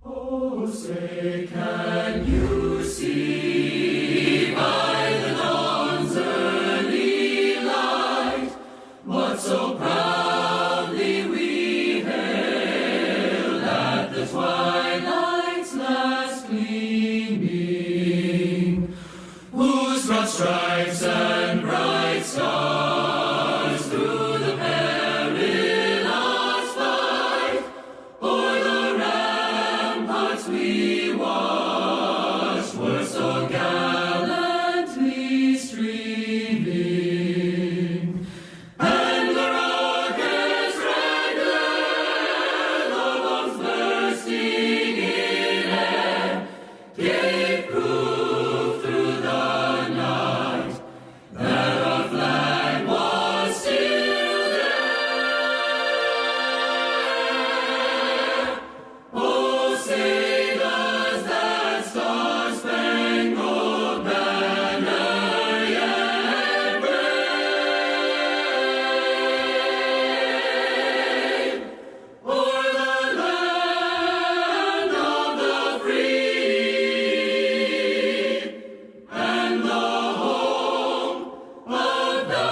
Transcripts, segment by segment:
Oh, say, can you see by the dawn's early light what so proudly we hailed at the twilight's last gleaming, whose broad stripes and bright stars through the perilous fight o'er the ramparts we watched were so gallantly streaming, and the rocket's red glare, though bombs bursting in air, gave proof through the night that our flag was still there. Oh, say does that star-spangled banner yet wave o'er the land of the free and the home of the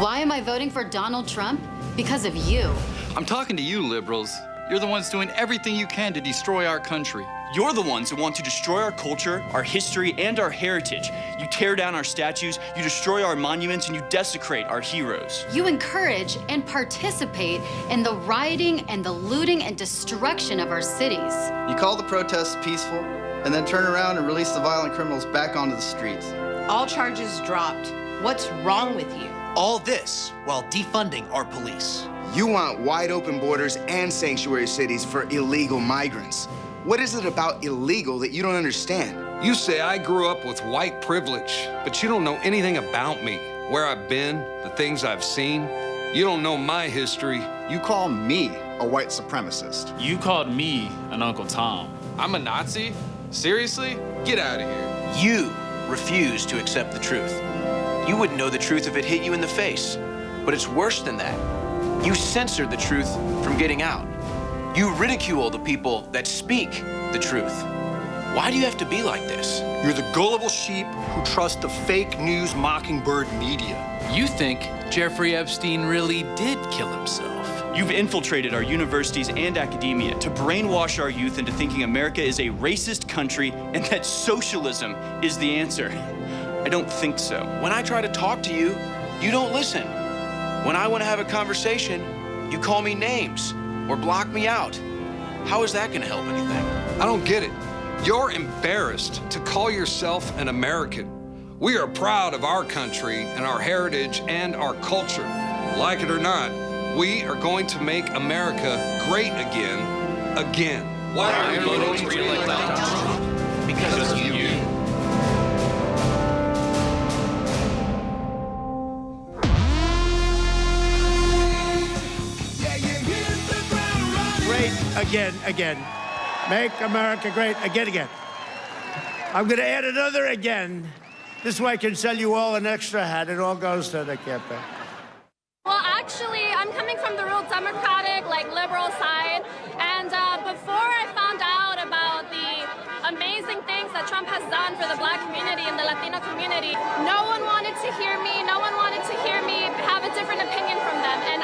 Why am I voting for Donald Trump? Because of you. I'm talking to you, liberals. You're the ones doing everything you can to destroy our country. You're the ones who want to destroy our culture, our history, and our heritage. You tear down our statues, you destroy our monuments, and you desecrate our heroes. You encourage and participate in the rioting and the looting and destruction of our cities. You call the protests peaceful, and then turn around and release the violent criminals back onto the streets. All charges dropped. What's wrong with you? All this while defunding our police. You want wide open borders and sanctuary cities for illegal migrants. What is it about illegal that you don't understand? You say I grew up with white privilege, but you don't know anything about me, where I've been, the things I've seen. You don't know my history. You call me a white supremacist. You called me an Uncle Tom. I'm a Nazi? Seriously? Get out of here. You refuse to accept the truth. You wouldn't know the truth if it hit you in the face. But it's worse than that. You censor the truth from getting out. You ridicule the people that speak the truth. Why do you have to be like this? You're the gullible sheep who trust the fake news mockingbird media. You think Jeffrey Epstein really did kill himself. You've infiltrated our universities and academia to brainwash our youth into thinking America is a racist country and that socialism is the answer. I don't think so. When I try to talk to you, you don't listen. When I want to have a conversation, you call me names or block me out. How is that going to help anything? I don't get it. You're embarrassed to call yourself an American. We are proud of our country and our heritage and our culture. Like it or not, we are going to make America great again, again. Why are you voting to re-elect Donald Trump? Because of you. Again. Make America great again. I'm going to add another again. This way I can sell you all an extra hat. It all goes to the campaign. Well, actually, I'm coming from the real Democratic, liberal side. And before I found out about the amazing things that Trump has done for the Black community and the Latino community, no one wanted to hear me. No one wanted to hear me have a different opinion from them. And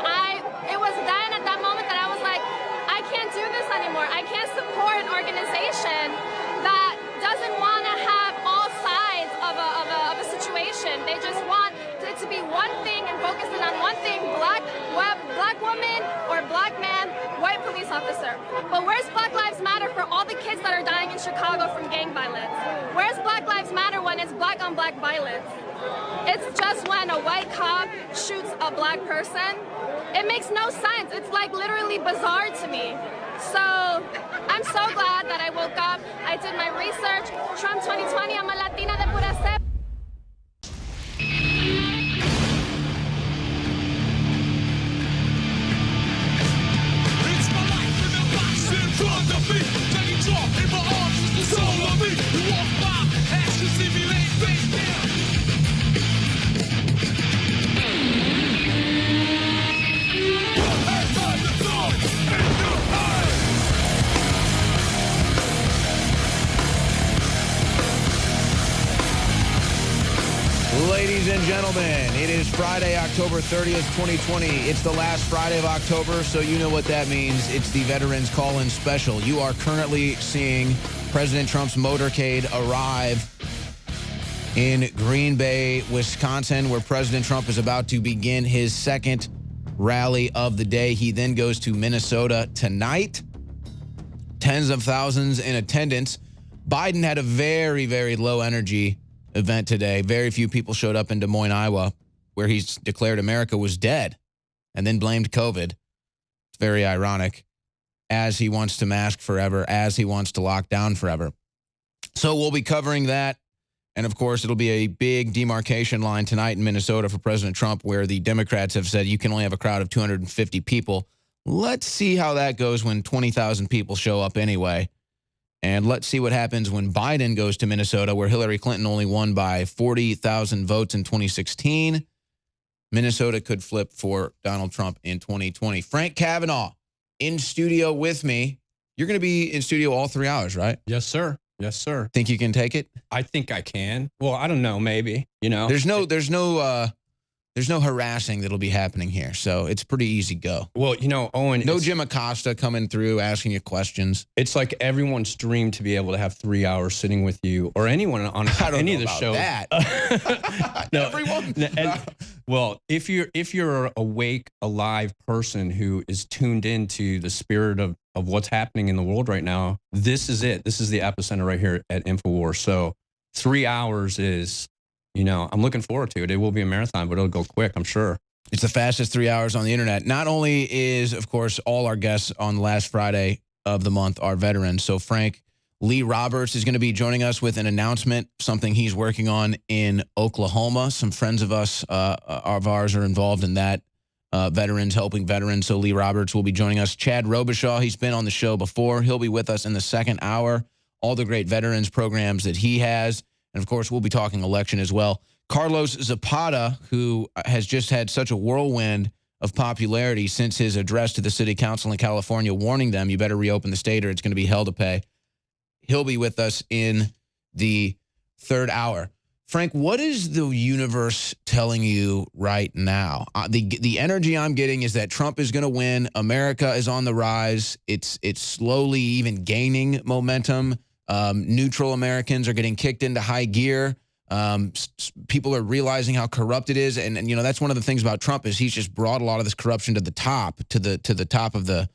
it was then at that moment that I was like, I can't do this anymore. I can't support an organization that doesn't want to have all sides of a situation. They just want it to be one thing and focusing on one thing, black woman or black man, white police officer. But where's Black Lives Matter for all the kids that are dying in Chicago from gang violence? Where's Black Lives Matter when it's black on black violence? It's just when a white cop shoots a black person. It makes no sense. It's like literally bizarre to me. So I'm so glad that I woke up. I did my research. Trump 2020, I'm a Latina de pura cepa. Ladies and gentlemen, it is Friday, October 30th, 2020. It's the last Friday of October, so you know what that means. It's the Veterans Call-In Special. You are currently seeing President Trump's motorcade arrive in Green Bay, Wisconsin, where President Trump is about to begin his second rally of the day. He then goes to Minnesota tonight. Tens of thousands in attendance. Biden had a very, very low energy event today. Very few people showed up in Des Moines, Iowa, where he's declared America was dead and then blamed COVID. It's very ironic, as he wants to mask forever, as he wants to lock down forever. So we'll be covering that. And of course, it'll be a big demarcation line tonight in Minnesota for President Trump, where the Democrats have said you can only have a crowd of 250 people. Let's see how that goes when 20,000 people show up anyway. And let's see what happens when Biden goes to Minnesota, where Hillary Clinton only won by 40,000 votes in 2016. Minnesota could flip for Donald Trump in 2020. Frank Kavanaugh in studio with me. You're going to be in studio all 3 hours, right? Yes, sir. Yes, sir. Think you can take it? I think I can. Well, I don't know. Maybe, you know, there's no harassing that'll be happening here. So it's pretty easy go. Well, you know, Owen, no Jim Acosta coming through asking you questions. It's like everyone's dream to be able to have 3 hours sitting with you or anyone on any of the shows. No, everyone. Well, if you're an awake, alive person who is tuned into the spirit of what's happening in the world right now, this is it. This is the epicenter right here at InfoWars. So 3 hours is, you know, I'm looking forward to it. It will be a marathon, but it'll go quick, I'm sure. It's the fastest 3 hours on the internet. Not only is, of course, all our guests on the last Friday of the month are veterans. So Frank Lee Roberts is going to be joining us with an announcement, something he's working on in Oklahoma. Some friends of us, of ours, are involved in that. Veterans helping veterans. So Lee Roberts will be joining us. Chad Robichaud, he's been on the show before. He'll be with us in the second hour. All the great veterans programs that he has. And, of course, we'll be talking election as well. Carlos Zapata, who has just had such a whirlwind of popularity since his address to the city council in California, warning them, you better reopen the state or it's going to be hell to pay. He'll be with us in the third hour. Frank, what is the universe telling you right now? The energy I'm getting is that Trump is going to win. America is on the rise. It's slowly even gaining momentum. Neutral Americans are getting kicked into high gear. People are realizing how corrupt it is, and you know that's one of the things about Trump is he's just brought a lot of this corruption to the top, to the top of the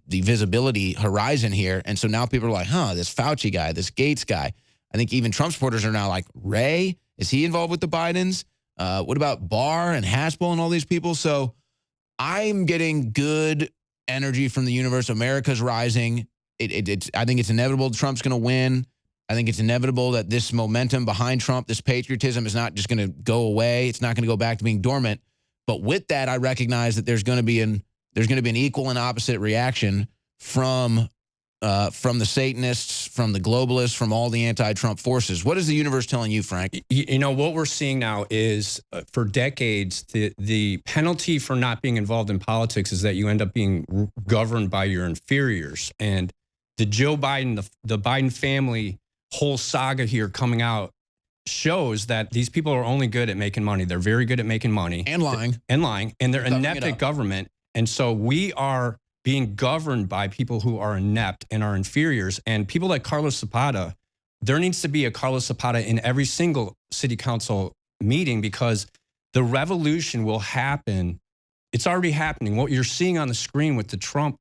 visibility horizon here. And so now people are like, this Fauci guy, this Gates guy. I think even Trump supporters are now like, Ray, is he involved with the Bidens? What about Barr and Haspel and all these people? So I'm getting good energy from the universe. America's rising. I think it's inevitable Trump's going to win. I think it's inevitable that this momentum behind Trump, this patriotism is not just going to go away. It's not going to go back to being dormant. But with that, I recognize that there's going to be an equal and opposite reaction from the Satanists, from the globalists, from all the anti-Trump forces. What is the universe telling you, Frank? You know, what we're seeing now is for decades, the penalty for not being involved in politics is that you end up being governed by your inferiors. And the Joe Biden, the Biden family whole saga here coming out shows that these people are only good at making money. They're very good at making money. And lying. And they're inept at government. And so we are being governed by people who are inept and are inferiors. And people like Carlos Zapata, there needs to be a Carlos Zapata in every single city council meeting because the revolution will happen. It's already happening. What you're seeing on the screen with the Trump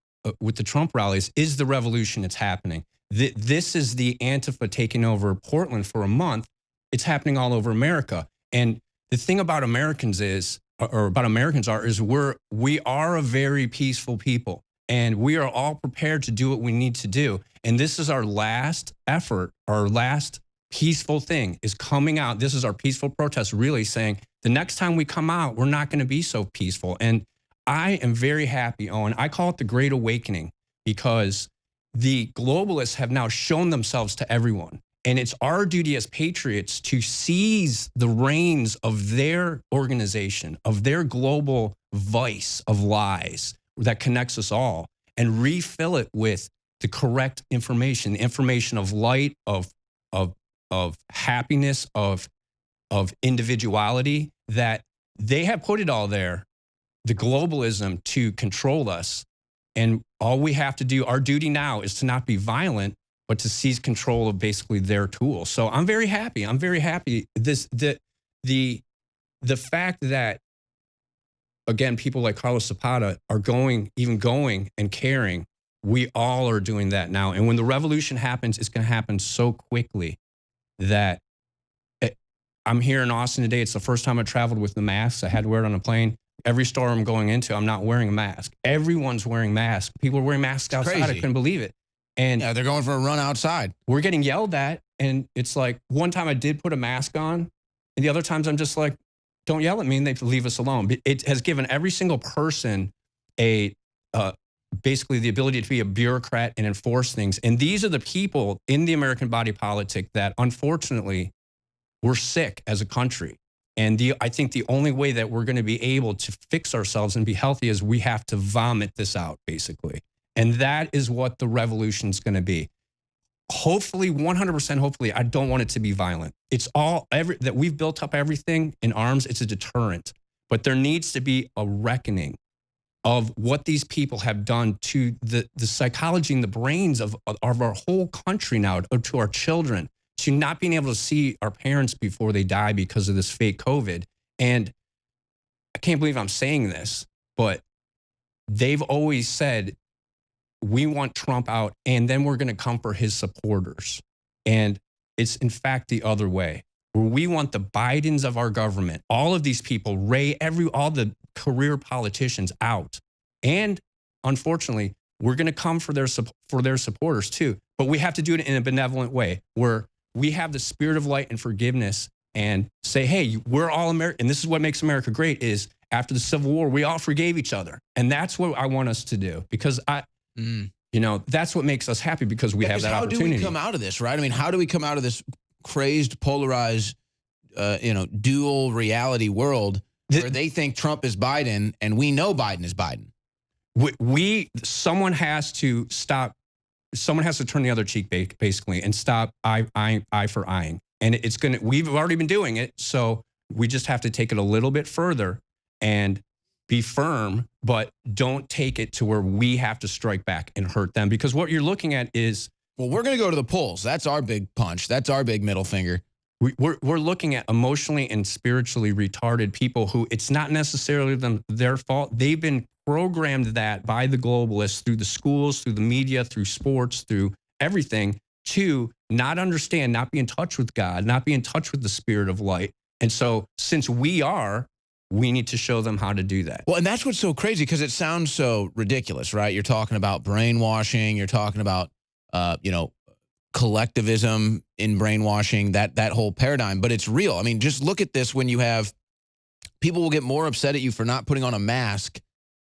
rallies is the revolution that's happening. This is the Antifa taking over Portland for a month. It's happening all over America. And the thing about Americans is we are a very peaceful people, and we are all prepared to do what we need to do. And this is our last effort, our last peaceful thing is coming out. This is our peaceful protest, really saying the next time we come out, we're not going to be so peaceful. And I am very happy, Owen. I call it the Great Awakening because the globalists have now shown themselves to everyone. And it's our duty as patriots to seize the reins of their organization, of their global vice of lies that connects us all, and refill it with the correct information, the information of light, of happiness, of individuality, that they have put it all there, the globalism, to control us. And all we have to do, our duty now, is to not be violent, but to seize control of basically their tools. So I'm very happy. I'm very happy. The fact that, again, people like Carlos Zapata are going and caring. We all are doing that now. And when the revolution happens, it's going to happen so quickly that I'm here in Austin today. It's the first time I traveled with the masks. I had to wear it on a plane. Every store I'm going into, I'm not wearing a mask. Everyone's wearing masks. People are wearing masks outside. I couldn't believe it. And yeah, they're going for a run outside. We're getting yelled at. And it's like, one time I did put a mask on, and the other times I'm just like, don't yell at me, and they leave us alone. It has given every single person basically the ability to be a bureaucrat and enforce things. And these are the people in the American body politic that, unfortunately, we're sick as a country. And I think the only way that we're going to be able to fix ourselves and be healthy is we have to vomit this out, basically. And that is what the revolution is going to be. Hopefully, 100% hopefully, I don't want it to be violent. It's that we've built up everything in arms. It's a deterrent. But there needs to be a reckoning of what these people have done to the psychology and the brains of our whole country now, to our children, to not being able to see our parents before they die because of this fake COVID. And I can't believe I'm saying this, but they've always said, we want Trump out, and then we're going to come for his supporters. And it's, in fact, the other way, where we want the Bidens of our government, all of these people, all the career politicians out. And unfortunately, we're going to come for their supporters too. But we have to do it in a benevolent way, where we have the spirit of light and forgiveness and say, hey, we're all American. And this is what makes America great, is after the Civil War, we all forgave each other. And that's what I want us to do, because that's what makes us happy, because we have that opportunity. How do we come out of this, right? I mean, how do we come out of this crazed, polarized, dual reality world where they think Trump is Biden and we know Biden is Biden? Someone has to stop. Someone has to turn the other cheek, basically, and stop eye for eyeing. And we've already been doing it. So we just have to take it a little bit further and be firm, but don't take it to where we have to strike back and hurt them. Because what you're looking at is, well, we're going to go to the polls. That's our big punch. That's our big middle finger. We're looking at emotionally and spiritually retarded people who, it's not necessarily their fault. They've been programmed that by the globalists through the schools, through the media, through sports, through everything, to not understand, not be in touch with God, not be in touch with the spirit of light. And so since we need to show them how to do that. Well, and that's what's so crazy, because it sounds so ridiculous, right? You're talking about brainwashing. You're talking about, collectivism in brainwashing, that whole paradigm. But it's real. I mean, just look at this. When you have people will get more upset at you for not putting on a mask,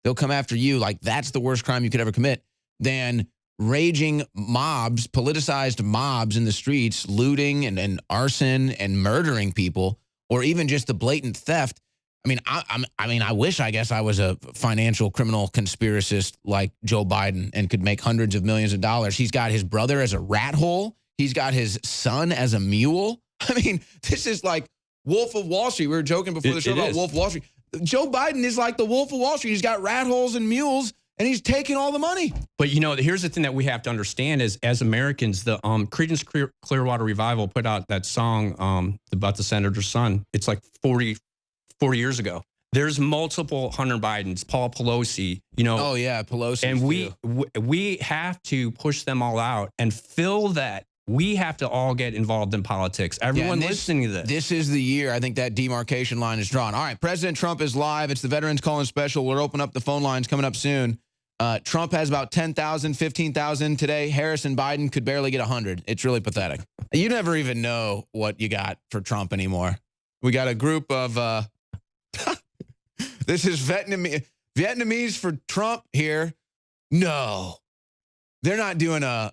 they'll come after you like that's the worst crime you could ever commit, than raging mobs, politicized mobs in the streets, looting and arson and murdering people, or even just the blatant theft. I mean, I wish, I guess, I was a financial criminal conspiracist like Joe Biden and could make hundreds of millions of dollars. He's got his brother as a rat hole. He's got his son as a mule. I mean, this is like Wolf of Wall Street. We were joking before the show about Wolf of Wall Street. Joe Biden is like the Wolf of Wall Street. He's got rat holes and mules, and he's taking all the money. But, here's the thing that we have to understand is, as Americans, the Creedence Clearwater Revival put out that song about the senator's son. It's like 40 4 years ago. There's multiple Hunter Bidens, Paul Pelosi, you know. Oh yeah, Pelosi. And we have to push them all out and fill that. We have to all get involved in politics. Everyone listening to this. This is the year I think that demarcation line is drawn. All right, President Trump is live. It's the Veterans Calling Special. We'll open up the phone lines coming up soon. Trump has about 10,000, 15,000 today. Harris and Biden could barely get 100. It's really pathetic. You never even know what you got for Trump anymore. We got a group of, this is Vietnamese for Trump here. No, they're not doing a,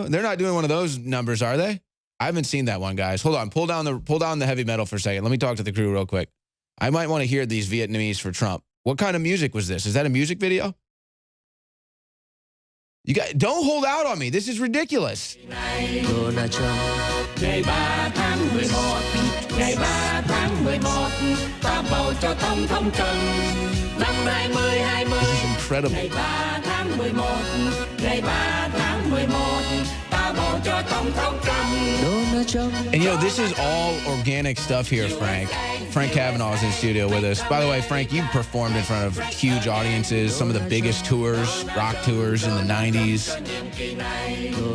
they're not doing one of those numbers, are they? I haven't seen that one, guys. Hold on, pull down the heavy metal for a second. Let me talk to the crew real quick. I might want to hear these Vietnamese for Trump. What kind of music was this? Is that a music video? You guys, don't hold out on me. This is ridiculous. Donald Trump. Ngày 3 tháng 11, ngày 3 tháng 11, ta bầu cho Tổng thống Trump. Năm 2020. This is incredible. Ngày 3 tháng 11, ngày 3 tháng 11, ta bầu cho Tổng thống Trump. Donald Trump. And you know, this is all organic stuff here, Frank. Frank Kavanaugh is in the studio with us. By the way, Frank, you performed in front of huge audiences, some of the biggest tours, rock tours in the 90s.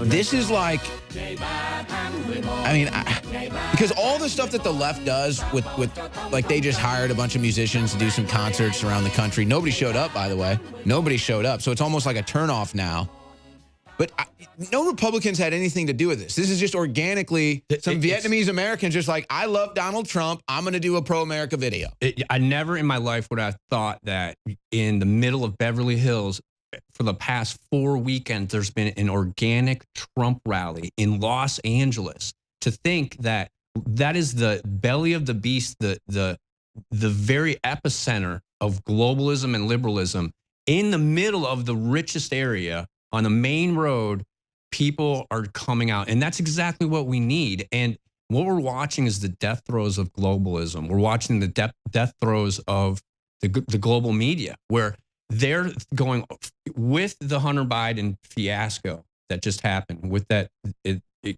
This is like, I mean, because all the stuff that the left does with like they just hired a bunch of musicians to do some concerts around the country. Nobody showed up, by the way. Nobody showed up. So it's almost like a turnoff now. But no Republicans had anything to do with this. This is just organically some Vietnamese Americans just like, I love Donald Trump. I'm going to do a pro-America video. I never in my life would have thought that in the middle of Beverly Hills, for the past 4 weekends, there's been an organic Trump rally in Los Angeles. To think that that is the belly of the beast, the very epicenter of globalism and liberalism in the middle of the richest area on the main road, people are coming out. And that's exactly what we need. And what we're watching is the death throes of globalism. We're watching the death throes of the global media, where they're going with the Hunter Biden fiasco that just happened, with that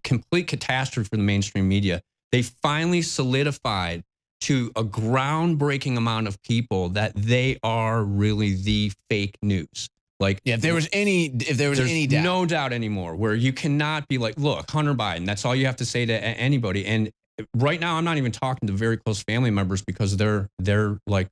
complete catastrophe for the mainstream media. They finally solidified to a groundbreaking amount of people that they are really the fake news. Like, yeah, if there was any doubt. No doubt anymore, where you cannot be like, look, Hunter Biden, that's all you have to say to anybody. And right now, I'm not even talking to very close family members because they're like,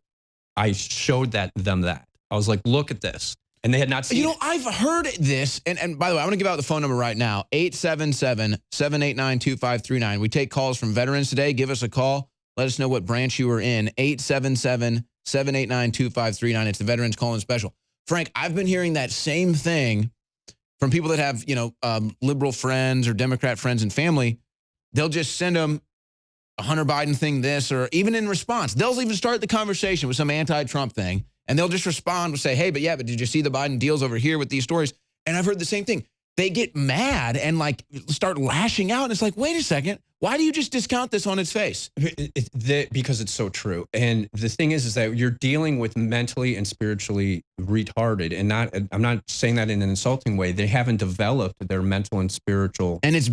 I showed them that. I was like, look at this. And they had not seen it. You know, I've heard this. And by the way, I'm going to give out the phone number right now, 877-789-2539. We take calls from veterans today. Give us a call. Let us know what branch you were in, 877-789-2539. It's the Veterans Calling Special. Frank, I've been hearing that same thing from people that have, you know, liberal friends or Democrat friends and family. They'll just send them a Hunter Biden thing, this, or even in response. They'll even start the conversation with some anti-Trump thing, and they'll just respond and say, hey, but did you see the Biden deals over here with these stories? And I've heard the same thing. They get mad and like start lashing out. And it's like, wait a second. Why do you just discount this on its face? Because it's so true. And the thing is that you're dealing with mentally and spiritually retarded, and I'm not saying that in an insulting way. They haven't developed their mental and spiritual. And it's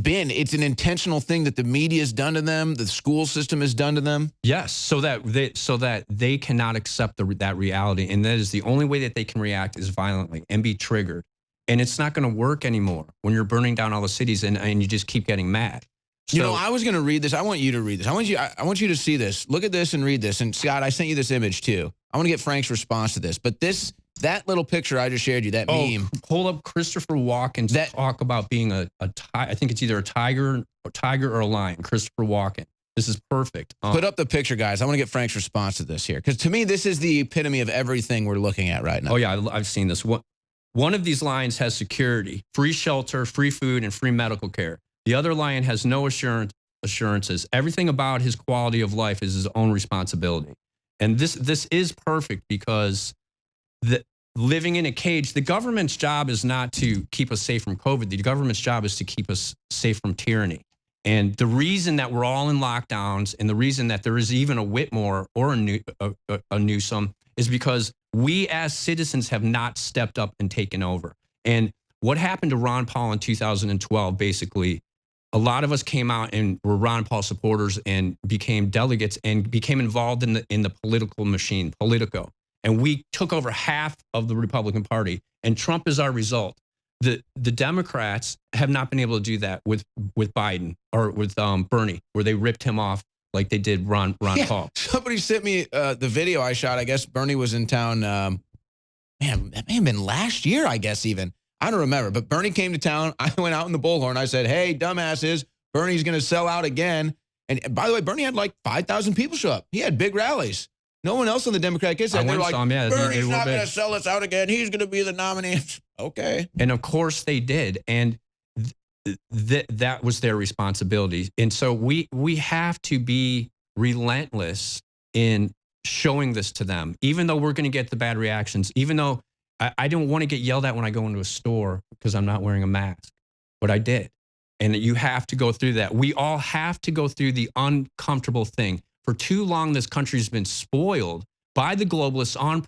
an intentional thing that the media has done to them. The school system has done to them. Yes. So that they cannot accept that reality. And that is the only way that they can react is violently and be triggered. And it's not going to work anymore when you're burning down all the cities and you just keep getting mad. So, you know, I was going to read this. I want you to read this. I want you to see this. Look at this and read this. And Scott, I sent you this image too. I want to get Frank's response to this. But that little picture I just shared you, that meme. Hold up Christopher Walken to talk about being I think it's either a tiger or a lion. Christopher Walken. This is perfect. Put up the picture, guys. I want to get Frank's response to this here. Because to me, this is the epitome of everything we're looking at right now. Oh, yeah. I've seen this. One of these lines has security, free shelter, free food, and free medical care. The other lion has no assurances. Everything about his quality of life is his own responsibility. And this is perfect because living in a cage, the government's job is not to keep us safe from COVID. The government's job is to keep us safe from tyranny. And the reason that we're all in lockdowns and the reason that there is even a Whitmore or a Newsom is because we as citizens have not stepped up and taken over. And what happened to Ron Paul in 2012 basically a lot of us came out and were Ron Paul supporters and became delegates and became involved in the political machine, Politico. And we took over half of the Republican Party, and Trump is our result. The Democrats have not been able to do that with Biden or with Bernie, where they ripped him off like they did Ron Paul. Somebody sent me the video I shot. I guess Bernie was in town. Man, that may have been last year, I guess, even. I don't remember. But Bernie came to town. I went out in the bullhorn. I said, hey, dumbasses, Bernie's going to sell out again. And by the way, Bernie had like 5,000 people show up. He had big rallies. No one else on the Democratic case said, they were like, Bernie's not going to sell us out again. He's going to be the nominee. Okay. And of course they did. And that was their responsibility. And so we have to be relentless in showing this to them, even though we're going to get the bad reactions, even though I don't want to get yelled at when I go into a store because I'm not wearing a mask, but I did. And you have to go through that. We all have to go through the uncomfortable thing. For too long, this country's been spoiled by the globalists on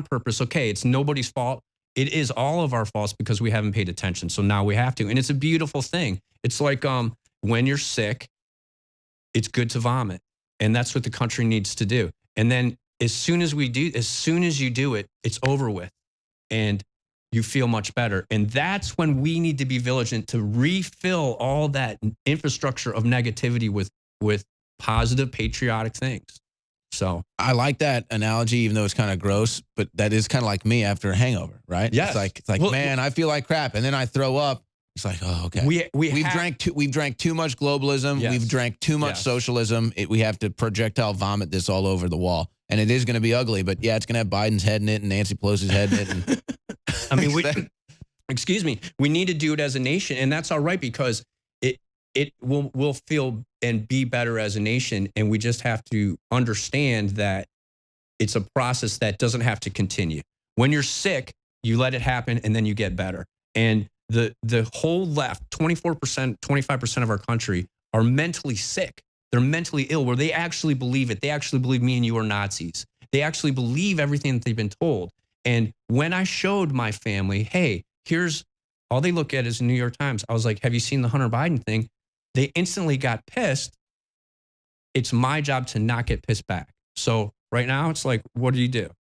purpose. Okay, it's nobody's fault. It is all of our faults because we haven't paid attention. So now we have to. And it's a beautiful thing. It's like when you're sick, it's good to vomit. And that's what the country needs to do. And then as soon as you do it, it's over with. And you feel much better. And that's when we need to be vigilant to refill all that infrastructure of negativity with positive, patriotic things. So I like that analogy, even though it's kind of gross, but that is kind of like me after a hangover, right? Yes. It's like, well, man, I feel like crap. And then I throw up. It's like, oh, okay. We've drank too much globalism. Yes. We've drank too much socialism. We have to projectile vomit this all over the wall. And it is going to be ugly, but yeah, it's going to have Biden's head in it and Nancy Pelosi's head in it. And I mean, we need to do it as a nation, and that's all right because it will feel and be better as a nation, and we just have to understand that it's a process that doesn't have to continue. When you're sick, you let it happen, and then you get better. And the whole left, 24%, 25% of our country are mentally sick. They're mentally ill, where they actually believe it. They actually believe me and you are Nazis. They actually believe everything that they've been told. And when I showed my family, hey, here's all they look at is the New York Times. I was like, have you seen the Hunter Biden thing? They instantly got pissed. It's my job to not get pissed back. So right now it's like, what do? You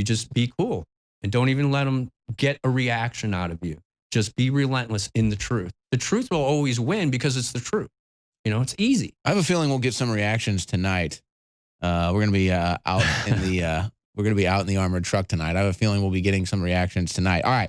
just be cool and don't even let them get a reaction out of you. Just be relentless in the truth. The truth will always win because it's the truth. You know, it's easy. I have a feeling we'll get some reactions tonight. We're going to be out in the armored truck tonight. I have a feeling we'll be getting some reactions tonight. All right.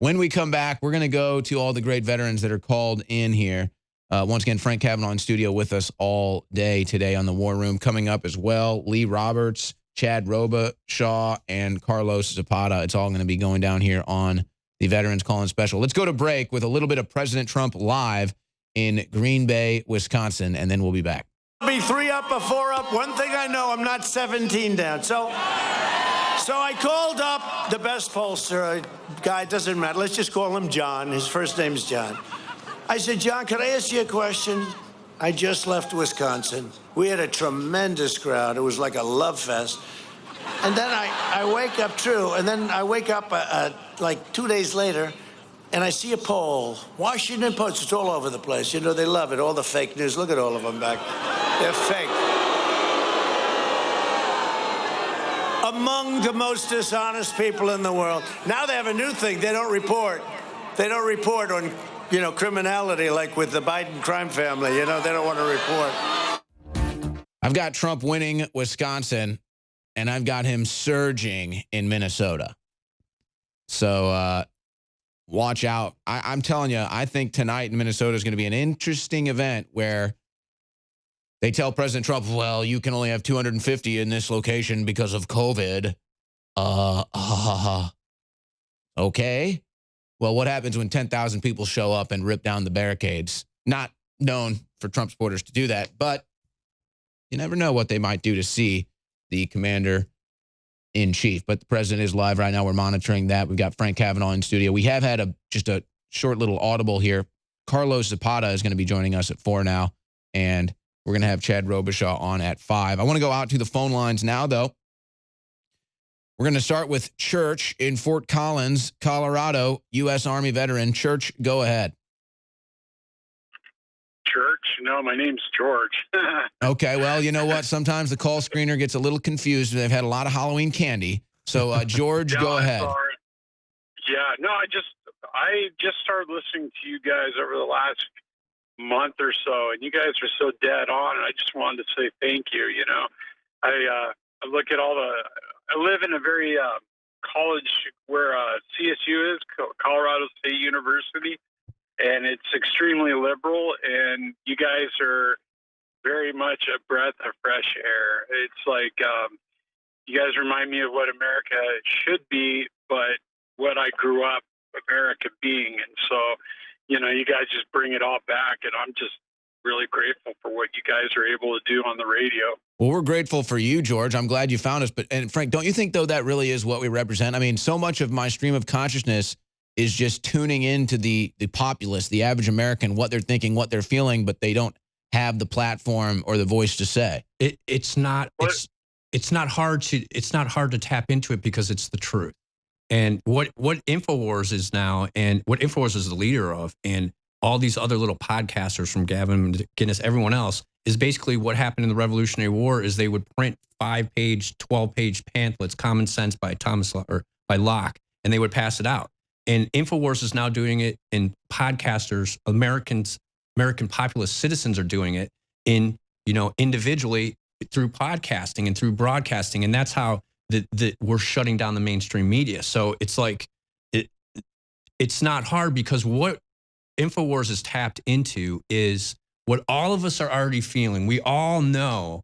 When we come back, we're going to go to all the great veterans that are called in here. Once again, Frank Kavanaugh in studio with us all day today on the War Room. Coming up as well, Lee Roberts, Chad Robichaud, and Carlos Zapata. It's all going to be going down here on the Veterans Call-In Special. Let's go to break with a little bit of President Trump live in Green Bay, Wisconsin, and then we'll be back. Be 3 up or 4 up. One thing I know, I'm not 17 down. So I called up the best pollster, a guy, it doesn't matter. Let's just call him John. His first name's John. I said, John, could I ask you a question? I just left Wisconsin. We had a tremendous crowd. It was like a love fest. And then I wake up, like 2 days later, and I see a poll. Washington Post, it's all over the place. You know, they love it, all the fake news. Look at all of them back. They're fake. Among the most dishonest people in the world. Now they have a new thing. They don't report. They don't report on, criminality like with the Biden crime family. They don't want to report. I've got Trump winning Wisconsin, and I've got him surging in Minnesota. So watch out. I'm telling you, I think tonight in Minnesota is going to be an interesting event where they tell President Trump, well, you can only have 250 in this location because of COVID. Okay. Well, what happens when 10,000 people show up and rip down the barricades? Not known for Trump supporters to do that, but you never know what they might do to see the commander-in-chief. But the president is live right now. We're monitoring that. We've got Frank Kavanaugh in studio. We have had just a short little audible here. Carlos Zapata is going to be joining us at 4 now, and we're going to have Chad Robichaud on at 5. I want to go out to the phone lines now, though. We're going to start with Church in Fort Collins, Colorado, U.S. Army veteran. Church, go ahead. Church. No, my name's George. Okay, well, you know what? Sometimes the call screener gets a little confused. They've had a lot of Halloween candy. So, George, Yeah, go ahead. sorry. Yeah, no, I just started listening to you guys over the last month or so, and you guys are so dead on, and I just wanted to say thank you. You know, I look at I live in a very college where CSU is, Colorado State University, and it's extremely liberal, and you guys are very much a breath of fresh air. It's like you guys remind me of what America should be, but what I grew up America being. And so, you know, you guys just bring it all back, and I'm just really grateful for what you guys are able to do on the radio. Well, we're grateful for you, George. I'm glad you found us. And Frank, don't you think, though, that really is what we represent? I mean, so much of my stream of consciousness is just tuning into the populace, the average American, what they're thinking, what they're feeling, but they don't have the platform or the voice to say. It's not hard to tap into it because it's the truth. And what InfoWars is now, and what InfoWars is the leader of, and all these other little podcasters from Gavin McInnes, everyone else, is basically what happened in the Revolutionary War is they would print 5-page, 12-page pamphlets, Common Sense by by Locke, and they would pass it out. And InfoWars is now doing it, and podcasters, American populist citizens are doing it individually through podcasting and through broadcasting. And that's how we're shutting down the mainstream media. So it's like, it's not hard, because what InfoWars is tapped into is what all of us are already feeling. We all know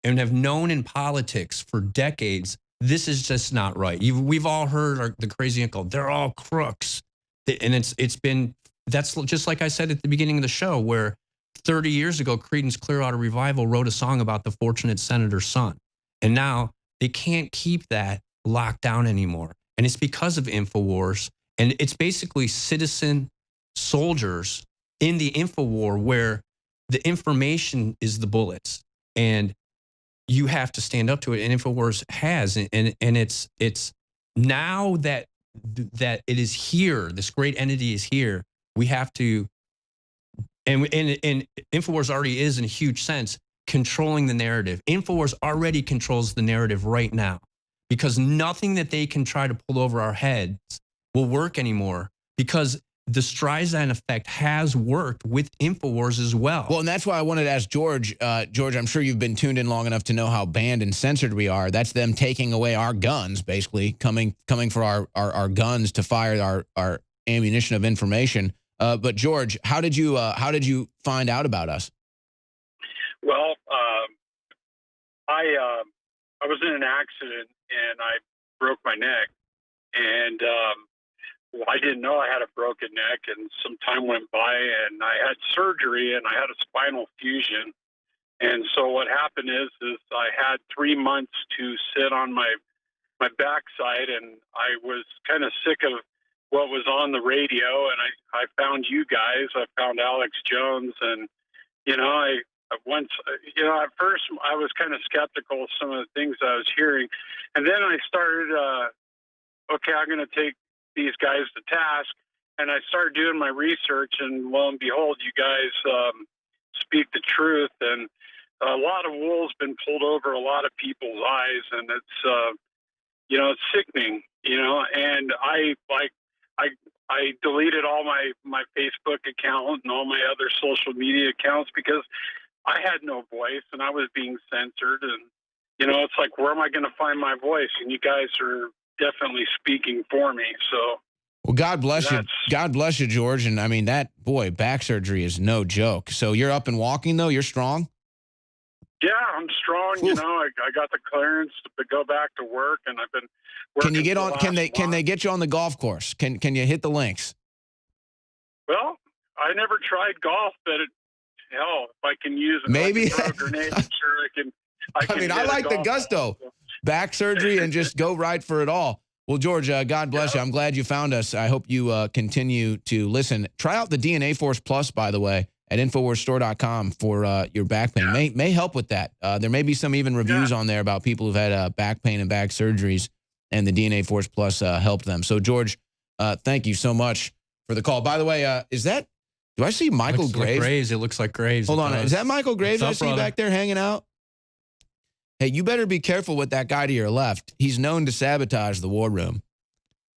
and have known in politics for decades, this is just not right. We've all heard the crazy uncle, they're all crooks. And that's just like I said at the beginning of the show, where 30 years ago, Creedence Clearwater Revival wrote a song about the fortunate senator's son. And now they can't keep that locked down anymore. And it's because of InfoWars. And it's basically citizen soldiers in the InfoWar, where the information is the bullets. And you have to stand up to it. And InfoWars has. And it's now that it is here, this great entity is here, we have to, and InfoWars already is, in a huge sense, controlling the narrative. InfoWars already controls the narrative right now, because nothing that they can try to pull over our heads will work anymore, because the Streisand effect has worked with InfoWars as well. Well, and that's why I wanted to ask George. George, I'm sure you've been tuned in long enough to know how banned and censored we are. That's them taking away our guns, basically, coming for our guns to fire our ammunition of information. But George, how did you find out about us? Well, I was in an accident and I broke my neck, and I didn't know I had a broken neck. And some time went by, and I had surgery, and I had a spinal fusion. And so what happened is I had 3 months to sit on my backside, and I was kind of sick of what was on the radio, and I found you guys. I found Alex Jones, and at first I was kind of skeptical of some of the things I was hearing, and then I started, okay, I'm going to take these guys to task, and I started doing my research, and lo and behold, you guys speak the truth, and a lot of wool's been pulled over a lot of people's eyes, and it's sickening, and I deleted all my Facebook account and all my other social media accounts because I had no voice and I was being censored. And, it's like, where am I going to find my voice? And you guys are definitely speaking for me. So, well, God bless you. God bless you, George. And I mean, back surgery is no joke. So you're up and walking, though? You're strong? Yeah, I'm strong. Oof. I got the clearance to go back to work, and I've been working. Can you get on? Can they get you on the golf course? Can you hit the links? Well, I never tried golf, but hell, if I can use it, maybe throw a grenade, I'm sure I can. I like the gusto. Back surgery and just go right for it all. Well, George, God bless you. I'm glad you found us. I hope you continue to listen. Try out the DNA Force Plus, by the way, at InfoWarsStore.com for your back pain. May help with that. There may be some even reviews on there about people who've had back pain and back surgeries, and the DNA Force Plus helped them. So, George, thank you so much for the call. By the way, do Do I see Michael Graves? It looks like Graves. Hold on. Is that Michael Graves I see back there hanging out? Hey, you better be careful with that guy to your left. He's known to sabotage the war room.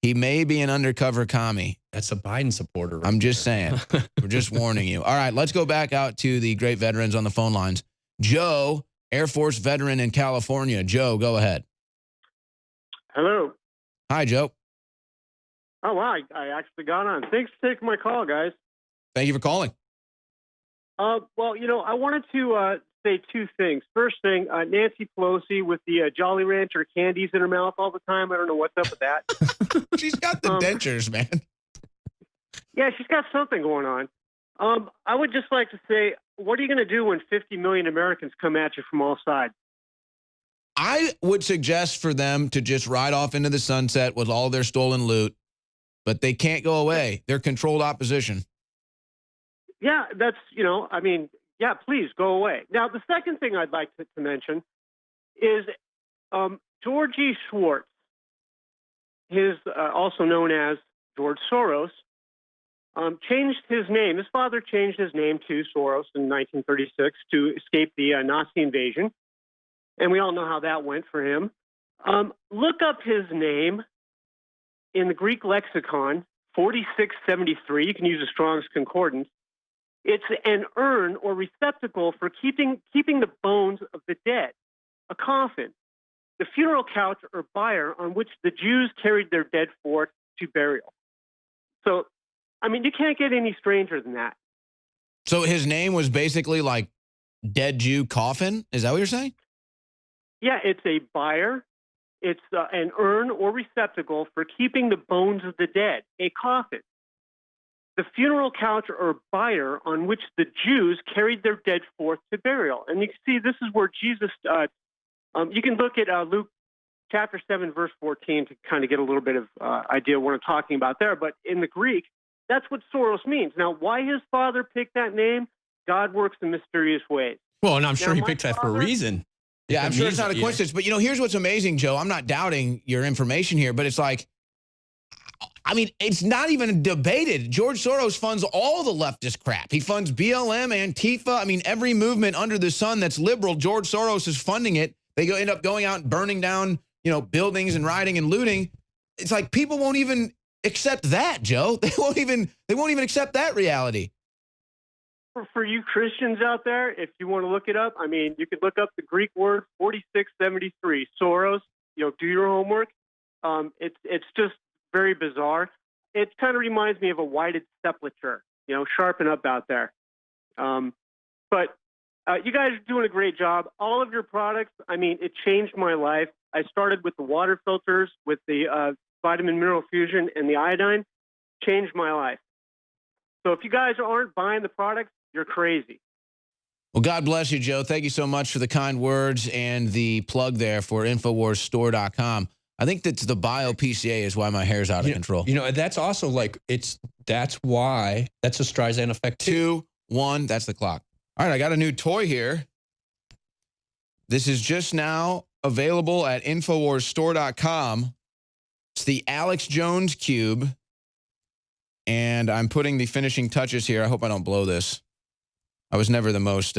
He may be an undercover commie. That's a Biden supporter. I'm just saying. We're just warning you. All right, let's go back out to the great veterans on the phone lines. Joe, Air Force veteran in California. Joe, go ahead. Hello. Hi, Joe. Oh, wow. I actually got on. Thanks for taking my call, guys. Thank you for calling. Well, you know, I wanted to say two things. First thing, Nancy Pelosi with the Jolly Rancher candies in her mouth all the time. I don't know what's up with that. She's got the dentures, man. Yeah, she's got something going on. I would just like to say, what are you going to do when 50 million Americans come at you from all sides? I would suggest for them to just ride off into the sunset with all their stolen loot, but they can't go away. They're controlled opposition. Yeah, that's, you know, I mean, yeah, please go away. Now, the second thing I'd like to mention is Georgie Schwartz, also known as George Soros, changed his name. His father changed his name to Soros in 1936 to escape the Nazi invasion. And we all know how that went for him. Look up his name in the Greek lexicon, 4673. You can use a Strong's Concordance. It's an urn or receptacle for keeping the bones of the dead, a coffin, the funeral couch or bier on which the Jews carried their dead forth to burial. So, I mean, you can't get any stranger than that. So his name was basically like dead Jew coffin? Is that what you're saying? Yeah, it's a bier. It's an urn or receptacle for keeping the bones of the dead, a coffin. The funeral couch or bier on which the Jews carried their dead forth to burial. And you can see this is where Jesus, you can look at Luke chapter 7, verse 14 to kind of get a little bit of idea of what I'm talking about there. But in the Greek, that's what Soros means. Now, why his father picked that name, God works in mysterious ways. Well, and I'm sure he picked that for a reason. Yeah, I'm sure it's not a coincidence. But, you know, here's what's amazing, Joe. I'm not doubting your information here, but it's like, I mean, it's not even debated. George Soros funds all the leftist crap. He funds BLM, Antifa. I mean, every movement under the sun that's liberal, George Soros is funding it. They end up going out and burning down, you know, buildings and rioting and looting. It's like people won't even accept that, Joe. They won't even accept that reality. For you Christians out there, if you want to look it up, I mean, you could look up the Greek word 4673, Soros. You know, do your homework. It's just very bizarre. It kind of reminds me of a whited sepulcher. You know, sharpen up out there. But you guys are doing a great job. All of your products, I mean, it changed my life. I started with the water filters, with the vitamin mineral fusion and the iodine. Changed my life. So if you guys aren't buying the products, you're crazy. Well, God bless you, Joe. Thank you so much for the kind words and the plug there for InfoWarsStore.com. I think that's the bio-PCA is why my hair's out of control. You know, that's also like, that's why, that's a Streisand effect too. 2, 1, that's the clock. All right, I got a new toy here. This is just now available at InfoWarsStore.com. It's the Alex Jones Cube. And I'm putting the finishing touches here. I hope I don't blow this. I was never the most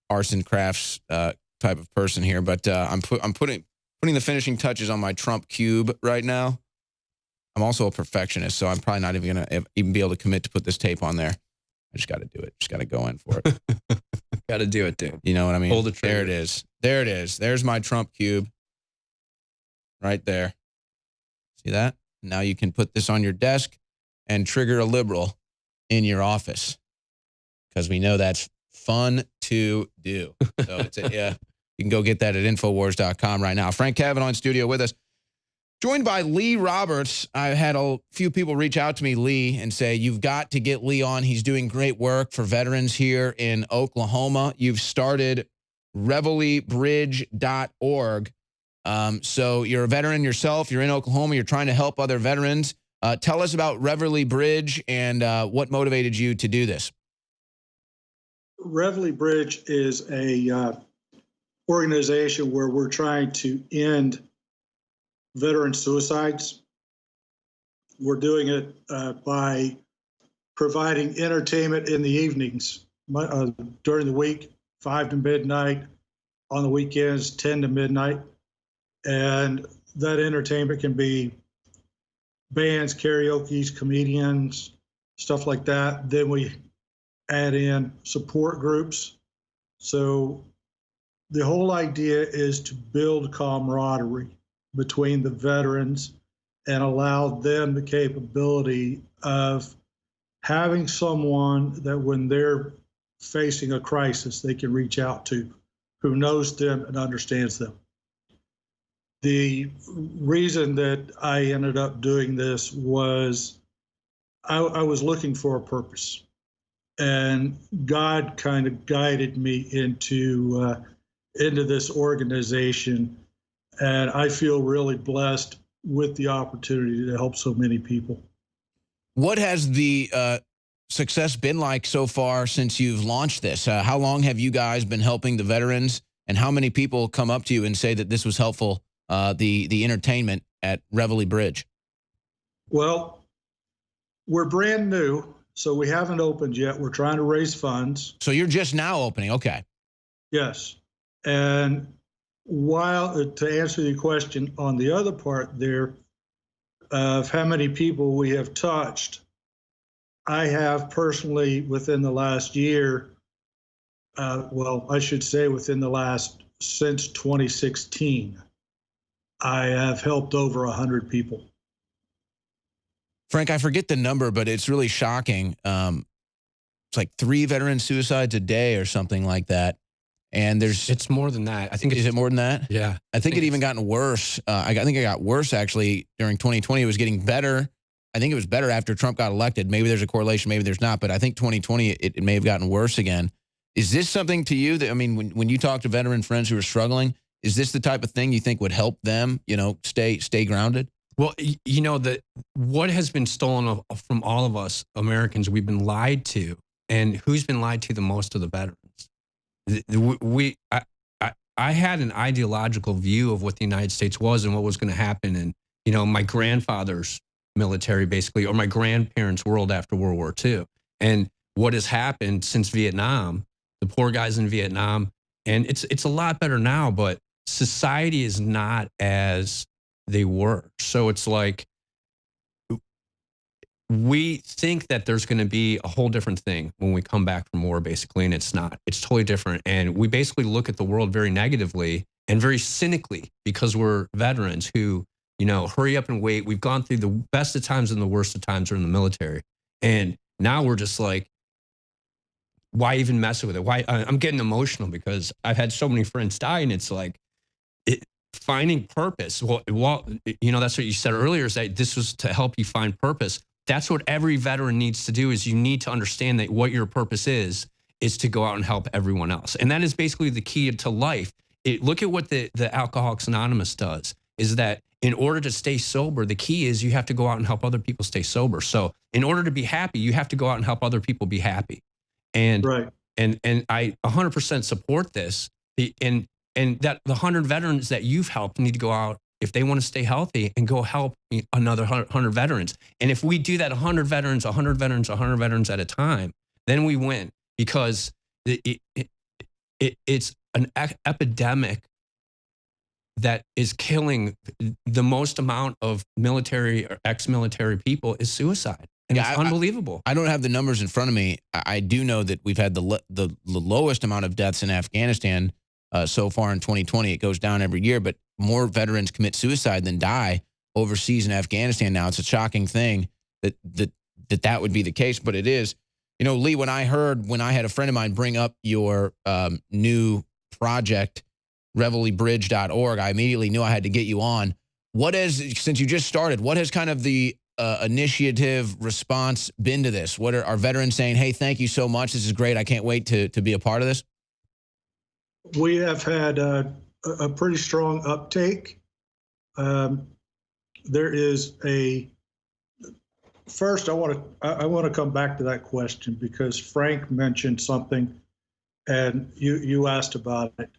arts and crafts type of person here, but I'm putting the finishing touches on my Trump cube right now. I'm also a perfectionist, so I'm probably not even going to even be able to commit to put this tape on there. I just got to do it. Just got to go in for it. Got to do it, dude. You know what I mean? Hold the trigger. There it is. There it is. There's my Trump cube right there. See that? Now you can put this on your desk and trigger a liberal in your office, because we know that's fun to do. So yeah, you can go get that at Infowars.com right now. Frank Kavanaugh in studio with us, joined by Lee Roberts. I had a few people reach out to me, Lee, and say, you've got to get Lee on. He's doing great work for veterans here in Oklahoma. You've started ReveilleBridge.org. So you're a veteran yourself. You're in Oklahoma. You're trying to help other veterans. Tell us about Reveille Bridge and what motivated you to do this. Reveille Bridge is a organization where we're trying to end veteran suicides. We're doing it by providing entertainment in the evenings, during the week, 5 to midnight, on the weekends, 10 to midnight. And that entertainment can be bands, karaoke, comedians, stuff like that. Then we add in support groups. So the whole idea is to build camaraderie between the veterans and allow them the capability of having someone that when they're facing a crisis, they can reach out to, who knows them and understands them. The reason that I ended up doing this was I was looking for a purpose, and God kind of guided me into this organization, and I feel really blessed with the opportunity to help so many people. What has the success been like so far since you've launched this? How long have you guys been helping the veterans, and how many people come up to you and say that this was helpful, the entertainment at Reveille Bridge? Well, we're brand new, so we haven't opened yet. We're trying to raise funds. So you're just now opening, okay. Yes. And while, to answer the question on the other part there, of how many people we have touched, I have personally within the last year, well, I should say since 2016, I have helped over 100 people. Frank, I forget the number, but it's really shocking. It's like 3 veteran suicides a day or something like that. And it's more than that. I think is it more than that? Yeah. I think it even gotten worse. I think it got worse actually during 2020. It was getting better. I think it was better after Trump got elected. Maybe there's a correlation, maybe there's not. But I think 2020 it may have gotten worse again. Is this something to you that, I mean, when you talk to veteran friends who are struggling, is this the type of thing you think would help them, stay grounded? Well, what has been stolen from all of us Americans, we've been lied to, and who's been lied to the most of the veterans? I had an ideological view of what the United States was and what was going to happen, and my grandfather's military basically, or my grandparents' world after World War II, and what has happened since Vietnam, the poor guys in Vietnam, and it's a lot better now, but society is not as they were. So it's like we think that there's going to be a whole different thing when we come back from war, basically, and it's not. It's totally different. And we basically look at the world very negatively and very cynically because we're veterans who, hurry up and wait. We've gone through the best of times and the worst of times are in the military. And now we're just like, why even mess with it? Why? I'm getting emotional because I've had so many friends die, and it's like, finding purpose. Well, that's what you said earlier, is that this was to help you find purpose. That's what every veteran needs to do, is you need to understand that what your purpose is to go out and help everyone else. And that is basically the key to life. Look at what the Alcoholics Anonymous does, is that in order to stay sober, the key is you have to go out and help other people stay sober. So in order to be happy, you have to go out and help other people be happy. And, right. and I 100% support this. And that the 100 veterans that you've helped need to go out, if they want to stay healthy, and go help another 100 veterans. And if we do that 100 veterans at a time, then we win, because it's an epidemic that is killing the most amount of military or ex-military people is suicide. And it's unbelievable. I don't have the numbers in front of me. I do know that we've had the lowest amount of deaths in Afghanistan so far in 2020. It goes down every year, but more veterans commit suicide than die overseas in Afghanistan now. It's a shocking thing that would be the case, but it is. Lee, when I had a friend of mine bring up your new project, ReveilleBridge.org, I immediately knew I had to get you on. Since you just started, what has kind of the initiative response been to this? What are our veterans saying? Hey, thank you so much. This is great. I can't wait to be a part of this. We have had a pretty strong uptake. There is first I want to come back to that question, because Frank mentioned something and you asked about it.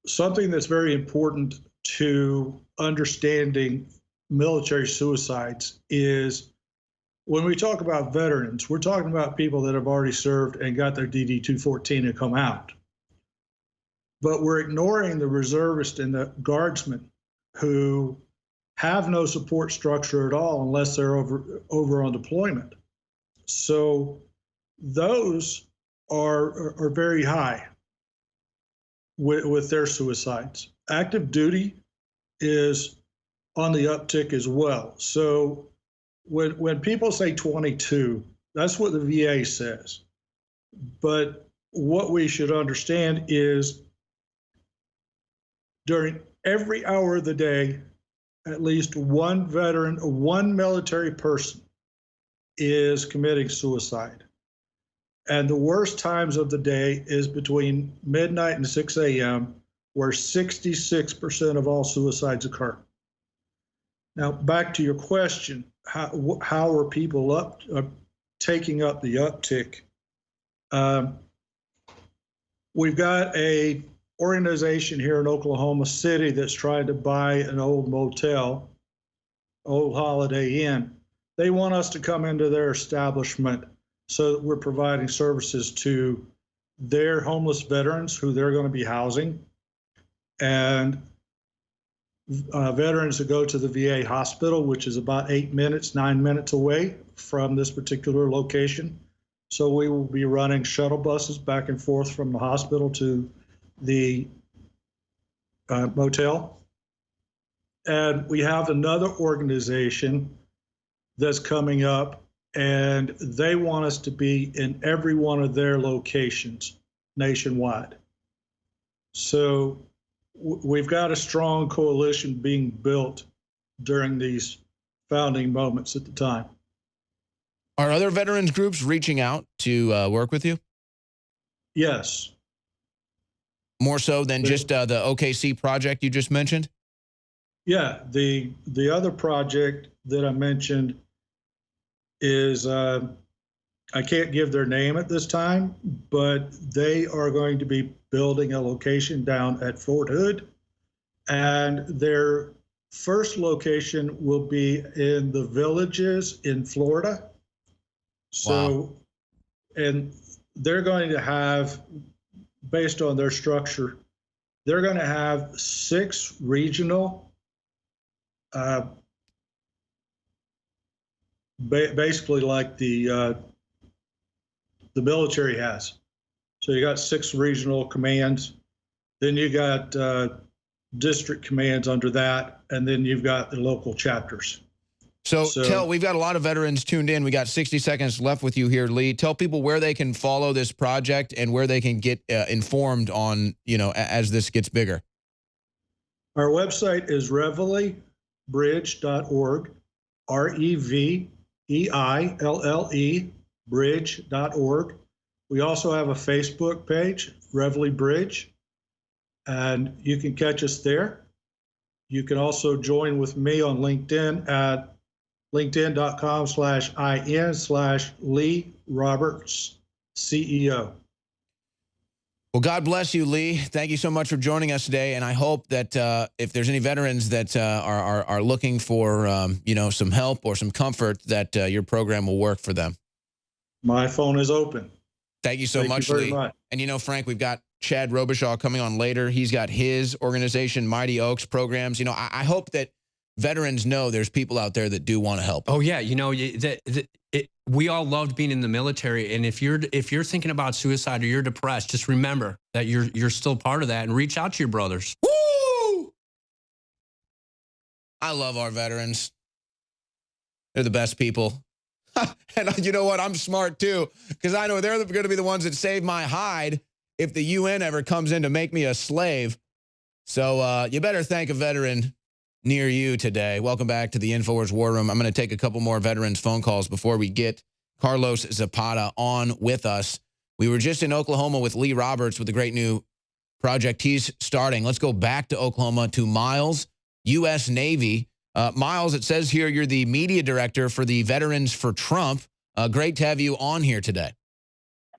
Something that's very important to understanding military suicides is when we talk about veterans, we're talking about people that have already served and got their DD-214 and come out. But we're ignoring the reservists and the guardsmen who have no support structure at all unless they're over on deployment. So those are very high with their suicides. Active duty is on the uptick as well. So when people say 22, that's what the VA says. But what we should understand is during every hour of the day, at least one veteran or one military person is committing suicide. And the worst times of the day is between midnight and 6 a.m., where 66% of all suicides occur. Now, back to your question, how are people taking up the uptick? We've got a organization here in Oklahoma City that's trying to buy an old motel, old Holiday Inn. They want us to come into their establishment so that we're providing services to their homeless veterans who they're going to be housing, and veterans that go to the VA hospital, which is about 9 minutes away from this particular location. So we will be running shuttle buses back and forth from the hospital to the motel. And we have another organization that's coming up, and they want us to be in every one of their locations nationwide. So we've got a strong coalition being built during these founding moments at the time. Are other veterans groups reaching out to work with you? Yes. More so than just the OKC project you just mentioned? Yeah, the other project that I mentioned is, I can't give their name at this time, but they are going to be building a location down at Fort Hood. And their first location will be in the Villages in Florida. So, and they're going to have, based on their structure, they're going to have 6 regional, basically like the military has. So you got 6 regional commands, then you got district commands under that, and then you've got the local chapters. So tell, we've got a lot of veterans tuned in. We got 60 seconds left with you here, Lee. Tell people where they can follow this project and where they can get informed on, as this gets bigger. Our website is reveillebridge.org, REVEILLE bridge.org. We also have a Facebook page, Reveille Bridge, and you can catch us there. You can also join with me on LinkedIn at linkedin.com/IN/Lee Roberts, CEO. Well, God bless you, Lee. Thank you so much for joining us today. And I hope that if there's any veterans that are looking for, some help or some comfort, that your program will work for them. My phone is open. Thank you so much, Lee. And Frank, we've got Chad Robichaud coming on later. He's got his organization, Mighty Oaks Programs. I hope that veterans know there's people out there that do want to help. Oh yeah, we all loved being in the military, and if you're thinking about suicide or you're depressed, just remember that you're still part of that, and reach out to your brothers. Woo! I love our veterans. They're the best people. And you know what? I'm smart too, because I know they're going to be the ones that save my hide if the UN ever comes in to make me a slave. So you better thank a veteran near you today. Welcome back to the InfoWars War Room. I'm going to take a couple more veterans phone calls before we get Carlos Zapata on with us. We were just in Oklahoma with Lee Roberts with a great new project he's starting. Let's go back to Oklahoma to Miles, U.S. Navy. Miles, it says here you're the media director for the Veterans for Trump. Great to have you on here today.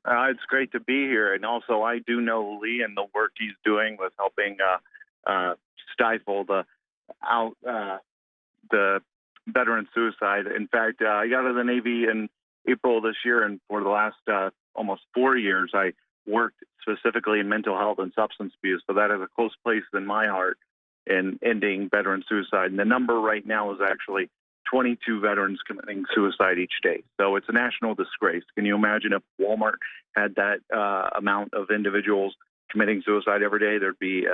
It's great to be here. And also, I do know Lee and the work he's doing with helping stifle the veteran suicide. In fact, I got out of the Navy in April this year, and for the last almost 4 years, I worked specifically in mental health and substance abuse. So that has a close place in my heart in ending veteran suicide. And the number right now is actually 22 veterans committing suicide each day. So it's a national disgrace. Can you imagine if Walmart had that amount of individuals committing suicide every day? There'd be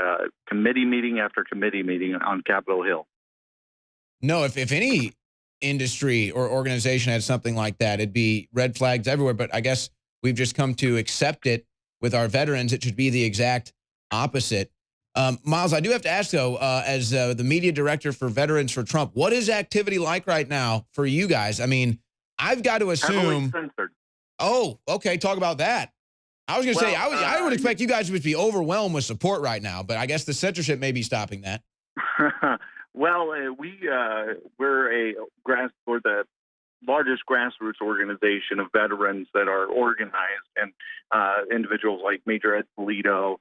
committee meeting after committee meeting on Capitol Hill. No, if any industry or organization had something like that, it'd be red flags everywhere. But I guess we've just come to accept it with our veterans. It should be the exact opposite. Miles, I do have to ask, though, as the media director for Veterans for Trump, what is activity like right now for you guys? I mean, I've got to assume. Heavily censored. Oh, okay. Talk about that. I was going to say, I would expect you guys to be overwhelmed with support right now, but I guess the censorship may be stopping that. Well, we're the largest grassroots organization of veterans that are organized, and individuals like Major Ed Polito,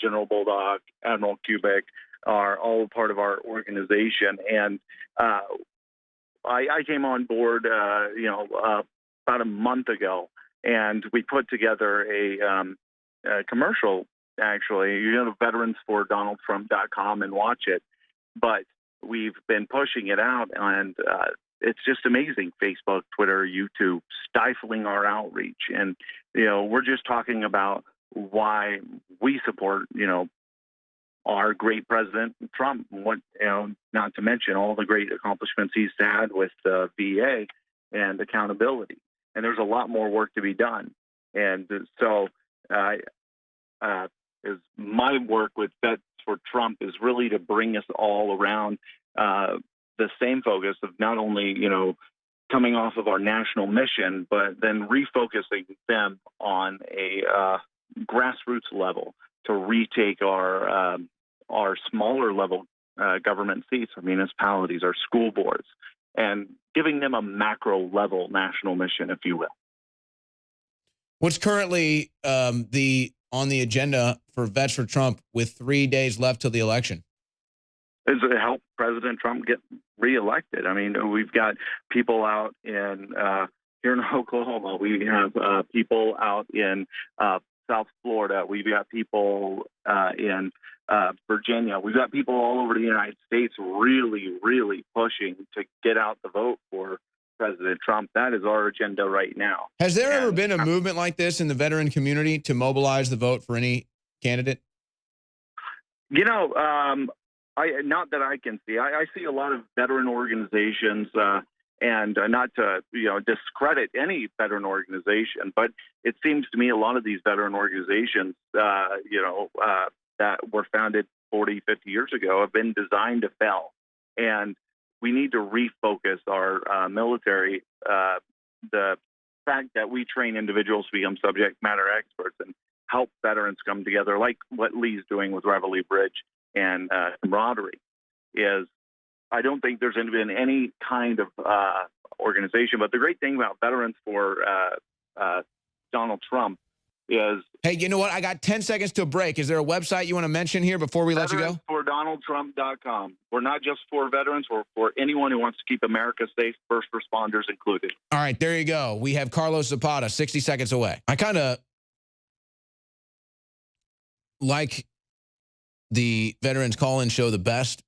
General Bulldog, Admiral Kubik are all part of our organization. And I came on board, about a month ago, and we put together a commercial. Actually, you go to veteransfordonaldtrump.com and watch it. But we've been pushing it out, and it's just amazing. Facebook, Twitter, YouTube, stifling our outreach. And, we're just talking about why we support, our great President Trump. What, not to mention all the great accomplishments he's had with the VA and accountability. And there's a lot more work to be done. And so is my work with Vets for Trump is really to bring us all around the same focus of not only, coming off of our national mission, but then refocusing them on a grassroots level to retake our smaller level government seats, our municipalities, our school boards, and giving them a macro level national mission, if you will. What's currently on the agenda for Vets for Trump with 3 days left till the election? Is to help President Trump get reelected. I mean, we've got people out in here in Oklahoma. We have people out in South Florida. We've got people in Virginia. We've got people all over the United States really, really pushing to get out the vote for President Trump. That is our agenda right now. Has there ever been a movement like this in the veteran community to mobilize the vote for any candidate? Not that I can see. I see a lot of veteran organizations, and not to discredit any veteran organization, but it seems to me a lot of these veteran organizations, that were founded 40, 50 years ago have been designed to fail. And we need to refocus our military. The fact that we train individuals to become subject matter experts and help veterans come together, like what Lee's doing with Reveille Bridge and camaraderie, is I don't think there's been any kind of organization. But the great thing about Veterans for Donald Trump is... Hey, you know what? I got 10 seconds to a break. Is there a website you want to mention here before we let you go? VeteransForDonaldTrump.com. We're not just for veterans. We're for anyone who wants to keep America safe, first responders included. All right, there you go. We have Carlos Zapata, 60 seconds away. I kind of like the Veterans Call-In Show the best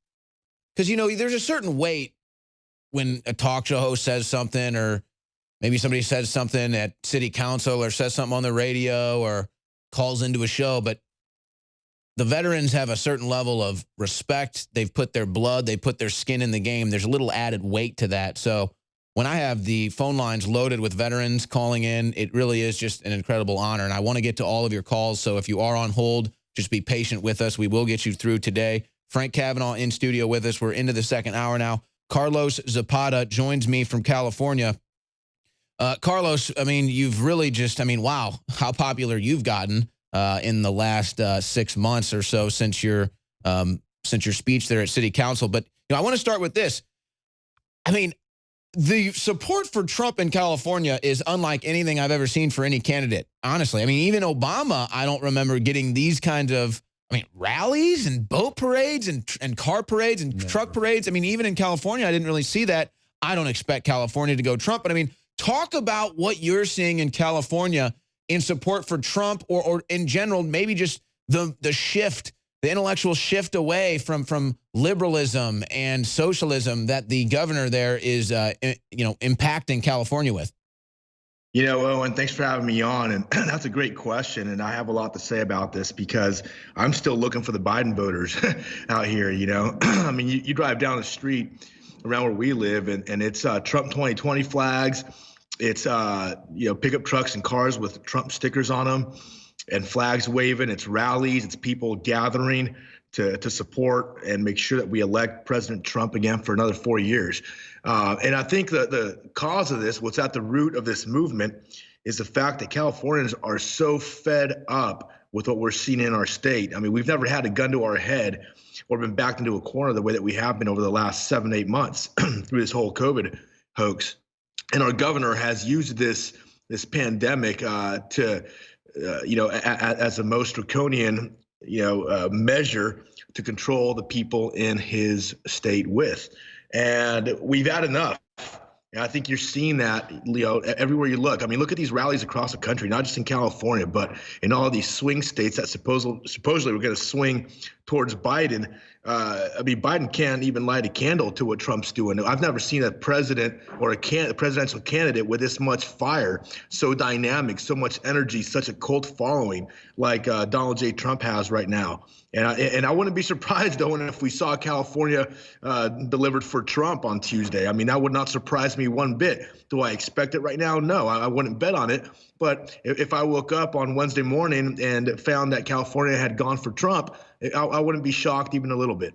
because, there's a certain weight when a talk show host says something, or maybe somebody says something at city council or says something on the radio or calls into a show. But the veterans have a certain level of respect. They've put their blood, they put their skin in the game. There's a little added weight to that. So when I have the phone lines loaded with veterans calling in, it really is just an incredible honor. And I want to get to all of your calls. So if you are on hold, just be patient with us. We will get you through today. Frank Cavanaugh in studio with us. We're into the second hour now. Carlos Zapata joins me from California. Carlos, you've really wow, how popular you've gotten in the last 6 months or so since your speech there at City Council. But I want to start with this. The support for Trump in California is unlike anything I've ever seen for any candidate. Honestly, even Obama, I don't remember getting these kinds of I mean, rallies and boat parades and car parades and truck parades. I mean, even in California, I didn't really see that. I don't expect California to go Trump, but I mean, talk about what you're seeing in California in support for Trump, or in general, maybe just the shift, the intellectual shift away from liberalism and socialism that the governor there is, impacting California with. You know, Owen, thanks for having me on. And that's a great question. And I have a lot to say about this because I'm still looking for the Biden voters out here, you know. I mean, you drive down the street around where we live and it's Trump 2020 flags. It's, pickup trucks and cars with Trump stickers on them and flags waving. It's rallies. It's people gathering to support and make sure that we elect President Trump again for another 4 years. And I think that the cause of this, what's at the root of this movement, is the fact that Californians are so fed up with what we're seeing in our state. I mean, we've never had a gun to our head or been backed into a corner the way that we have been over the last 7-8 months through this whole COVID hoax. And our governor has used this pandemic as a most draconian measure to control the people in his state with. And we've had enough. And I think you're seeing that, Leo, everywhere you look. I mean, look at these rallies across the country, not just in California, but in all of these swing states that supposedly we're going to swing towards Biden. Biden can't even light a candle to what Trump's doing. I've never seen a president or a presidential candidate with this much fire, so dynamic, so much energy, such a cult following like Donald J. Trump has right now. And I wouldn't be surprised, Owen, if we saw California delivered for Trump on Tuesday. I mean, that would not surprise me one bit. Do I expect it right now? No, I wouldn't bet on it. But if I woke up on Wednesday morning and found that California had gone for Trump, I wouldn't be shocked even a little bit.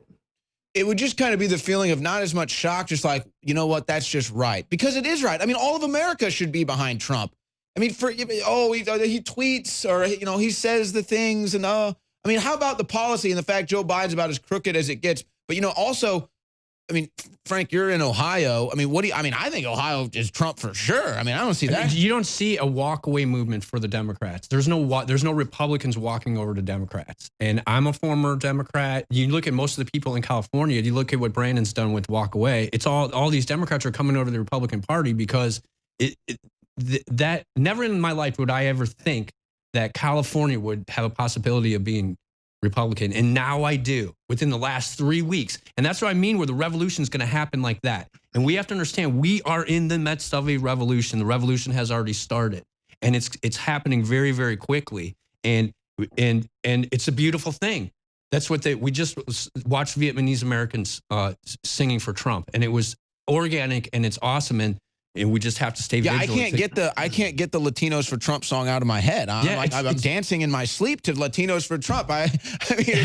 It would just kind of be the feeling of not as much shock, just like, you know what, that's just right. Because it is right. I mean, all of America should be behind Trump. I mean, he tweets or, he says the things and, I mean, how about the policy and the fact Joe Biden's about as crooked as it gets? But, also, I mean, Frank, you're in Ohio. I mean, I think Ohio is Trump for sure. I mean, I don't see that. You don't see a walkaway movement for the Democrats. There's no Republicans walking over to Democrats. And I'm a former Democrat. You look at most of the people in California, you look at what Brandon's done with walkaway. It's all these Democrats are coming over to the Republican Party because that never in my life would I ever think that California would have a possibility of being Republican. And now I do within the last 3 weeks. And that's what I mean, where the revolution is going to happen like that. And we have to understand we are in the midst of a revolution. The revolution has already started and it's happening very, very quickly. And it's a beautiful thing. That's what we just watched Vietnamese Americans singing for Trump, and it was organic and it's awesome. And we just have to stay vigilant. I can't get the Latinos for Trump song out of my head. I'm dancing in my sleep to Latinos for Trump. I mean,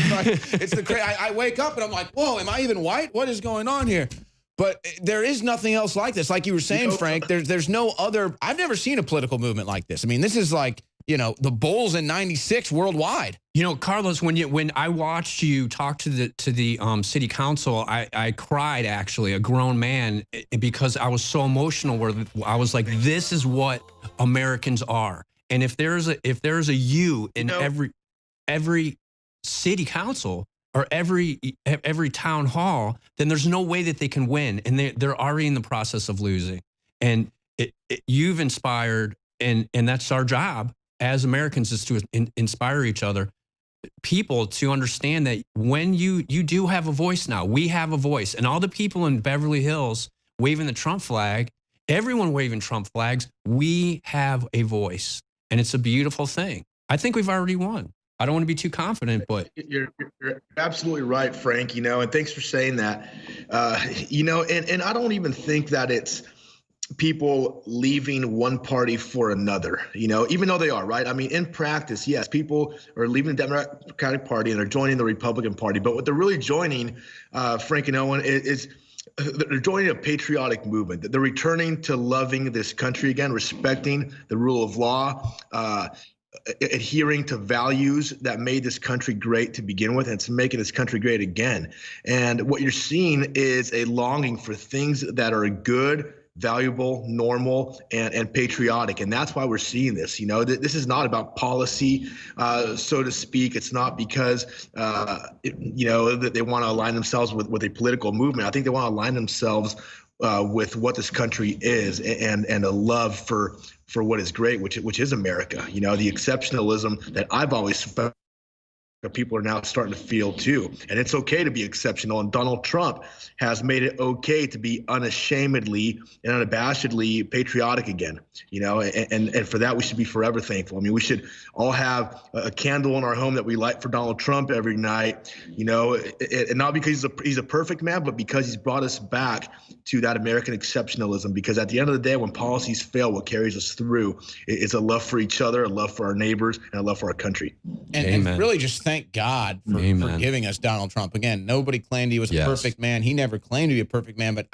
I wake up and I'm like, whoa, am I even white? What is going on here? But there is nothing else like this. Like you were saying, Frank, there's no other. I've never seen a political movement like this. I mean, this is like, the Bulls in '96 worldwide. Carlos, when I watched you talk to the city council, I cried, actually, a grown man, because I was so emotional. Where I was like, this is what Americans are. And if there's a you in every city council or every town hall, then there's no way that they can win, and they're already in the process of losing. And you've inspired, and that's our job as Americans, is to inspire each other, people, to understand that when you do have a voice now, we have a voice. And all the people in Beverly Hills waving the Trump flag, everyone waving Trump flags, we have a voice. And it's a beautiful thing. I think we've already won. I don't want to be too confident, but you're absolutely right, Frank, and thanks for saying that. And I don't even think that it's people leaving one party for another, even though they are, right? I mean, in practice, yes, people are leaving the Democratic Party and are joining the Republican Party. But what they're really joining, Frank and Owen, is they're joining a patriotic movement. They're returning to loving this country again, respecting the rule of law, adhering to values that made this country great to begin with, and it's making this country great again. And what you're seeing is a longing for things that are good valuable, normal, and patriotic. And that's why we're seeing this. You know, this is not about policy, so to speak. It's not because, you know, that they want to align themselves with a political movement. I think they want to align themselves with what this country is and a love for what is great, which is America. You know, the exceptionalism that I've always felt people are now starting to feel too. And it's okay to be exceptional. And Donald Trump has made it okay to be unashamedly and unabashedly patriotic again. You know, and for that we should be forever thankful. I mean, we should all have a candle in our home that we light for Donald Trump every night, you know, and not because he's a perfect man, but because he's brought us back to that American exceptionalism. Because at the end of the day, when policies fail, what carries us through is a love for each other, a love for our neighbors, and a love for our country. And really just thank God for giving us Donald Trump. Again, nobody claimed he was a perfect man. He never claimed to be a perfect man. But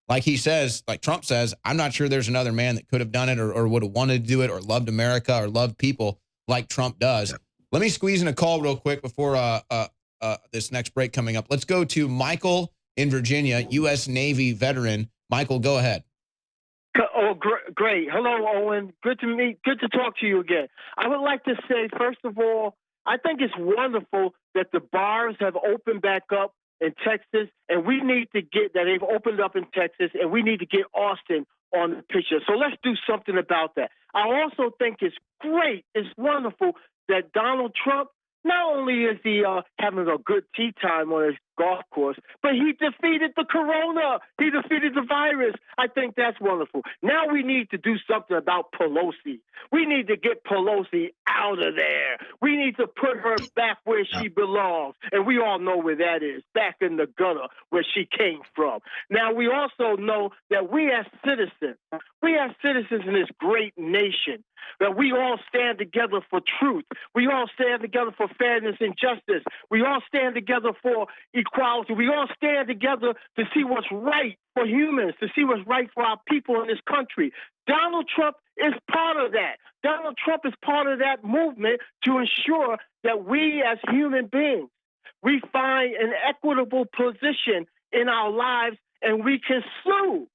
like he says, like Trump says, I'm not sure there's another man that could have done it or would have wanted to do it or loved America or loved people like Trump does. Yeah. Let me squeeze in a call real quick before this next break coming up. Let's go to Michael in Virginia, U.S. Navy veteran. Michael, go ahead. Oh, great. Hello, Owen. Good to talk to you again. I would like to say, first of all, I think it's wonderful that the bars have opened back up in Texas, and we need to get that they've opened up in Texas, and we need to get Austin on the picture. So let's do something about that. I also think it's great, it's wonderful that Donald Trump, not only is he having a good tea time on his golf course, but he defeated the corona. He defeated the virus. I think that's wonderful. Now we need to do something about Pelosi. We need to get Pelosi out of there. We need to put her back where she belongs. And we all know where that is, back in the gutter where she came from. Now, we also know that we as citizens in this great nation, that we all stand together for truth. We all stand together for fairness and justice. We all stand together for equality. We all stand together to see what's right for humans, to see what's right for our people in this country. Donald Trump is part of that. Donald Trump is part of that movement to ensure that we as human beings, we find an equitable position in our lives and we can sue.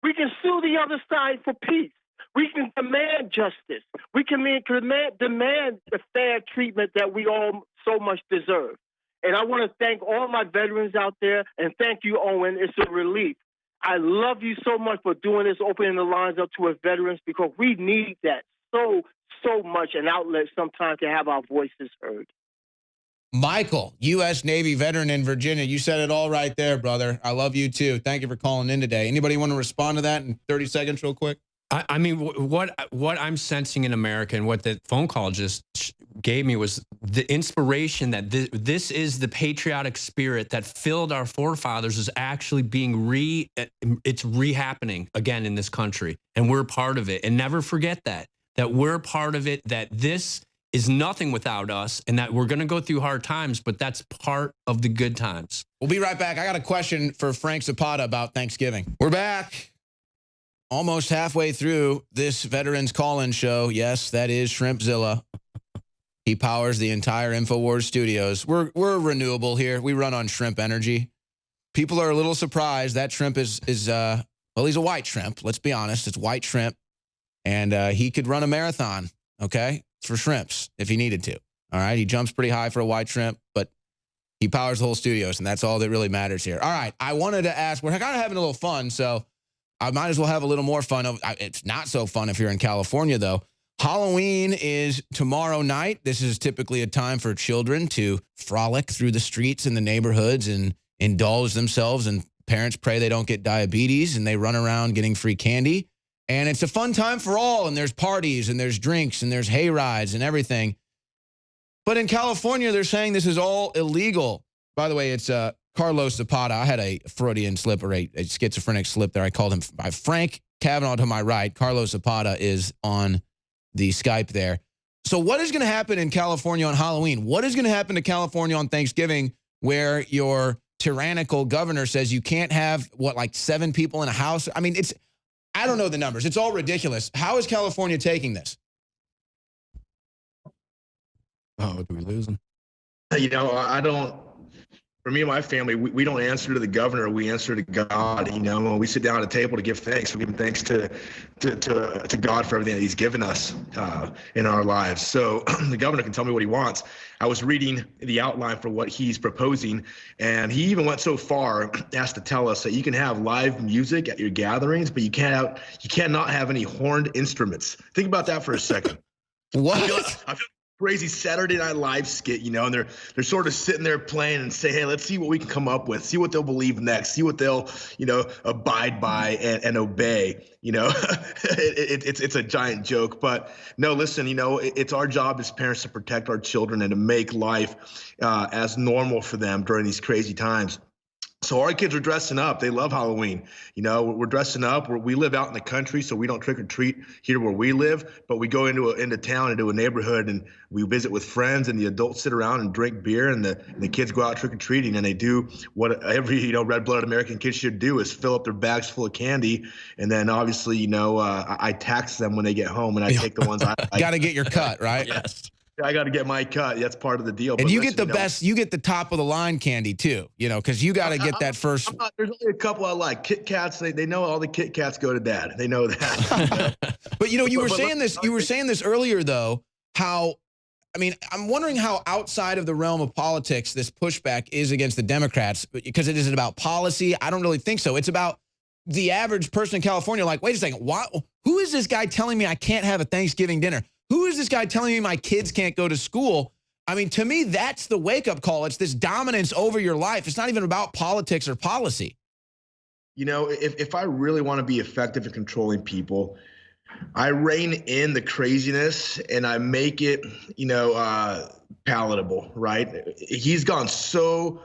We can sue the other side for peace. We can demand justice. We can demand the fair treatment that we all so much deserve. And I want to thank all my veterans out there, and thank you, Owen. It's a relief. I love you so much for doing this, opening the lines up to us veterans, because we need that so much, an outlet sometimes to have our voices heard. Michael, U.S. Navy veteran in Virginia. You said it all right there, brother. I love you too. Thank you for calling in today. Anybody want to respond to that in 30 seconds real quick? I mean, what I'm sensing in America and what the phone call just gave me was the inspiration that this is the patriotic spirit that filled our forefathers is actually being it's re-happening again in this country. And we're part of it. And never forget that we're part of it, that this is nothing without us, and that we're going to go through hard times, but that's part of the good times. We'll be right back. I got a question for Frank Zapata about Thanksgiving. We're back. Almost halfway through this Veterans Call-In show. Yes, that is Shrimpzilla. He powers the entire InfoWars studios. We're renewable here. We run on shrimp energy. People are a little surprised. That shrimp is well, he's a white shrimp. Let's be honest. It's white shrimp. And he could run a marathon, okay? It's for shrimps if he needed to. All right? He jumps pretty high for a white shrimp, but he powers the whole studios, and that's all that really matters here. All right. I wanted to ask, we're kind of having a little fun, so I might as well have a little more fun. It's not so fun if you're in California, though. Halloween is tomorrow night. This is typically a time for children to frolic through the streets in the neighborhoods and indulge themselves, and parents pray they don't get diabetes, and they run around getting free candy. And it's a fun time for all, and there's parties, and there's drinks, and there's hay rides and everything. But in California, they're saying this is all illegal. By the way, it's Carlos Zapata. I had a Freudian slip or a schizophrenic slip there. I called him by Frank Kavanaugh to my right. Carlos Zapata is on the Skype there. So what is going to happen in California on Halloween? What is going to happen to California on Thanksgiving where your tyrannical governor says you can't have, like 7 people in a house? I mean, I don't know the numbers. It's all ridiculous. How is California taking this? Oh, do we lose him? You know, I don't For me and my family, we don't answer to the governor. We answer to God. You know, when we sit down at a table to give thanks, we give thanks to God for everything that He's given us in our lives. So the governor can tell me what he wants. I was reading the outline for what he's proposing, and he even went so far as to tell us that you can have live music at your gatherings, but you cannot have any horned instruments. Think about that for a second. What? I feel crazy Saturday Night Live skit, you know, and they're sort of sitting there playing and say, hey, let's see what we can come up with, see what they'll believe next, see what they'll, you know, abide by and obey. You know, it's a giant joke, but no, listen, you know, it's our job as parents to protect our children and to make life as normal for them during these crazy times. So our kids are dressing up. They love Halloween. You know, we're dressing up. We live out in the country, so we don't trick or treat here where we live. But we go into town, into a neighborhood, and we visit with friends. And the adults sit around and drink beer, and the kids go out trick or treating. And they do what every red-blooded American kid should do: is fill up their bags full of candy. And then obviously, you know, I tax them when they get home, and I take the ones I got to get your cut, right? Yes. I got to get my cut. That's part of the deal. And you get the best, you get the top of the line candy too, you know, because you got to get that first. There's only a couple I like. Kit Kats, they know all the Kit Kats go to Dad. They know that. But you know, you were saying this earlier though, how, I mean, I'm wondering how outside of the realm of politics this pushback is against the Democrats, because it isn't about policy. I don't really think so. It's about the average person in California. Like, wait a second, who is this guy telling me I can't have a Thanksgiving dinner? Who is this guy telling me my kids can't go to school? I mean, to me, that's the wake-up call. It's this dominance over your life. It's not even about politics or policy. You know, if I really want to be effective in controlling people, I rein in the craziness and I make it, you know, palatable, right? He's gone so,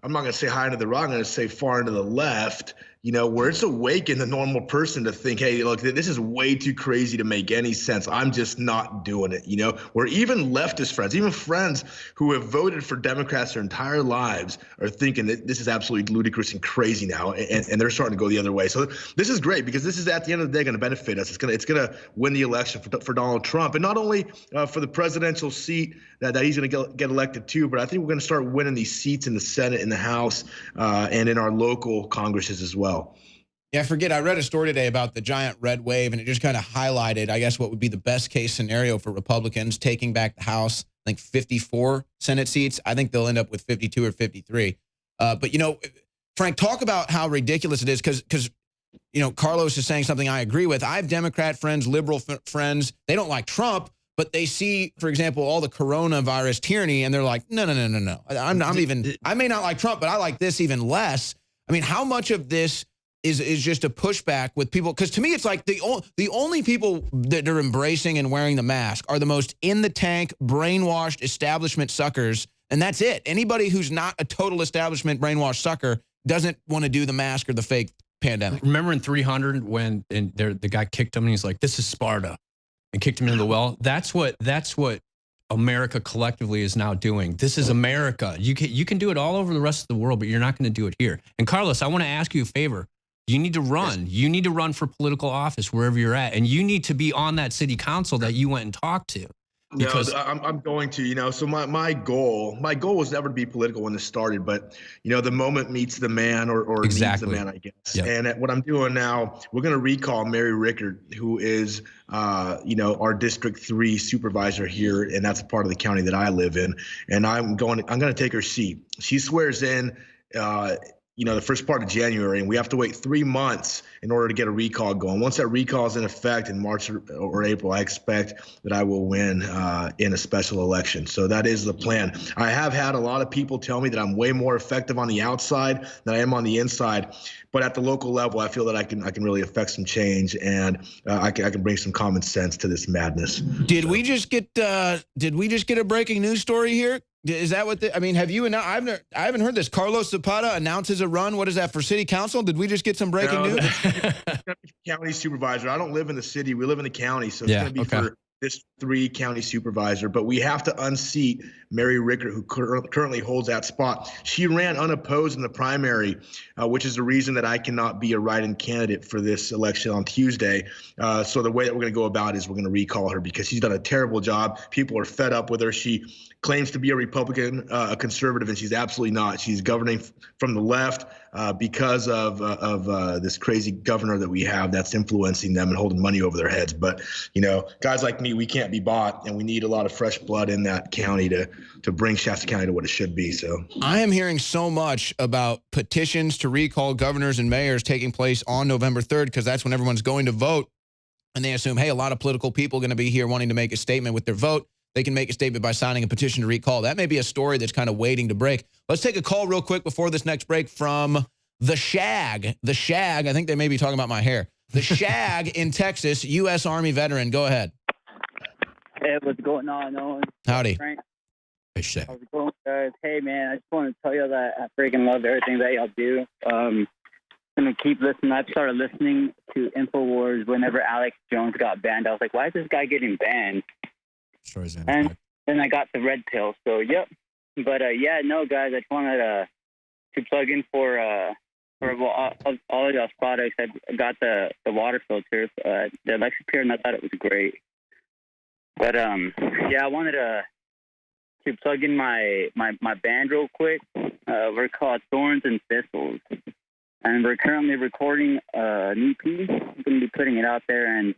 I'm not going to say high into the right, I'm going to say far into the left, you know, where it's awakened the normal person to think, hey, look, this is way too crazy to make any sense. I'm just not doing it, you know, where even leftist friends, even friends who have voted for Democrats their entire lives are thinking that this is absolutely ludicrous and crazy now, and they're starting to go the other way. So this is great, because this is at the end of the day going to benefit us. It's going to win the election for Donald Trump, and not only for the presidential seat that he's going to get elected to, but I think we're going to start winning these seats in the Senate, in the House, and in our local Congresses as well. Yeah, I forget. I read a story today about the giant red wave, and it just kind of highlighted, I guess, what would be the best case scenario for Republicans taking back the House. I think 54 Senate seats. I think they'll end up with 52 or 53. But, you know, Frank, talk about how ridiculous it is, because, you know, Carlos is saying something I agree with. I have Democrat friends, liberal friends. They don't like Trump, but they see, for example, all the coronavirus tyranny, and they're like, no. I may not like Trump, but I like this even less. I mean, how much of this is just a pushback with people? Because to me, it's like the only people that are embracing and wearing the mask are the most in the tank, brainwashed establishment suckers, and that's it. Anybody who's not a total establishment brainwashed sucker doesn't want to do the mask or the fake pandemic. Remember in 300 when the guy kicked him and he's like, "This is Sparta," and kicked him into the well? That's what America collectively is now doing. This is America. You can do it all over the rest of the world, but you're not going to do it here. And Carlos, I want to ask you a favor. You need to run. Yes. You need to run for political office wherever you're at, and you need to be on that city council that you went and talked to. Because I'm going to, you know, so my goal was never to be political when this started, but, you know, the moment meets the man or exactly. needs the man, I guess. Yep. And what I'm doing now, we're going to recall Mary Rickard, who is, you know, our District 3 supervisor here, and that's a part of the county that I live in. And I'm going to take her seat. She swears in, you know, the first part of January, and we have to wait 3 months in order to get a recall going. Once that recall is in effect in March or April, I expect that I will win in a special election. So that is the plan. I have had a lot of people tell me that I'm way more effective on the outside than I am on the inside. But at the local level, I feel that I can really affect some change, and I can bring some common sense to this madness. Did we just get a breaking news story here? Is that what I mean, have you announced? I haven't heard this. Carlos Zapata announces a run. What is that, for city council? Did we just get some breaking news? County supervisor. I don't live in the city. We live in the county, so it's going to be for this 3 county supervisor, but we have to unseat Mary Rickert, who currently holds that spot. She ran unopposed in the primary, which is the reason that I cannot be a write-in candidate for this election on Tuesday. So the way that we're going to go about it is we're going to recall her because she's done a terrible job. People are fed up with her. She claims to be a Republican, a conservative, and she's absolutely not. She's governing from the left because of this crazy governor that we have that's influencing them and holding money over their heads. But, you know, guys like me, we can't be bought, and we need a lot of fresh blood in that county to bring Shasta County to what it should be. So I am hearing so much about petitions to recall governors and mayors taking place on November 3rd because that's when everyone's going to vote. And they assume, hey, a lot of political people are going to be here wanting to make a statement with their vote. They can make a statement by signing a petition to recall. That may be a story that's kind of waiting to break. Let's take a call real quick before this next break from The Shag. The Shag, I think they may be talking about my hair. The Shag in Texas, U.S. Army veteran. Go ahead. Hey, what's going on, Owen? Howdy. Frank? Hey, Shag. How's it going, guys? Hey, man, I just want to tell you that I freaking love everything that y'all do. I'm going to keep listening. I've started listening to InfoWars whenever Alex Jones got banned. I was like, why is this guy getting banned? And then I got the red pill. So, yep. But, yeah, no, guys, I just wanted to plug in for all of y'all's products. I got the water filter, the Lexapure, and I thought it was great. But, yeah, I wanted to plug in my band real quick. We're called Thorns and Thistles. And we're currently recording an EP. I'm going to be putting it out there, and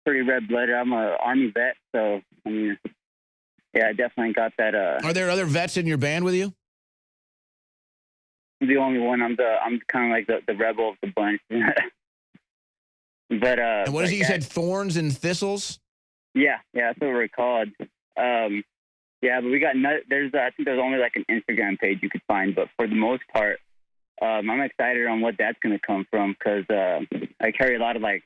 pretty red-blooded. I'm an Army vet, so, I mean, yeah, I definitely got that. Are there other vets in your band with you? I'm the only one. I'm kind of like the rebel of the bunch. But and what is it you said? Thorns and Thistles? Yeah, that's what we're called. Yeah, but we got I think there's only like an Instagram page you could find, but for the most part, I'm excited on what that's going to come from because I carry a lot of like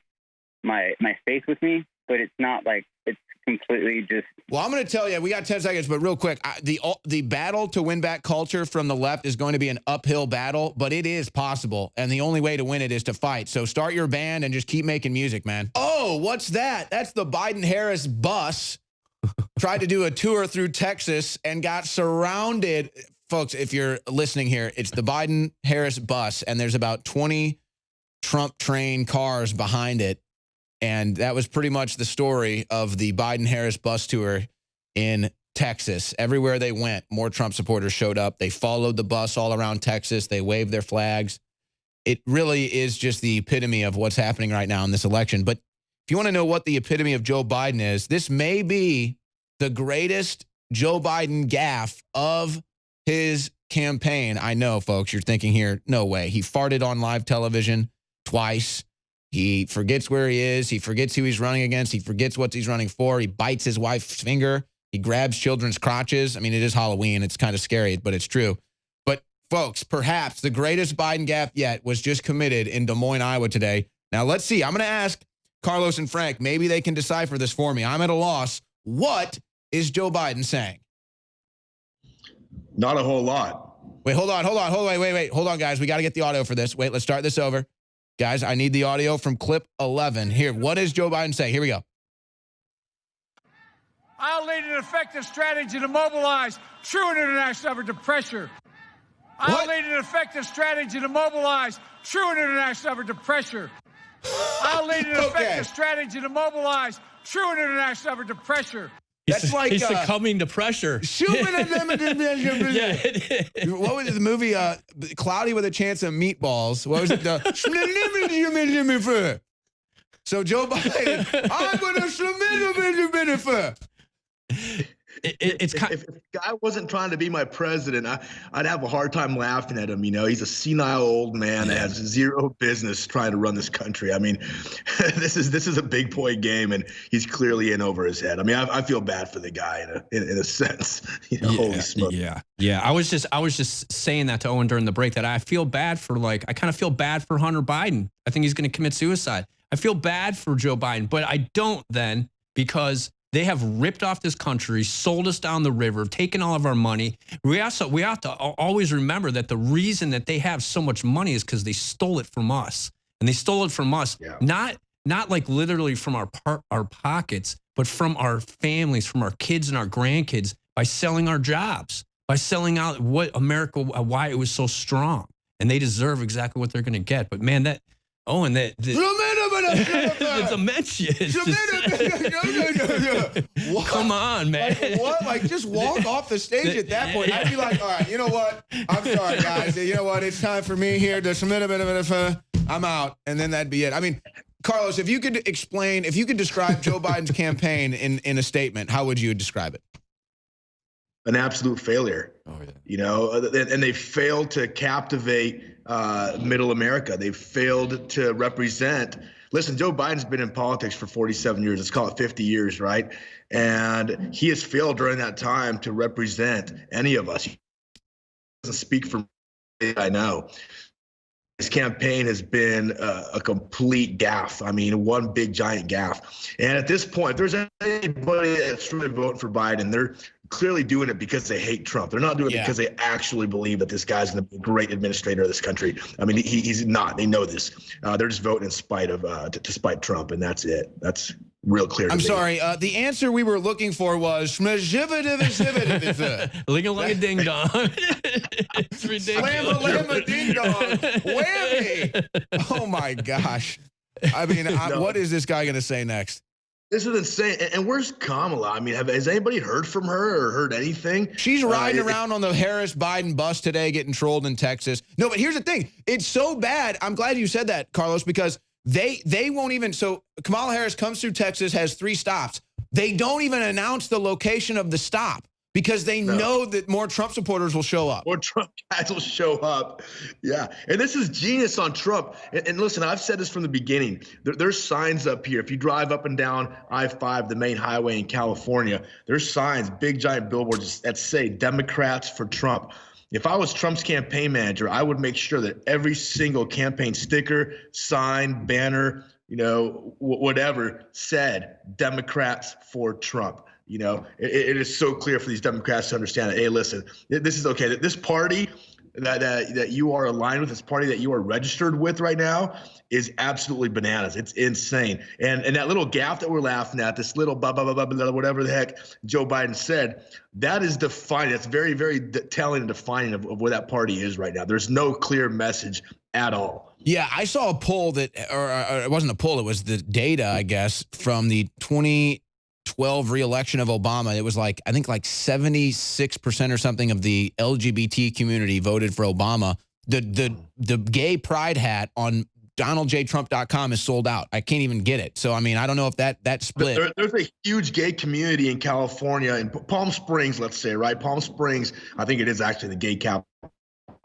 my faith with me, but it's not like it's completely just. Well, I'm going to tell you, we got 10 seconds, but real quick, the battle to win back culture from the left is going to be an uphill battle, but it is possible, and the only way to win it is to fight. So start your band and just keep making music, man. Oh, what's that? That's the Biden-Harris bus. Tried to do a tour through Texas and got surrounded. Folks, if you're listening here, it's the Biden-Harris bus, and there's about 20 Trump train cars behind it. And that was pretty much the story of the Biden-Harris bus tour in Texas. Everywhere they went, more Trump supporters showed up. They followed the bus all around Texas. They waved their flags. It really is just the epitome of what's happening right now in this election. But if you want to know what the epitome of Joe Biden is, this may be the greatest Joe Biden gaffe of his campaign. I know, folks, you're thinking here, no way. He farted on live television twice. He forgets where he is. He forgets who he's running against. He forgets what he's running for. He bites his wife's finger. He grabs children's crotches. I mean, it is Halloween. It's kind of scary, but it's true. But, folks, perhaps the greatest Biden gaffe yet was just committed in Des Moines, Iowa today. Now, let's see. I'm going to ask Carlos and Frank. Maybe they can decipher this for me. I'm at a loss. What is Joe Biden saying? Not a whole lot. Wait, hold on. Wait. Hold on, guys. We got to get the audio for this. Wait, let's start this over. Guys, I need the audio from clip 11. Here, what does Joe Biden say? Here we go. I'll lead an effective strategy to mobilize true international effort to pressure. I'll lead an effective strategy to mobilize true international effort to pressure. I'll lead an effective strategy to mobilize true international effort to pressure. That's like he's succumbing to pressure. What was it, the movie Cloudy with a Chance of Meatballs? What was it? So Joe Biden, I'm going to submit. If the guy wasn't trying to be my president, I'd have a hard time laughing at him. You know, he's a senile old man that has zero business trying to run this country. I mean, this is a big boy game, and he's clearly in over his head. I mean, I feel bad for the guy in a sense. You know, holy smoke. Yeah. I was just saying that to Owen during the break that I feel bad for I kind of feel bad for Hunter Biden. I think he's going to commit suicide. I feel bad for Joe Biden, but I don't then because they have ripped off this country, sold us down the river, taken all of our money. We have to always remember that the reason that they have so much money is because they stole it from us. And they stole it from us, not not like literally from our pockets, but from our families, from our kids and our grandkids, by selling our jobs, by selling out what America, why it was so strong. And they deserve exactly what they're going to get. But man, that, oh, and that, the dementia. Come on, man. Like, what? Like, just walk off the stage at that point. I'd be like, all right, you know what? I'm sorry, guys. You know what? It's time for me here to I'm out. And then that'd be it. I mean, Carlos, if you could describe Joe Biden's campaign in a statement, how would you describe it? An absolute failure. Oh, yeah. You know, and they failed to captivate middle America. They failed to represent. Listen, Joe Biden's been in politics for 47 years. Let's call it 50 years, right? And he has failed during that time to represent any of us. He doesn't speak for me, I know. His campaign has been a complete gaffe. I mean, one big giant gaffe. And at this point, if there's anybody that's really voting for Biden, they're clearly doing it because they hate Trump. They're not doing it because they actually believe that this guy's going to be a great administrator of this country. I mean, he's not. They know this. They're just voting in spite of to spite Trump, and that's it. That's real clear. I'm sorry. The answer we were looking for was ling-a-ling-a-ding dong. It's ridiculous. Slam-a-lam-a-ding-dong. Whammy. Oh my gosh. I mean, what is this guy going to say next? This is insane. And where's Kamala? I mean, has anybody heard from her or heard anything? She's riding around on the Harris-Biden bus today getting trolled in Texas. No, but here's the thing. It's so bad. I'm glad you said that, Carlos, because they won't even. So Kamala Harris comes through Texas, has 3 stops. They don't even announce the location of the stop because they know that more Trump supporters will show up. More Trump guys will show up. Yeah. And this is genius on Trump. And listen, I've said this from the beginning. There's signs up here. If you drive up and down I-5, the main highway in California, there's signs, big giant billboards that say Democrats for Trump. If I was Trump's campaign manager, I would make sure that every single campaign sticker, sign, banner, you know, whatever said Democrats for Trump. You know, it is so clear for these Democrats to understand that, hey, listen, this is okay. This party that you are aligned with, this party that you are registered with right now is absolutely bananas. It's insane. And that little gaffe that we're laughing at, this little whatever the heck Joe Biden said, that is defining. That's very, very telling and defining of where that party is right now. There's no clear message at all. Yeah, I saw a poll that, or it wasn't a poll, it was the data, I guess, from the 2012 re-election of Obama. It was like, I think like 76% or something of the LGBT community voted for Obama. The gay pride hat on DonaldJTrump.com is sold out. I can't even get it. So, I mean, I don't know if that split. There's a huge gay community in California, in Palm Springs, let's say, right? Palm Springs, I think it is actually the gay capital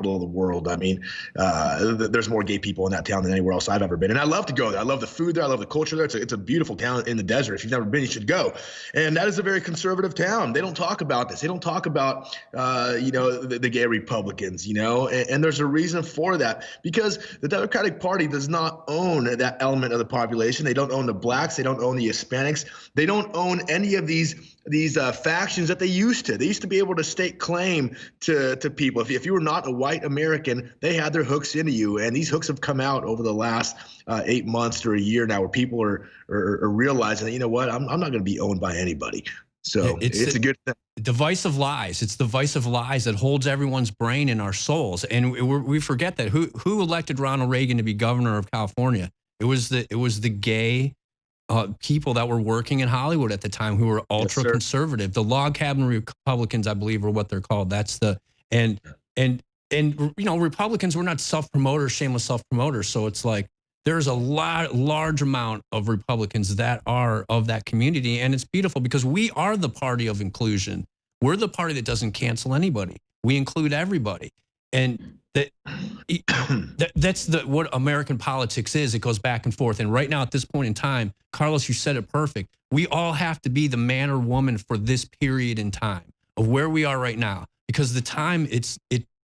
of the world. I mean, there's more gay people in that town than anywhere else I've ever been. And I love to go there. I love the food there. I love the culture there. It's a beautiful town in the desert. If you've never been, you should go. And that is a very conservative town. They don't talk about this. They don't talk about, you know, the gay Republicans, you know, and there's a reason for that, because the Democratic Party does not own that element of the population. They don't own the blacks. They don't own the Hispanics. They don't own any of these factions that they used to. They used to be able to stake claim to people. If you were not a white American, they had their hooks into you. And these hooks have come out over the last 8 months to a year now, where people are realizing that, you know what, I'm not going to be owned by anybody. So it's a good thing. Divisive lies. It's divisive lies that holds everyone's brain in our souls. And we forget that. Who elected Ronald Reagan to be governor of California? It was the gay people that were working in Hollywood at the time who were ultra conservative. The log cabin Republicans, I believe, are what they're called. That's the and you know, Republicans were not self-promoters, shameless self-promoters. So it's like there's a large amount of Republicans that are of that community, and it's beautiful because we are the party of inclusion. We're the party that doesn't cancel anybody. We include everybody, and that's what American politics is. It goes back and forth. And right now, at this point in time, Carlos, you said it perfect. We all have to be the man or woman for this period in time of where we are right now, because the time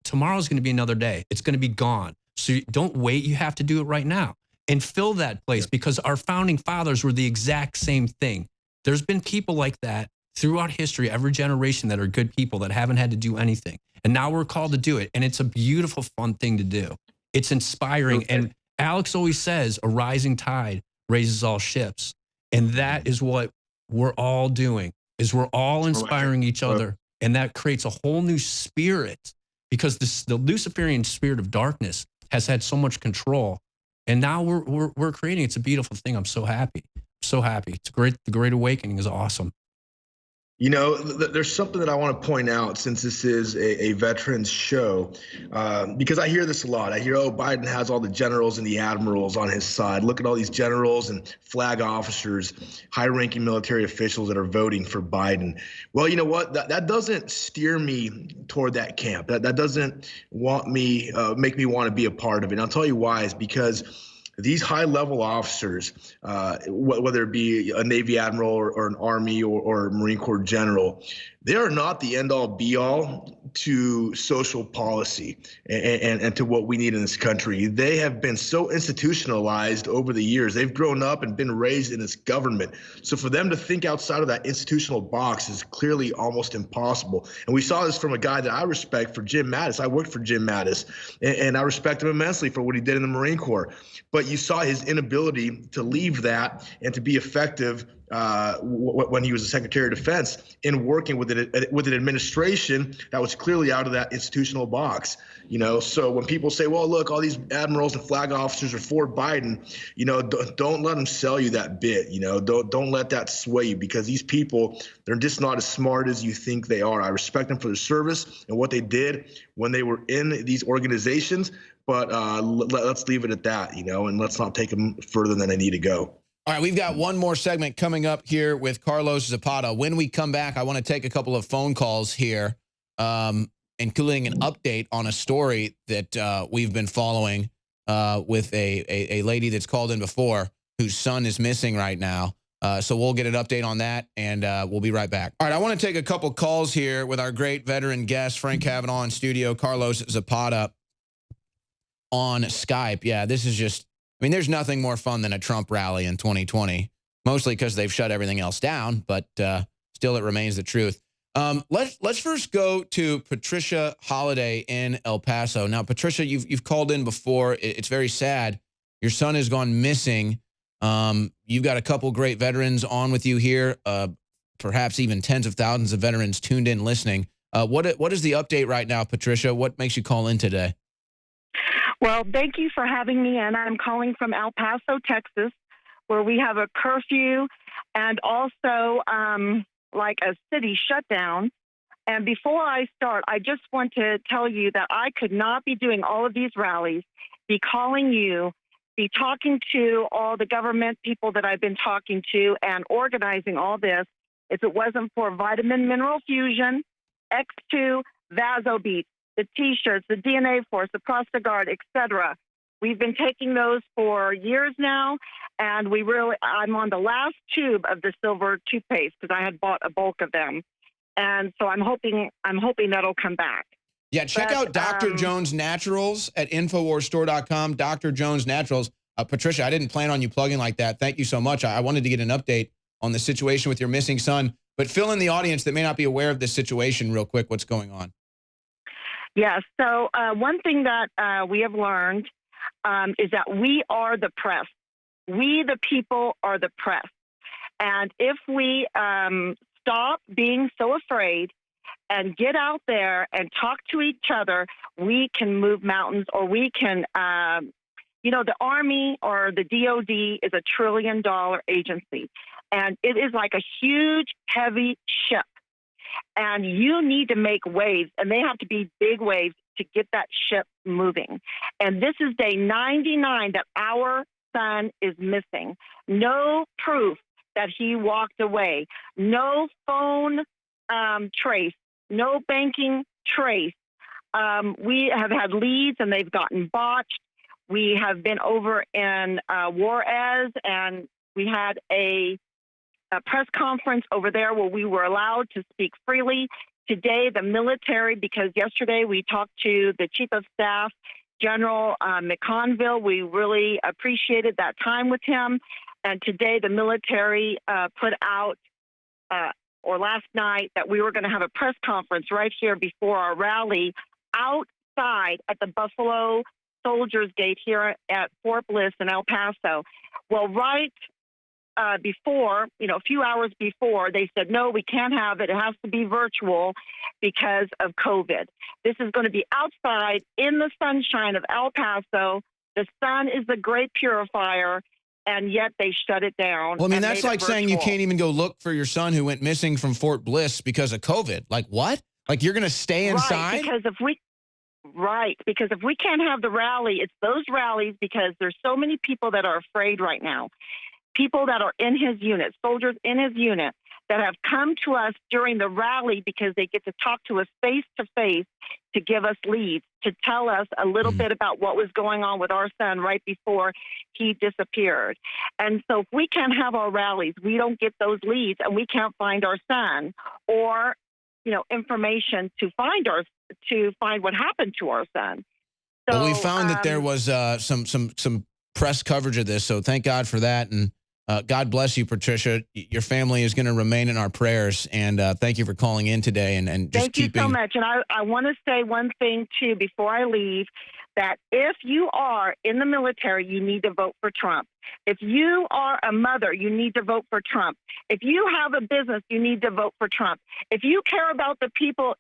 tomorrow's going to be another day. It's going to be gone. So don't wait. You have to do it right now and fill that place, because our founding fathers were the exact same thing. There's been people like that throughout history, every generation, that are good people that haven't had to do anything. And now we're called to do it. And it's a beautiful, fun thing to do. It's inspiring. Okay. And Alex always says a rising tide raises all ships. And that is what we're all doing, is we're all inspiring each other. And that creates a whole new spirit, because the Luciferian spirit of darkness has had so much control. And now we're creating, it's a beautiful thing. I'm so happy. So happy. It's great. The Great Awakening is awesome. You know, there's something that I want to point out, since this is a veterans show, because I hear this a lot. I hear, oh, Biden has all the generals and the admirals on his side. Look at all these generals and flag officers, high-ranking military officials that are voting for Biden. Well, you know what? That doesn't steer me toward that camp. That doesn't make me want to be a part of it. And I'll tell you why. Is because these high-level officers, whether it be a Navy admiral or an Army or Marine Corps general, they are not the end-all, be-all to social policy and to what we need in this country. They have been so institutionalized over the years. They've grown up and been raised in this government. So for them to think outside of that institutional box is clearly almost impossible. And we saw this from a guy that I respect, for Jim Mattis. I worked for Jim Mattis, and I respect him immensely for what he did in the Marine Corps. But you saw his inability to leave that and to be effective when he was the Secretary of Defense in working with an administration that was clearly out of that institutional box. You know, so when people say, well, look, all these admirals and flag officers are for Biden, you know, don't let them sell you that bit. You know, don't let that sway you, because these people, they're just not as smart as you think they are. I respect them for their service and what they did when they were in these organizations, but let's leave it at that, you know, and let's not take them further than they need to go. All right, we've got one more segment coming up here with Carlos Zapata. When we come back, I want to take a couple of phone calls here, including an update on a story that we've been following with a lady that's called in before, whose son is missing right now. So we'll get an update on that, and we'll be right back. All right, I want to take a couple calls here with our great veteran guest, Frank Kavanaugh in studio, Carlos Zapata on Skype. Yeah, this is just, I mean, there's nothing more fun than a Trump rally in 2020, mostly because they've shut everything else down, but still it remains the truth. Let's first go to Patricia Holiday in El Paso. Now, Patricia, you've called in before. It's very sad. Your son has gone missing. You've got a couple great veterans on with you here, perhaps even tens of thousands of veterans tuned in listening. What is the update right now, Patricia? What makes you call in today? Well, thank you for having me, and I'm calling from El Paso, Texas, where we have a curfew and also like a city shutdown. And before I start, I just want to tell you that I could not be doing all of these rallies, be calling you, be talking to all the government people that I've been talking to and organizing all this if it wasn't for Vitamin Mineral Fusion, X2, Vasobeat, the T-shirts, the DNA Force, the Prostagard, etc. We've been taking those for years now, and I'm on the last tube of the silver toothpaste because I had bought a bulk of them, and so I'm hoping that'll come back. Yeah, check out Dr. Jones Naturals at InfoWarsStore.com. Dr. Jones Naturals. Patricia, I didn't plan on you plugging like that. Thank you so much. I wanted to get an update on the situation with your missing son, but fill in the audience that may not be aware of this situation real quick. What's going on? Yeah, so one thing that we have learned is that we are the press. We, the people, are the press. And if we stop being so afraid and get out there and talk to each other, we can move mountains, or we can, the Army or the DOD is $1 trillion agency. And it is like a huge, heavy ship. And you need to make waves, and they have to be big waves to get that ship moving. And this is day 99 that our son is missing. No proof that he walked away. No phone trace. No banking trace. We have had leads, and they've gotten botched. We have been over in Juarez, and we had a press conference over there where we were allowed to speak freely. Today, the military, because yesterday we talked to the Chief of Staff, General McConville. We really appreciated that time with him. And today, the military put out, or last night, that we were going to have a press conference right here before our rally outside at the Buffalo Soldiers Gate here at Fort Bliss in El Paso. Well, right before, a few hours before, they said, no, we can't have it. It has to be virtual because of COVID. This is going to be outside in the sunshine of El Paso. The sun is the great purifier, and yet they shut it down. Well, I mean, that's like saying you can't even go look for your son who went missing from Fort Bliss because of COVID. Like, what? Like, you're going to stay inside? Right, because if we can't have the rally, it's those rallies, because there's so many people that are afraid right now. People that are in his unit, soldiers in his unit, that have come to us during the rally because they get to talk to us face to face, to give us leads, to tell us a little bit about what was going on with our son right before he disappeared. And so if we can't have our rallies, we don't get those leads, and we can't find our son or, information to find what happened to our son. So, well, we found that there was some press coverage of this, so thank God for that. And God bless you, Patricia. Your family is going to remain in our prayers, and thank you for calling in today and just thank you so much. And I want to say one thing, too, before I leave, that if you are in the military, you need to vote for Trump. If you are a mother, you need to vote for Trump. If you have a business, you need to vote for Trump. If you care about the people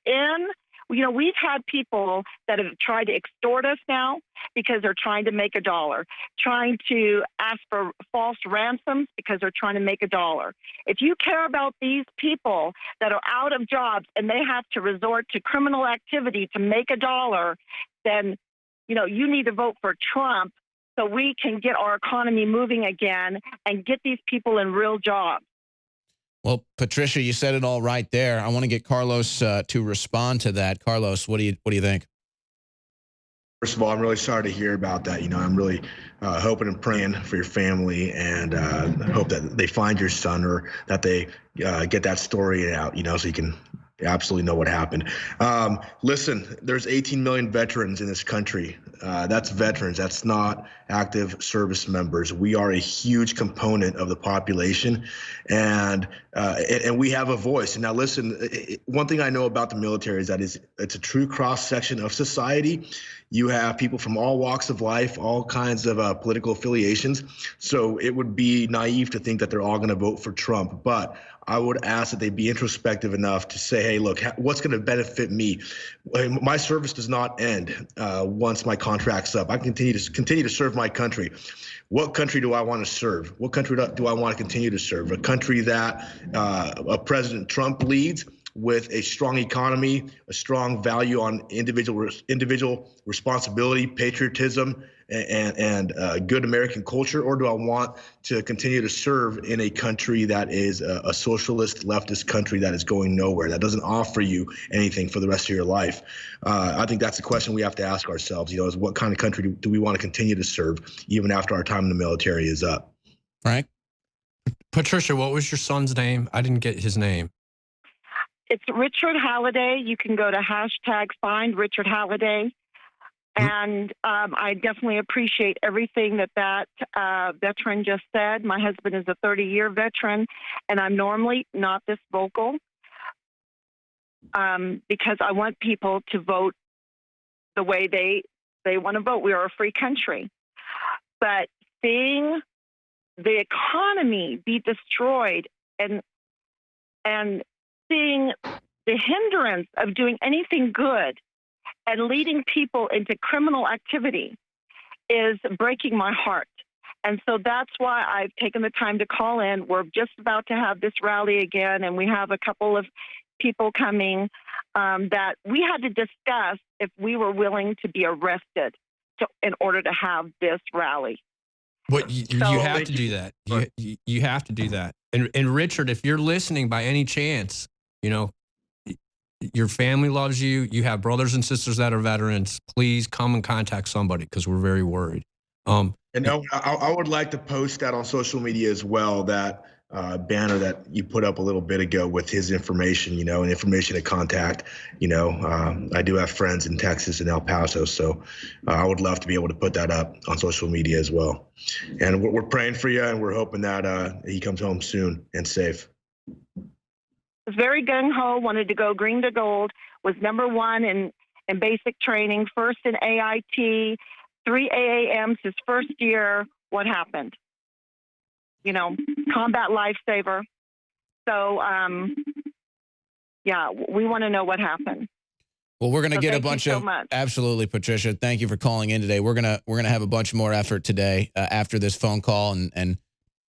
we've had people that have tried to extort us now because they're trying to make $1, trying to ask for false ransoms because they're trying to make $1. If you care about these people that are out of jobs and they have to resort to criminal activity to make $1, then, you need to vote for Trump so we can get our economy moving again and get these people in real jobs. Well, Patricia, you said it all right there. I want to get Carlos to respond to that. Carlos, what do you think? First of all, I'm really sorry to hear about that. I'm really hoping and praying for your family, and hope that they find your son, or that they get that story out, so you can absolutely know what happened. Listen, there's 18 million veterans in this country. That's veterans. That's not active service members. We are a huge component of the population, and we have a voice. And now, listen, one thing I know about the military is that it's a true cross section of society. You have people from all walks of life, all kinds of political affiliations. So it would be naive to think that they're all going to vote for Trump. But I would ask that they be introspective enough to say, hey, look, what's going to benefit me? My service does not end once my contract's up. I continue to serve my country. What country do I want to serve? What country do I want to continue to serve? A country that President Trump leads, with a strong economy, a strong value on individual responsibility, patriotism, and good American culture? Or do I want to continue to serve in a country that is a socialist, leftist country that is going nowhere, that doesn't offer you anything for the rest of your life? I think that's the question we have to ask ourselves, is what kind of country do we want to continue to serve even after our time in the military is up? Frank? Patricia, what was your son's name? I didn't get his name. It's Richard Halliday. You can go to #find Richard Halliday. And I definitely appreciate everything that veteran just said. My husband is a 30-year veteran, and I'm normally not this vocal because I want people to vote the way they want to vote. We are a free country. But seeing the economy be destroyed and seeing the hindrance of doing anything good and leading people into criminal activity is breaking my heart. And so that's why I've taken the time to call in. We're just about to have this rally again, and we have a couple of people coming that we had to discuss if we were willing to be arrested in order to have this rally. But you have to do that. You have to do that. And Richard, if you're listening by any chance, your family loves you. You have brothers and sisters that are veterans. Please come and contact somebody, because we're very worried. And I would like to post that on social media as well, that banner that you put up a little bit ago with his information, and information to contact. I do have friends in Texas and El Paso, so I would love to be able to put that up on social media as well. And we're praying for you, and we're hoping that he comes home soon and safe. Was very gung-ho, wanted to go green to gold, was #1 in basic training, first in AIT, 3 AAMs his first year. What happened? You know, combat lifesaver. So, yeah, we want to know what happened. Well, we're going to So get a thank you bunch so of much. absolutely, Patricia. Thank you for calling in today. We're gonna have a bunch more effort today after this phone call, and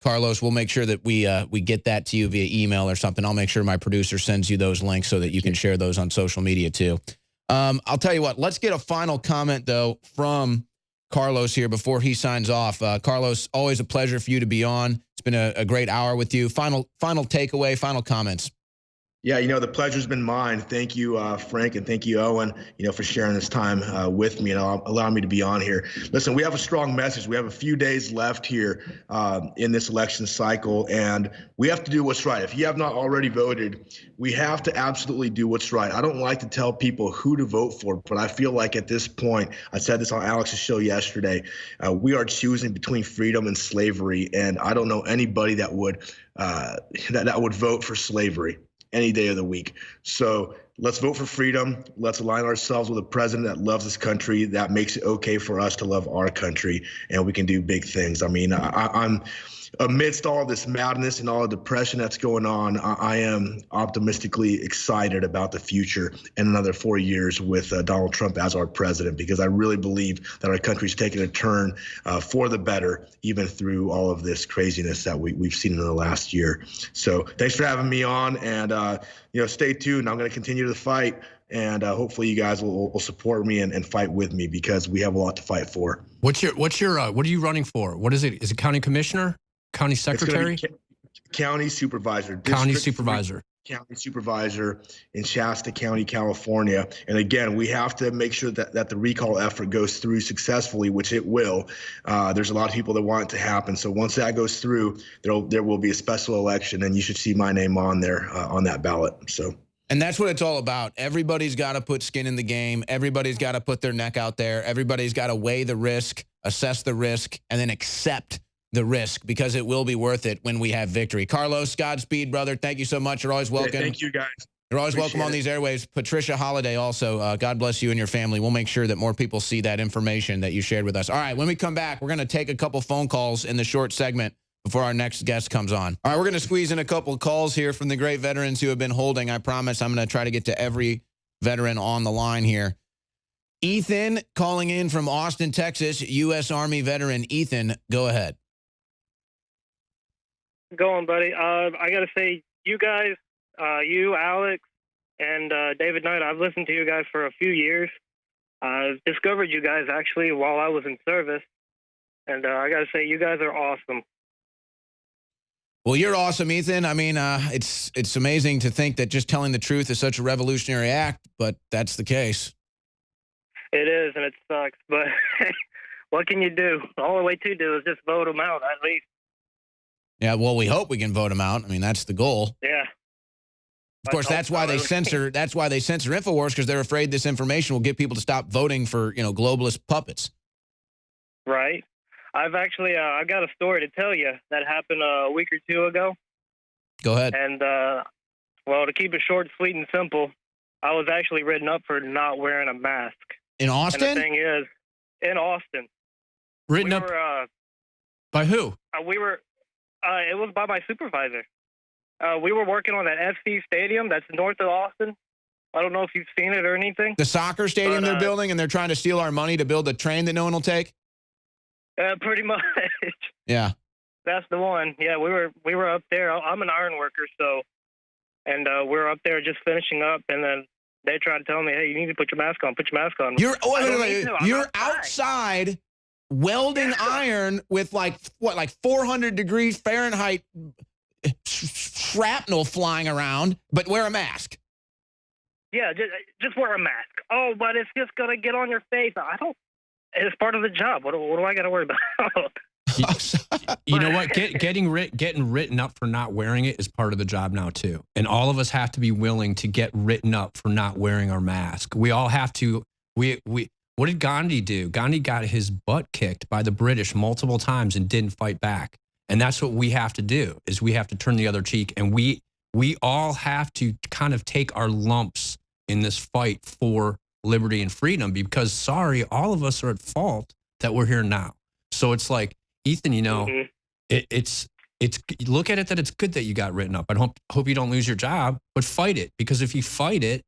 Carlos, we'll make sure that we get that to you via email or something. I'll make sure my producer sends you those links so that you can share those on social media too. I'll tell you what. Let's get a final comment though from Carlos here before he signs off. Carlos, always a pleasure for you to be on. It's been a great hour with you. Final takeaway, final comments. Yeah, the pleasure's been mine. Thank you, Frank, and thank you, Owen, for sharing this time with me and allowing me to be on here. Listen, we have a strong message. We have a few days left here in this election cycle, and we have to do what's right. If you have not already voted, we have to absolutely do what's right. I don't like to tell people who to vote for, but I feel like at this point, I said this on Alex's show yesterday, we are choosing between freedom and slavery, and I don't know anybody that would that would vote for slavery any day of the week. So let's vote for freedom. Let's align ourselves with a president that loves this country, that makes it okay for us to love our country, and we can do big things. I mean, I'm amidst all this madness and all the depression that's going on, I am optimistically excited about the future in another 4 years with Donald Trump as our president, because I really believe that our country's taking a turn for the better, even through all of this craziness that we've seen in the last year. So thanks for having me on, and stay tuned. I'm going to continue to fight, and hopefully you guys will support me and fight with me, because we have a lot to fight for. What are you running for? What is it? Is it county commissioner? County secretary? It's gonna be county supervisor. County supervisor. County supervisor in Shasta County, California. And again, we have to make sure that the recall effort goes through successfully, which it will. There's a lot of people that want it to happen. So once that goes through, there will be a special election, and you should see my name on there on that ballot. So. And that's what it's all about. Everybody's got to put skin in the game. Everybody's got to put their neck out there. Everybody's got to weigh the risk, assess the risk, and then accept the risk, because it will be worth it when we have victory. Carlos, Godspeed, brother. Thank you so much. You're always welcome. Thank you, guys. You're always welcome on these airwaves. Patricia Holiday also, God bless you and your family. We'll make sure that more people see that information that you shared with us. All right, when we come back, we're going to take a couple phone calls in the short segment before our next guest comes on. All right, we're going to squeeze in a couple of calls here from the great veterans who have been holding. I promise I'm going to try to get to every veteran on the line here. Ethan calling in from Austin, Texas, U.S. Army veteran. Ethan, go ahead. Going, buddy. I got to say, you guys, you, Alex, and David Knight, I've listened to you guys for a few years. I've discovered you guys actually while I was in service, and I got to say, you guys are awesome. Well, you're awesome, Ethan. I mean, it's amazing to think that just telling the truth is such a revolutionary act, but that's the case. It is, and it sucks, but what can you do? The only way to do is just vote them out, at least. Yeah, well, we hope we can vote them out. I mean, that's the goal. Yeah. Of course, that's why they censor. That's why they censor Infowars, because they're afraid this information will get people to stop voting for globalist puppets. Right. I've actually I've got a story to tell you that happened a week or two ago. Go ahead. And well, to keep it short, sweet, and simple, I was actually written up for not wearing a mask. In Austin? And the thing is, in Austin. Written up by who? We were. It was by my supervisor. We were working on that FC stadium that's north of Austin. I don't know if you've seen it or anything. The soccer stadium they're building, and they're trying to steal our money to build a train that no one will take? Pretty much. Yeah. That's the one. Yeah, we were up there. I'm an iron worker, so, and we were up there just finishing up, and then they tried to tell me, hey, you need to put your mask on. Put your mask on. You're outside welding iron with like 400 degrees Fahrenheit shrapnel flying around, but wear a mask. Yeah, just wear a mask. Oh, but it's just gonna get on your face. I don't. It's part of the job. What do I got to worry about? You know what? Getting written up for not wearing it is part of the job now too. And all of us have to be willing to get written up for not wearing our mask. We all have to. What did Gandhi do? Gandhi got his butt kicked by the British multiple times and didn't fight back. And that's what we have to do, is we have to turn the other cheek. And we all have to kind of take our lumps in this fight for liberty and freedom, because, sorry, all of us are at fault that we're here now. So it's like, Ethan, you know, it's look at it that it's good that you got written up. I hope you don't lose your job, but fight it, because if you fight it,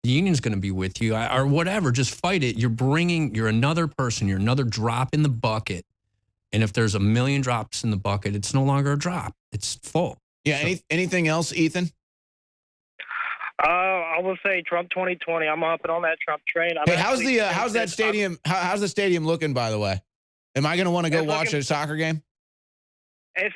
the union's going to be with you or whatever. Just fight it. You're another person. You're another drop in the bucket. And if there's a million drops in the bucket, it's no longer a drop. It's full. Yeah. So, anything else, Ethan? I will say Trump 2020. I'm hopping on that Trump train. Hey, how's that stadium? How's the stadium looking, by the way? Am I going to want to go watch a soccer game? It's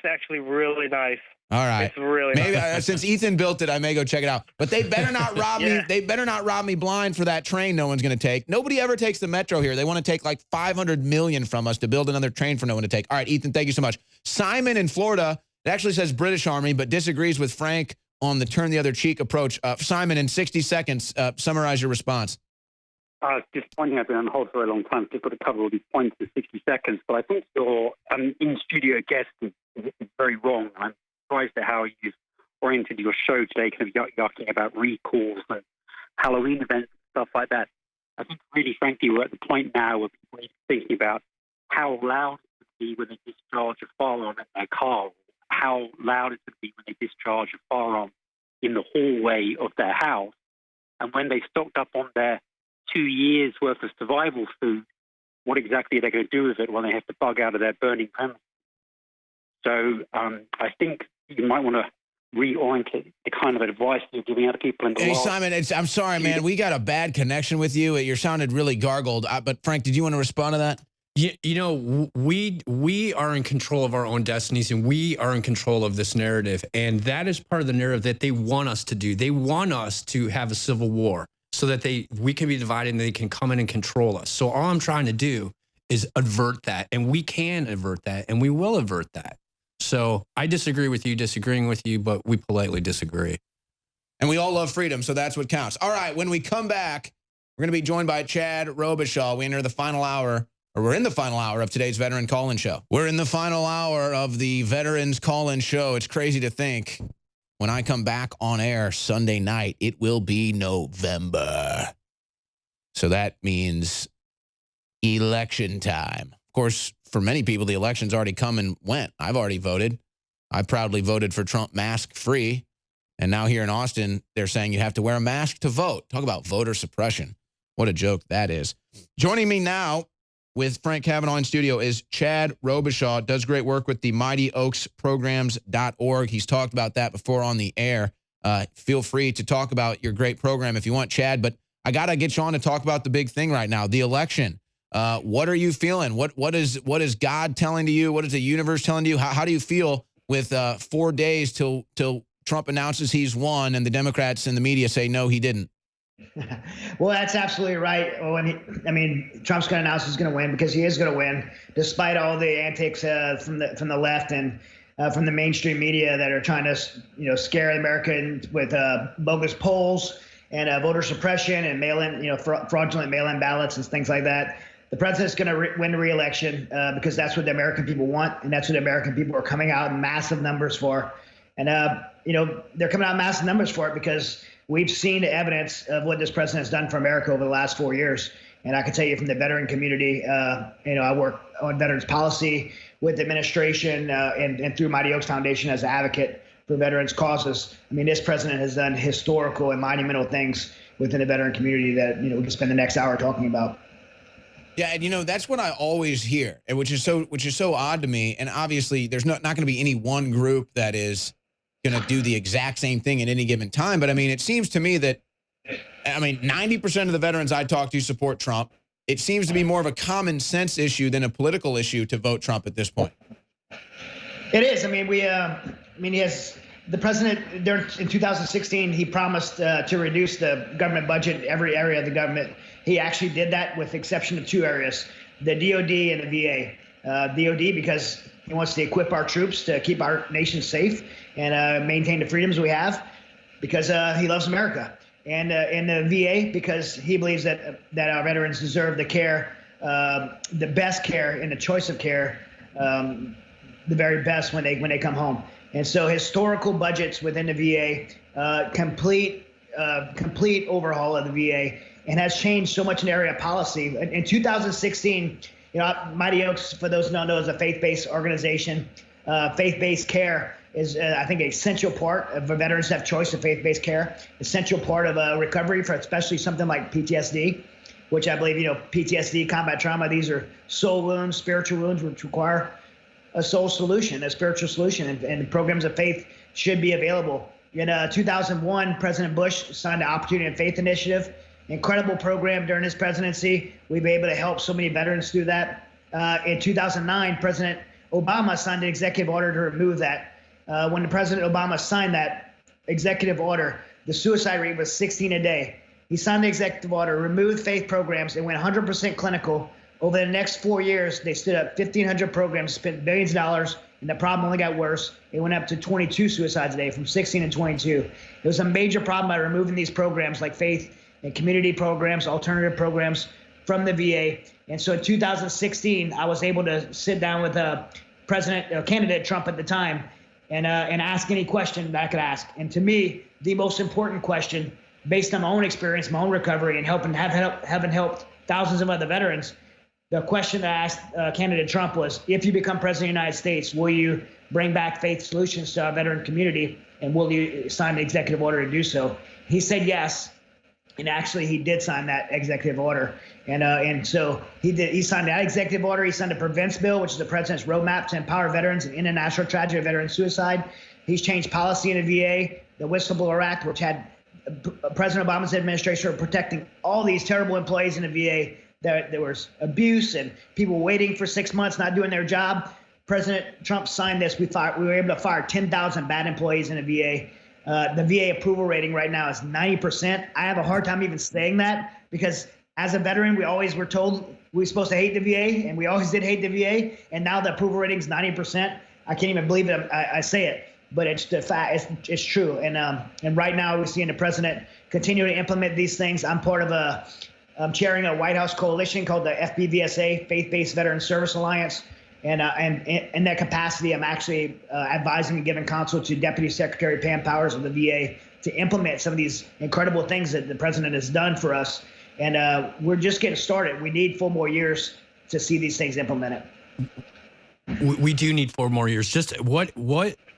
actually really nice. All right. It's really maybe nice. Since Ethan built it, I may go check it out. But they better not rob me. They better not rob me blind for that train no one's going to take. Nobody ever takes the metro here. They want to take like $500 million from us to build another train for no one to take. All right, Ethan, thank you so much. Simon in Florida, it actually says British Army, but disagrees with Frank on the turn the other cheek approach. Simon, in 60 seconds, summarize your response. Just pointing out, I've been on hold for a long time, so I've got to cover all these points in 60 seconds. But I think your in-studio guest is very wrong. I'm surprised at how you've oriented your show today, kind of yucking about recalls and Halloween events and stuff like that. I think, really, frankly, we're at the point now where people are thinking about how loud it would be when they discharge a firearm in their car, how loud it would be when they discharge a firearm in the hallway of their house, and when they stocked up on their 2 years' worth of survival food, what exactly are they going to do with it when they have to bug out of their burning premises? So I think you might want to reorient the kind of advice you're giving out to people. Hey, Simon, I'm sorry, man. We got a bad connection with you. You sounded really gargled. But Frank, did you want to respond to that? You know, we are in control of our own destinies, and we are in control of this narrative. And that is part of the narrative that they want us to do. They want us to have a civil war so that we can be divided and they can come in and control us. So all I'm trying to do is avert that, and we can avert that, and we will avert that. So I disagree with you, disagreeing with you, but we politely disagree. And we all love freedom, so that's what counts. All right, when we come back, we're going to be joined by Chad Robichaud. We enter the final hour, or we're in the final hour of today's Veteran Call-In Show. We're in the final hour of the Veterans Call-In Show. It's crazy to think when I come back on air Sunday night, it will be November. So that means election time. Of course, for many people, the election's already come and went. I've already voted. I proudly voted for Trump mask-free. And now here in Austin, they're saying you have to wear a mask to vote. Talk about voter suppression. What a joke that is. Joining me now with Frank Cavanaugh in studio is Chad Robichaud. Does great work with the MightyOaksPrograms.org. He's talked about that before on the air. Feel free to talk about your great program if you want, Chad. But I got to get you on to talk about the big thing right now, the election. What are you feeling? What is God telling to you? What is the universe telling to you? How do you feel with 4 days till Trump announces he's won and the Democrats and the media say, no, he didn't? Well, that's absolutely right. Trump's going to announce he's going to win because he is going to win, despite all the antics from the left and from the mainstream media that are trying to, scare America with bogus polls and voter suppression and mail-in, fraudulent mail-in ballots and things like that. The president's going to win the re-election because that's what the American people want, and that's what the American people are coming out in massive numbers for. And they're coming out in massive numbers for it because we've seen the evidence of what this president has done for America over the last 4 years. And I can tell you from the veteran community, I work on veterans policy with the administration and through Mighty Oaks Foundation as an advocate for veterans causes. This president has done historical and monumental things within the veteran community that, we can spend the next hour talking about. Yeah, and that's what I always hear, and which is so odd to me. And obviously, there's not going to be any one group that is going to do the exact same thing at any given time. But it seems to me that 90% of the veterans I talk to support Trump. It seems to be more of a common sense issue than a political issue to vote Trump at this point. It is. He has the president there in 2016. He promised to reduce the government budget, every area of the government. He actually did that with the exception of two areas, the DOD and the VA. DOD because he wants to equip our troops to keep our nation safe and maintain the freedoms we have because he loves America. And in the VA because he believes that our veterans deserve the care, the best care and the choice of care, the very best when they come home. And so historical budgets within the VA, complete overhaul of the VA, and has changed so much in area policy. In 2016, Mighty Oaks, for those who don't know, is a faith-based organization. Faith-based care is, I think, an essential part of veterans to have choice of faith-based care, essential part of recovery for especially something like PTSD, which I believe, PTSD, combat trauma, these are soul wounds, spiritual wounds, which require a soul solution, a spiritual solution, and programs of faith should be available. In 2001, President Bush signed the Opportunity and Faith Initiative, incredible program during his presidency. We've been able to help so many veterans through that. In 2009, President Obama signed an executive order to remove that. When President Obama signed that executive order, the suicide rate was 16 a day. He signed the executive order, removed faith programs, and went 100% clinical. Over the next 4 years, they stood up 1,500 programs, spent billions of dollars, and the problem only got worse. It went up to 22 suicides a day, from 16 to 22. It was a major problem by removing these programs like faith and community programs, alternative programs from the VA. And so in 2016, I was able to sit down with candidate Trump at the time and ask any question that I could ask. And to me, the most important question, based on my own experience, my own recovery, and having helped thousands of other veterans, the question that I asked candidate Trump was, if you become president of the United States, will you bring back faith solutions to our veteran community, and will you sign the executive order to do so? He said yes, and actually he did sign that executive order. And so he did. He signed that executive order. He signed a prevents bill, which is the president's roadmap to empower veterans and end a national tragedy of veteran suicide. He's changed policy in the VA, the Whistleblower Act, which had President Obama's administration protecting all these terrible employees in the VA. There was abuse and people waiting for 6 months, not doing their job. President Trump signed this. We were able to fire 10,000 bad employees in the VA. The VA approval rating right now is 90%. I have a hard time even saying that because as a veteran, we always were told we were supposed to hate the VA, and we always did hate the VA. And now the approval rating is 90%. I can't even believe it. I say it, but it's the fact. It's true. And right now we're seeing the president continue to implement these things. I'm chairing a White House coalition called the FBVSA, Faith-Based Veteran Service Alliance. And in that capacity, I'm actually advising and giving counsel to Deputy Secretary Pam Powers of the VA to implement some of these incredible things that the president has done for us. And we're just getting started. We need 4 more years to see these things implemented. We do need 4 more years. Just what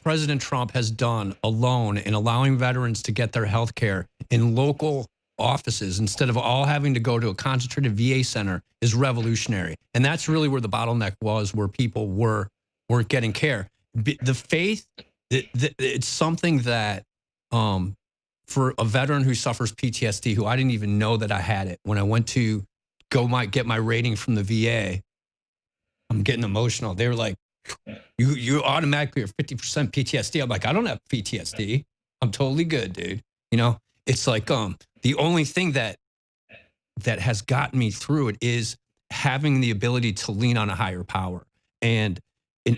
President Trump has done alone in allowing veterans to get their health care in local offices instead of all having to go to a concentrated VA center is revolutionary. And that's really where the bottleneck was, where people weren't getting care. The faith, it's something that for a veteran who suffers PTSD, who I didn't even know that I had it, when I went to get my rating from the VA, I'm getting emotional. They were like, you automatically are 50% PTSD. I'm like, I don't have PTSD. I'm totally good, dude. It's like the only thing that has gotten me through it is having the ability to lean on a higher power. And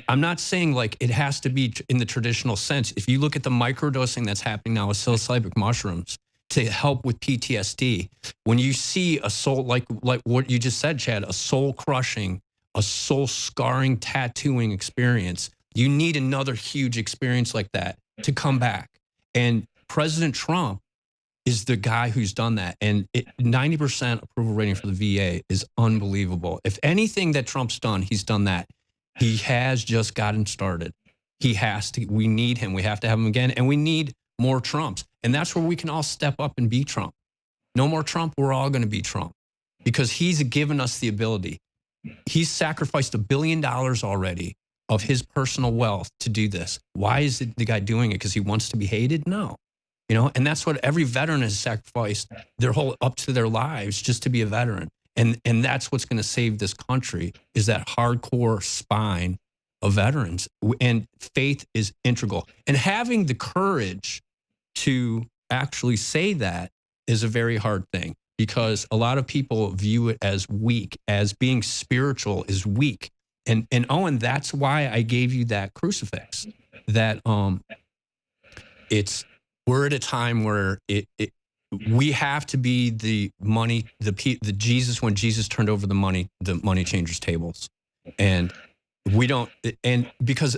I'm not saying like it has to be in the traditional sense. If you look at the microdosing that's happening now with psilocybin mushrooms to help with PTSD, when you see a soul, like what you just said, Chad, a soul crushing, a soul scarring, tattooing experience, you need another huge experience like that to come back. And President Trump is the guy who's done that. And 90% approval rating for the VA is unbelievable. If anything that Trump's done, he's done that. He has just gotten started. He has to. We need him. We have to have him again. And we need more Trumps. And that's where we can all step up and be Trump. No more Trump. We're all going to be Trump because he's given us the ability. He's sacrificed $1 billion already of his personal wealth to do this. Why is the guy doing it? Because he wants to be hated? No. And that's what every veteran has sacrificed their whole up to their lives just to be a veteran. And that's what's going to save this country is that hardcore spine of veterans. And faith is integral. And having the courage to actually say that is a very hard thing because a lot of people view it as weak, as being spiritual is weak. And Owen, that's why I gave you that crucifix. That we're at a time where we have to be the money, the Jesus, when Jesus turned over the money changers tables. And we don't, and because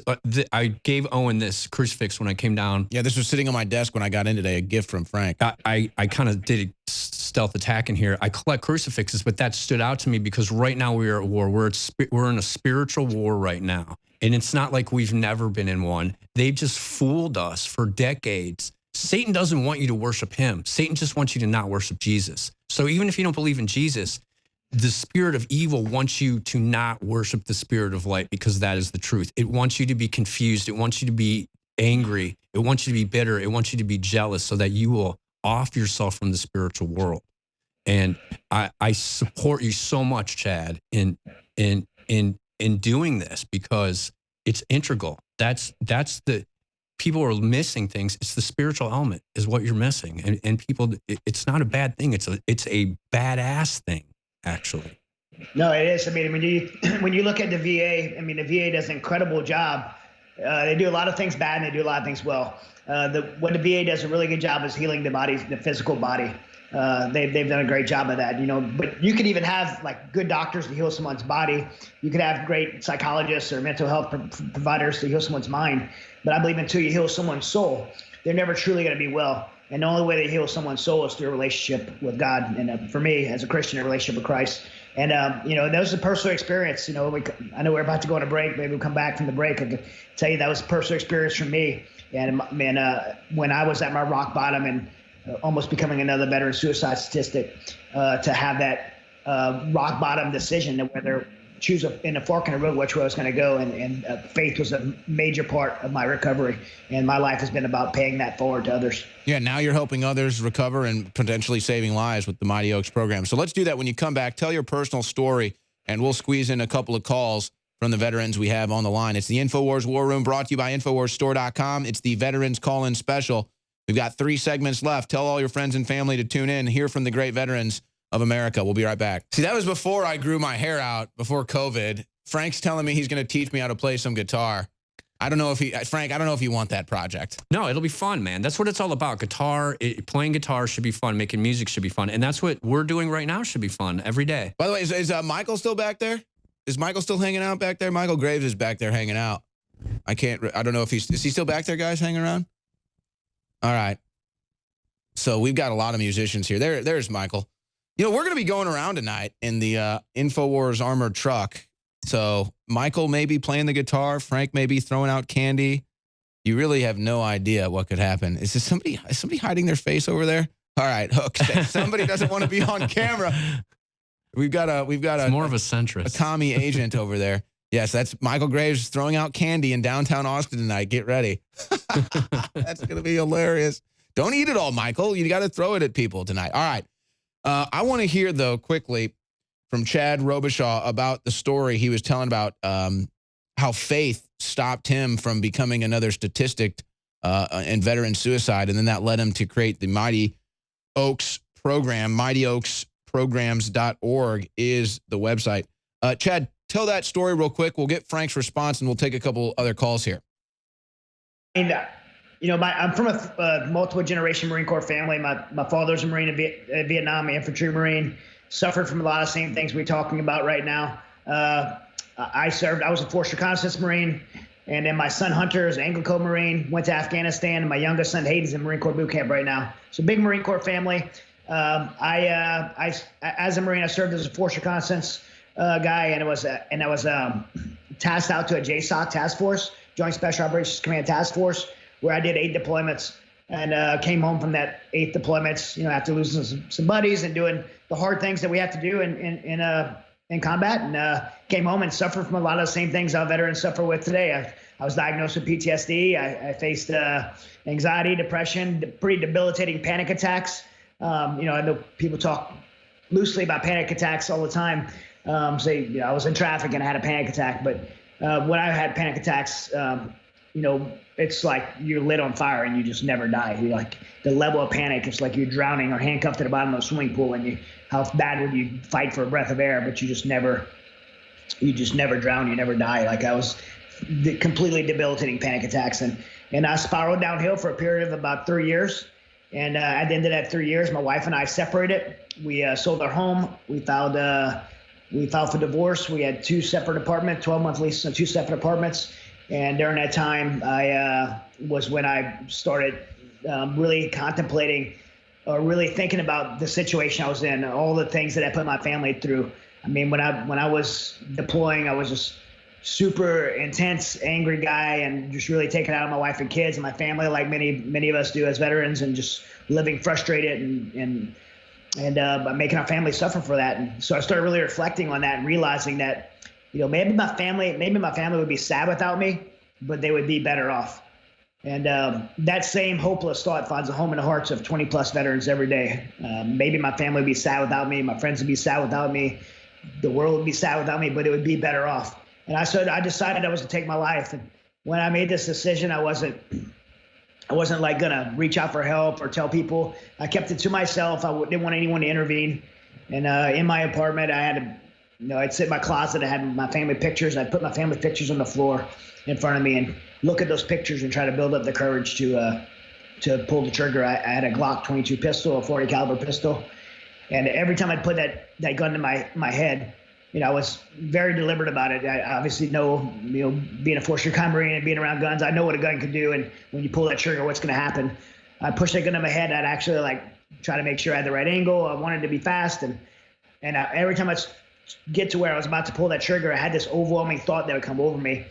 I gave Owen this crucifix when I came down. Yeah, this was sitting on my desk when I got in today, a gift from Frank. I kind of did stealth attack in here. I collect crucifixes, but that stood out to me because right now we are at war. We're in a spiritual war right now. And it's not like we've never been in one. They've just fooled us for decades. Satan doesn't want you to worship him. Satan just wants you to not worship Jesus. So even if you don't believe in Jesus, the spirit of evil wants you to not worship the spirit of light because that is the truth. It wants you to be confused. It wants you to be angry. It wants you to be bitter. It wants you to be jealous so that you will off yourself from the spiritual world. And I support you so much, Chad, in doing this because it's integral. That's the people are missing things. It's the spiritual element is what you're missing. And people, it's not a bad thing. It's a badass thing, actually. No, it is. I mean, when you look at the VA, I mean, the VA does an incredible job. They do a lot of things bad and they do a lot of things well. What the VA does a really good job is healing the body, the physical body. They've done a great job of that, but you could even have like good doctors to heal someone's body. You could have great psychologists or mental health providers to heal someone's mind. But I believe until you heal someone's soul, they're never truly going to be well. And the only way they heal someone's soul is through a relationship with God. And for me, as a Christian, a relationship with Christ. And, that was a personal experience. I know we're about to go on a break. Maybe we'll come back from the break. I could tell you that was a personal experience for me. And when I was at my rock bottom and almost becoming another veteran suicide statistic, to have that rock bottom decision of whether choose in a fork in the road which way I was going to go, and faith was a major part of my recovery, and my life has been about paying that forward to others. Yeah, now you're helping others recover and potentially saving lives with the Mighty Oaks program. So let's do that when you come back. Tell your personal story, and we'll squeeze in a couple of calls from the veterans we have on the line. It's the InfoWars War Room, brought to you by InfoWarsStore.com. It's the Veterans Call-In Special. We've got 3 segments left. Tell all your friends and family to tune in, hear from the great veterans of America. We'll be right back. See, that was before I grew my hair out, before COVID. Frank's telling me he's going to teach me how to play some guitar. I don't know if Frank, I don't know if you want that project. No, it'll be fun, man. That's what it's all about. Playing guitar should be fun. Making music should be fun. And that's what we're doing right now should be fun every day. By the way, is Michael still back there? Is Michael still hanging out back there? Michael Graves is back there hanging out. I don't know if is he still back there, guys, hanging around? All right. So we've got a lot of musicians here. There's Michael. We're going to be going around tonight in the InfoWars armored truck. So Michael may be playing the guitar. Frank may be throwing out candy. You really have no idea what could happen. Is somebody hiding their face over there? All right, Hook. Somebody doesn't want to be on camera. We've got it's more of a centrist, a commie agent over there. Yes, that's Michael Graves throwing out candy in downtown Austin tonight. Get ready. That's going to be hilarious. Don't eat it all, Michael. You got to throw it at people tonight. All right. I want to hear, though, quickly from Chad Robichaud about the story he was telling about how faith stopped him from becoming another statistic in veteran suicide. And then that led him to create the Mighty Oaks program. MightyOaksPrograms.org is the website. Chad, tell that story real quick. We'll get Frank's response, and we'll take a couple other calls here. And, I'm from a multiple generation Marine Corps family. My father's a Marine in Vietnam, infantry Marine, suffered from a lot of the same things we're talking about right now. I was a Force Reconnaissance Marine, and then my son Hunter is an Anglo Marine, went to Afghanistan, and my youngest son Hayden's in Marine Corps boot camp right now. So big Marine Corps family. I as a Marine, I served as a Force Reconnaissance guy, and I was tasked out to a JSOC task force, Joint Special Operations Command Task Force, where I did 8 deployments and came home from that 8 deployments, after losing some buddies and doing the hard things that we have to do in combat, and came home and suffered from a lot of the same things our veterans suffer with today. I was diagnosed with PTSD. I faced anxiety, depression, pretty debilitating panic attacks. I know people talk loosely about panic attacks all the time. Say, I was in traffic and I had a panic attack, but when I had panic attacks, it's like you're lit on fire and you just never die. You're like, the level of panic, it's like you're drowning or handcuffed to the bottom of a swimming pool, and how bad would you fight for a breath of air, but you just never drown, you never die. Like I was completely debilitating panic attacks, and I spiraled downhill for a period of about 3 years. And at the end of that 3 years, my wife and I separated. We sold our home. We filed for divorce. We had 2 separate apartments, 12-month leases on 2 separate apartments. And during that time, was when I started really contemplating really thinking about the situation I was in, all the things that I put my family through. I mean, when I was deploying, I was just super intense, angry guy, and just really taking out on my wife and kids and my family, like many of us do as veterans, and just living frustrated and making our family suffer for that. And so I started really reflecting on that and realizing that, maybe my family would be sad without me, but they would be better off. And that same hopeless thought finds a home in the hearts of 20 plus veterans every day. Maybe my family would be sad without me, my friends would be sad without me, the world would be sad without me, but it would be better off. And I decided I was to take my life. And when I made this decision, I wasn't like gonna reach out for help or tell people. I kept it to myself. I didn't want anyone to intervene. And in my apartment, I had I'd sit in my closet. I had my family pictures. I'd put my family pictures on the floor in front of me and look at those pictures and try to build up the courage to pull the trigger. I had a Glock 22 pistol, a 40 caliber pistol. And every time I'd put that gun to my head, I was very deliberate about it. I obviously know, being a four-star Marine and being around guns, I know what a gun can do. And when you pull that trigger, what's going to happen? I pushed that gun to my head. I'd actually try to make sure I had the right angle. I wanted to be fast. And every time I get to where I was about to pull that trigger, I had this overwhelming thought that would come over me.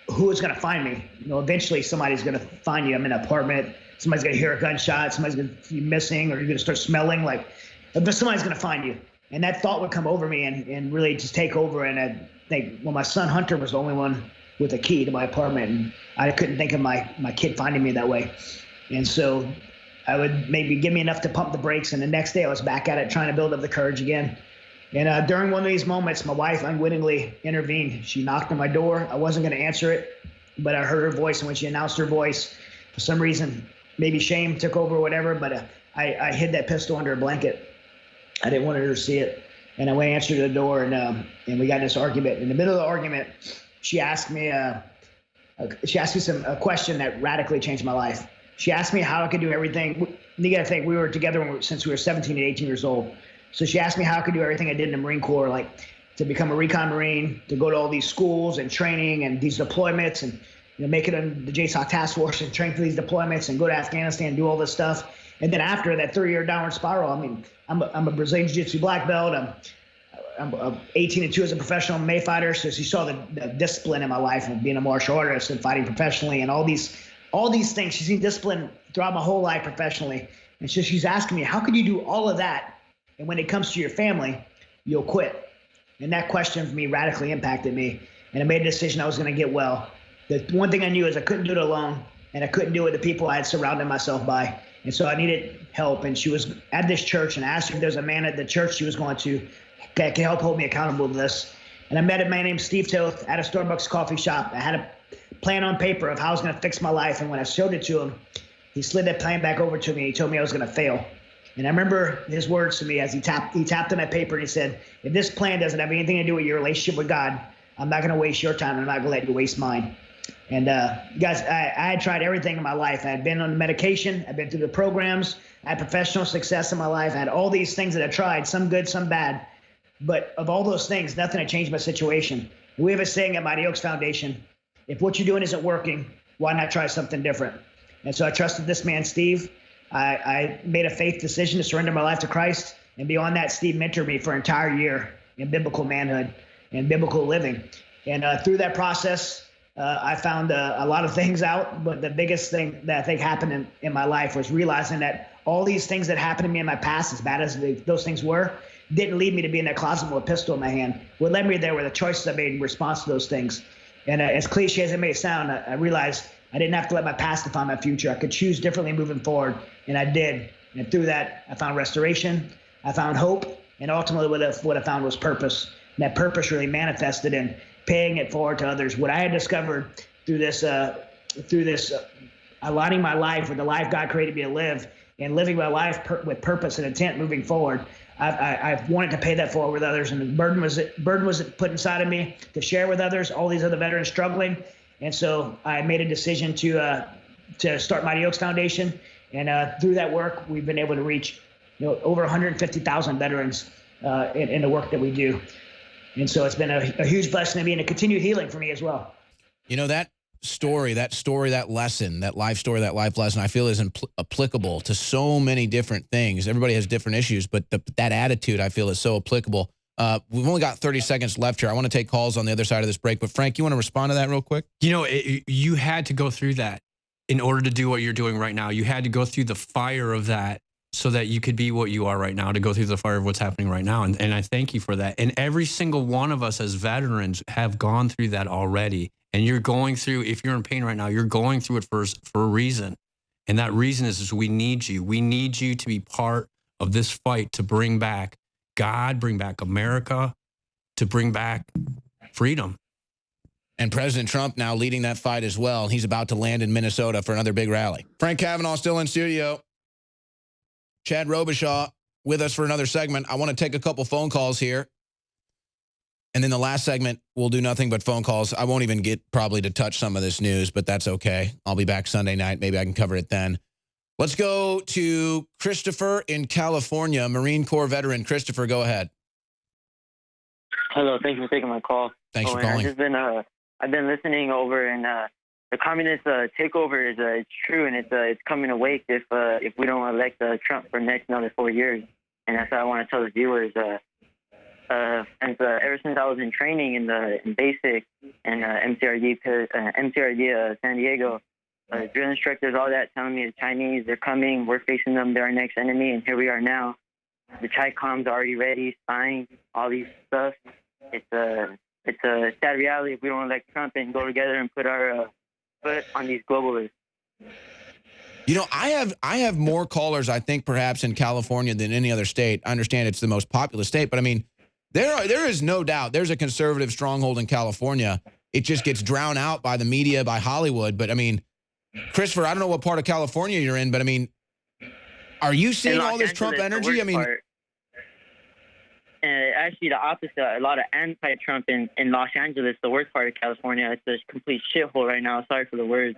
Who is going to find me? Eventually somebody's going to find you. I'm in an apartment. Somebody's going to hear a gunshot. Somebody's going to be missing, or you're going to start smelling but somebody's going to find you. And that thought would come over me and really just take over. And I think, my son Hunter was the only one with a key to my apartment, and I couldn't think of my kid finding me that way. And so I would maybe give me enough to pump the brakes, and the next day I was back at it, trying to build up the courage again. And during one of these moments, my wife unwittingly intervened. She knocked on my door. I wasn't going to answer it, but I heard her voice, and when she announced her voice, for some reason, maybe shame took over or whatever, but I hid that pistol under a blanket. I didn't want her to see it. And I went and answered the door, and we got in this argument. In the middle of the argument, she asked me a question that radically changed my life. She asked me how I could do everything. You got to think, we were together since we were 17 and 18 years old. So she asked me how I could do everything I did in the Marine Corps, like to become a recon Marine, to go to all these schools and training and these deployments, and make it on the JSOC task force and train for these deployments and go to Afghanistan and do all this stuff. And then after that 3-year downward spiral, I'm a Brazilian Jiu-Jitsu black belt. I'm 18-2 as a professional MMA fighter. So she saw the discipline in my life of being a martial artist and fighting professionally and all these things. She's seen discipline throughout my whole life professionally. And so she's asking me, how could you do all of that? And when it comes to your family, you'll quit. And that question for me radically impacted me. And I made a decision I was going to get well. The one thing I knew is I couldn't do it alone, and I couldn't do it with the people I had surrounded myself by. And so I needed help. And she was at this church, and I asked her if there's a man at the church she was going to that can help hold me accountable to this. And I met a man named Steve Toth at a Starbucks coffee shop. I had a plan on paper of how I was going to fix my life. And when I showed it to him, he slid that plan back over to me. He told me I was going to fail. And I remember his words to me as he tapped on that paper, and he said, if this plan doesn't have anything to do with your relationship with God, I'm not going to waste your time. I'm not going to let you waste mine. And guys, I had tried everything in my life. I had been on the medication. I've been through the programs. I had professional success in my life. I had all these things that I tried, some good, some bad. But of all those things, nothing had changed my situation. We have a saying at Mighty Oaks Foundation, if what you're doing isn't working, why not try something different? And so I trusted this man, Steve. I made a faith decision to surrender my life to Christ. And beyond that, Steve mentored me for an entire year in biblical manhood and biblical living. And through that process, I found a lot of things out. But the biggest thing that I think happened in my life was realizing that all these things that happened to me in my past, as bad as those things were, didn't lead me to be in that closet with a pistol in my hand. What led me there were the choices I made in response to those things. And as cliche as it may sound, I realized I didn't have to let my past define my future. I could choose differently moving forward, and I did. And through that, I found restoration, I found hope, and ultimately what I found was purpose. And that purpose really manifested in paying it forward to others. What I had discovered through this aligning my life with the life God created me to live, and living my life with purpose and intent moving forward, I've wanted to pay that forward with others, and the burden was put inside of me to share with others, all these other veterans struggling. And so I made a decision to start Mighty Oaks Foundation, and through that work, we've been able to reach over 150,000 veterans in the work that we do. And so it's been a huge blessing to me and a continued healing for me as well. That story, that lesson, that life story, that life lesson, I feel is applicable to so many different things. Everybody has different issues, but that attitude, I feel, is so applicable. We've only got 30 seconds left here. I want to take calls on the other side of this break, but Frank, you want to respond to that real quick? You know, you had to go through that in order to do what you're doing right now. You had to go through the fire of that so that you could be what you are right now, to go through the fire of what's happening right now. And I thank you for that. And every single one of us as veterans have gone through that already. And you're going through, if you're in pain right now, you're going through it for a reason. And that reason is we need you. We need you to be part of this fight to bring back God, bring back America, to bring back freedom. And President Trump now leading that fight as well. He's about to land in Minnesota for another big rally. Frank Kavanaugh still in studio. Chad Robichaud with us for another segment. I want to take a couple phone calls here. And then the last segment, we'll do nothing but phone calls. I won't even get probably to touch some of this news, but that's okay. I'll be back Sunday night. Maybe I can cover it then. Let's go to Christopher in California, Marine Corps veteran. Christopher, go ahead. Hello, thank you for taking my call. Thanks for calling. I've been listening over, and the communist takeover is it's true, and it's coming to wake if we don't elect Trump for the next another 4 years. And that's what I want to tell the viewers. Ever since I was in training in basic and MCRD San Diego, drill instructors, all that, telling me the Chinese, they're coming, we're facing them, they're our next enemy, and here we are now. The Chi-Coms are already ready, spying, all these stuff. It's a sad reality if we don't elect Trump and go together and put our foot on these globalists. You know, I have more callers, I think, perhaps in California than any other state. I understand it's the most populous state, but I mean, there is no doubt there's a conservative stronghold in California. It just gets drowned out by the media, by Hollywood. But I mean, Christopher, I don't know what part of California you're in, but I mean, are you seeing all this Trump energy? I mean, actually the opposite. A lot of anti-Trump in Los Angeles, the worst part of California. It's a complete shithole right now. Sorry for the words.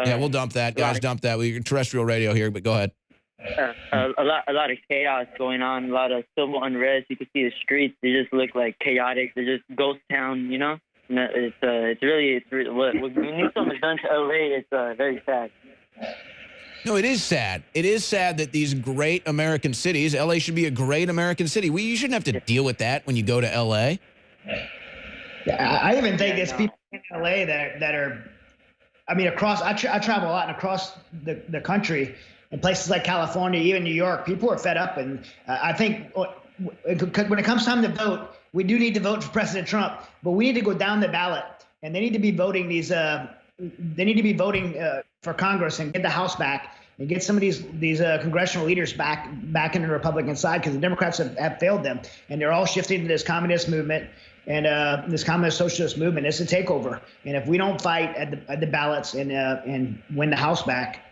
Yeah, we'll dump that, guys. Dump that. We're terrestrial radio here, but go ahead. A lot of chaos going on. A lot of civil unrest. You can see the streets. They just look like chaotic. They're just ghost town. You know. It's really when something is done to LA, it's very sad. No, it is sad. It is sad that these great American cities, LA should be a great American city. You shouldn't have to deal with that when you go to LA. Yeah, I even think it's people in LA that are, I mean, I travel a lot and across the country, in places like California, even New York, people are fed up. And I think when it comes time to vote, we do need to vote for President Trump, but we need to go down the ballot, and they need to be voting for Congress and get the House back and get some of these congressional leaders back in the Republican side, because the Democrats have failed them, and they're all shifting to this communist movement and this communist socialist movement. It's a takeover, and if we don't fight at the ballots and win the House back,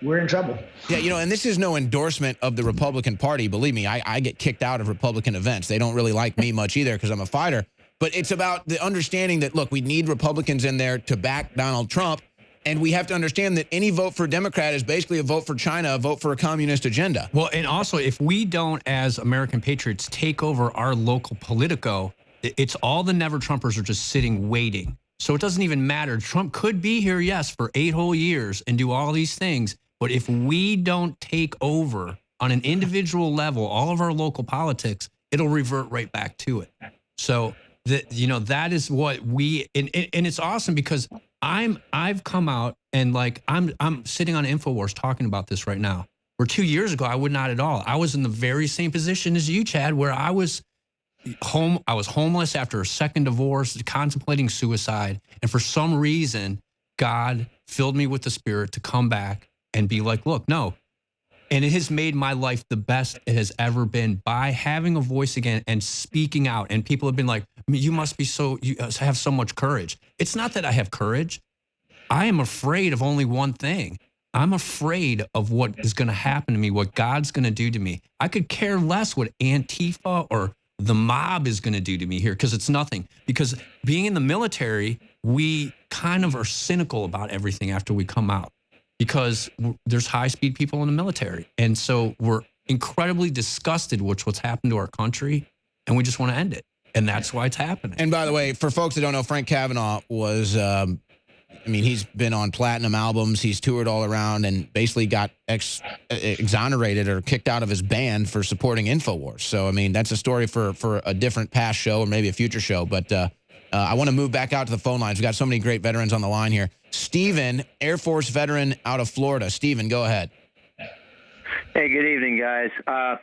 we're in trouble. Yeah, and this is no endorsement of the Republican Party. Believe me, I get kicked out of Republican events. They don't really like me much either because I'm a fighter. But it's about the understanding that, look, we need Republicans in there to back Donald Trump. And we have to understand that any vote for Democrat is basically a vote for China, a vote for a communist agenda. Well, and also, if we don't, as American patriots, take over our local Politico, it's all the never-Trumpers are just sitting waiting. So it doesn't even matter. Trump could be here, yes, for 8 whole years and do all these things. But if we don't take over on an individual level all of our local politics, it'll revert right back to it. So that is what we and it's awesome because I've come out and I'm sitting on InfoWars talking about this right now. Where 2 years ago I would not at all. I was in the very same position as you, Chad, where I was homeless after a second divorce, contemplating suicide, and for some reason God filled me with the Spirit to come back and be like, look, no. And it has made my life the best it has ever been by having a voice again and speaking out. And people have been like, you have so much courage. It's not that I have courage. I am afraid of only one thing. I'm afraid of what is going to happen to me, what God's going to do to me. I could care less what Antifa or the mob is going to do to me here because it's nothing. Because being in the military, we kind of are cynical about everything after we come out. Because there's high-speed people in the military. And so we're incredibly disgusted with what's happened to our country, and we just want to end it. And that's why it's happening. And by the way, for folks that don't know, Frank Kavanaugh was I mean, he's been on platinum albums. He's toured all around and basically got exonerated or kicked out of his band for supporting InfoWars. So, I mean, that's a story for a different past show or maybe a future show. But I want to move back out to the phone lines. We've got so many great veterans on the line here. Steven, Air Force veteran out of Florida. Steven, go ahead. Hey, good evening, guys.